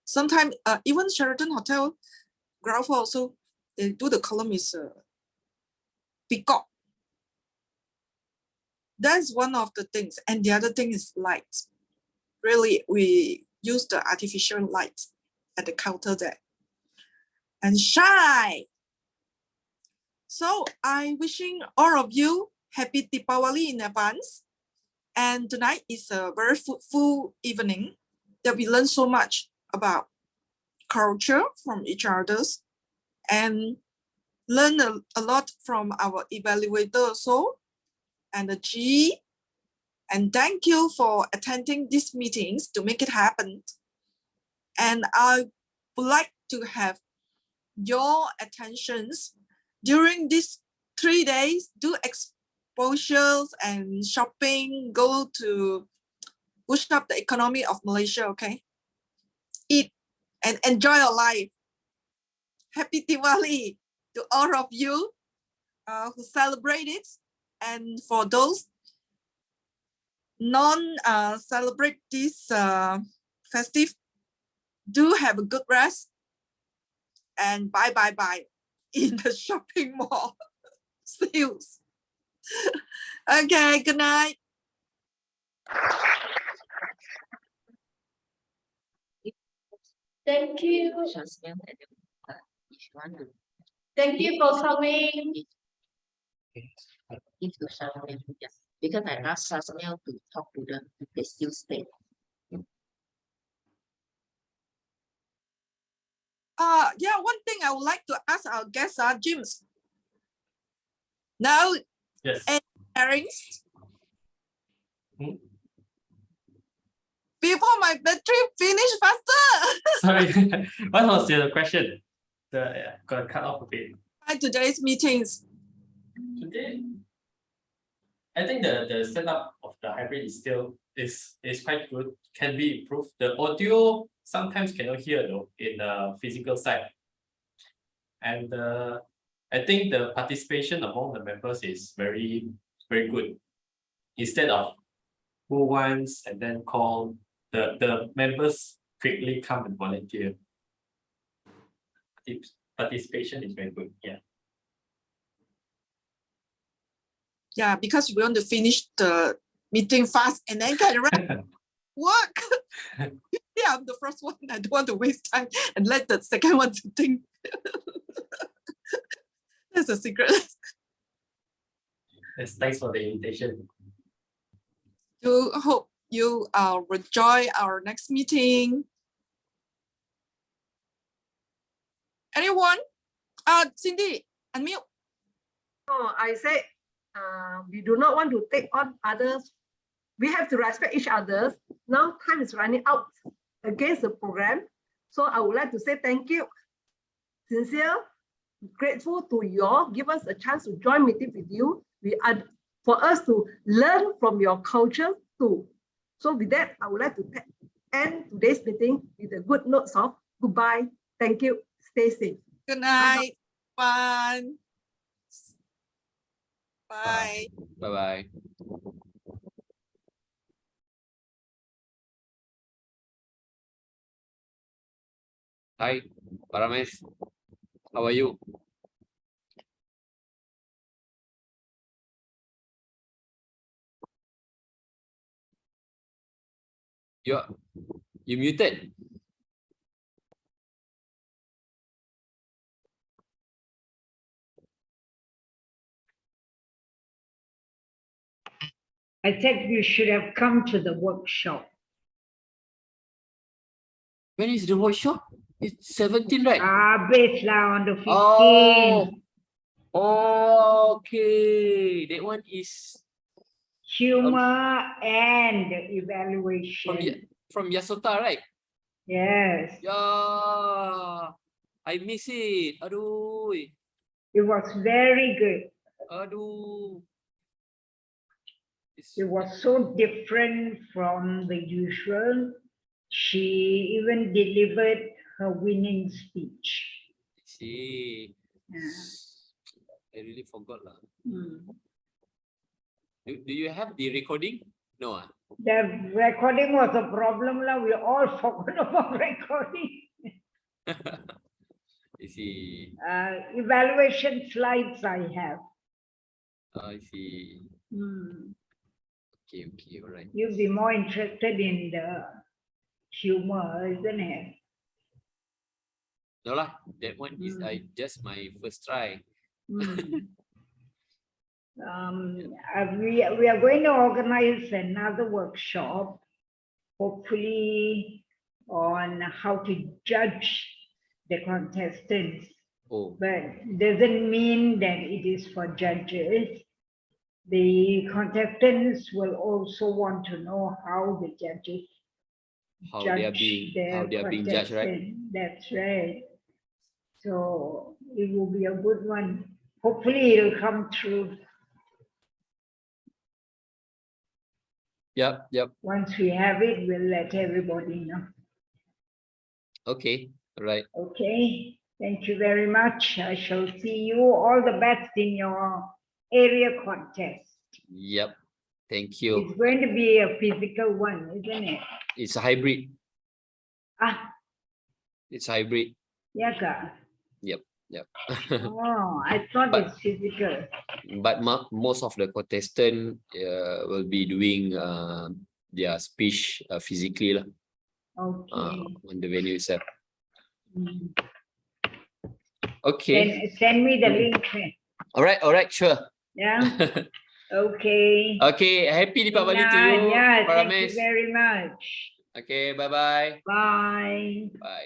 sometimes even Sheraton Hotel ground floor also they do the column is peacock. That's one of the things, and the other thing is lights. Really, we use the artificial lights at the counter there and shine. So I'm wishing all of you happy Deepavali in advance. And tonight is a very fruitful evening that we learn so much about culture from each other's and learn a lot from our evaluator also and the G. And thank you for attending these meetings to make it happen. And I would like to have your attentions during these 3 days, do exposures and shopping, go to push up the economy of Malaysia, okay? Eat and enjoy your life. Happy Diwali to all of you who celebrate it. And for those non-celebrate this festive, do have a good rest and bye in the shopping mall. See you. Okay, good night. Thank you. Thank you for coming. Because I asked Sasmel to talk to them if they still stay. Yeah, one thing I would like to ask our guests are James. Now, yes. Parents, before my battery finish faster. Sorry, what was your question? Got cut off a bit. Today's meetings. Today, I think the setup of the hybrid is still is quite good. Can be improved. The audio sometimes cannot hear though in the physical side, and I think the participation among the members is very good. Instead of who wants and then call, the members quickly come and volunteer. Participation is very good. Yeah. Yeah, because we want to finish the meeting fast and then can work. Yeah, I'm the first one. I don't want to waste time and let the second one to think. That's a secret. Yes, thanks for the invitation. You hope you enjoy our next meeting. Anyone? Cindy, unmute. Oh, I said we do not want to take on others. We have to respect each other. Now time is running out against the program. So I would like to say thank you. Sincere, grateful to you all. Give us a chance to join meeting with you. We are for us to learn from your culture too. So with that, I would like to end today's meeting with a good notes of goodbye. Thank you. Stay safe. Good night. Bye. Bye. Bye-bye. Hi, Paramesh. How are you? You muted. I said you should have come to the workshop. When is the workshop? It's 17, right? Based now on the 15. Oh, okay. That one is Humor and evaluation. from Yasota, right? Yes. Yeah. I miss it. Aduh. It was very good. Aduh. It was so different from the usual. She even delivered her winning speech. See. Yeah. I really forgot lah. Mm. Do you have the recording? No. The recording was a problem. We all forgot about recording. I see. Evaluation slides I have. I see. Okay, all right. You'll be more interested in the humor, isn't it? No lah, that one is just my first try. We are going to organize another workshop, hopefully on how to judge the contestants. But doesn't mean that it is for judges. The contestants will also want to know how the judges They are being judged, right? That's right. So it will be a good one. Hopefully it'll come true. Yep. Once we have it, we'll let everybody know. Okay, all right. Okay, thank you very much. I shall see you all the best in your area contest. Yep, thank you. It's going to be a physical one, isn't it? It's a hybrid. It's hybrid. Yeah, ka? Yep. Oh, I thought it's physical. But most of the contestants will be doing their speech physically lah. Okay. On the venue itself. Okay. Send me the link. All right, sure. Yeah. Okay. Okay, happy Deepavali to you. Yeah, thank Paramesh. you very much. Okay, bye-bye. Bye. Bye.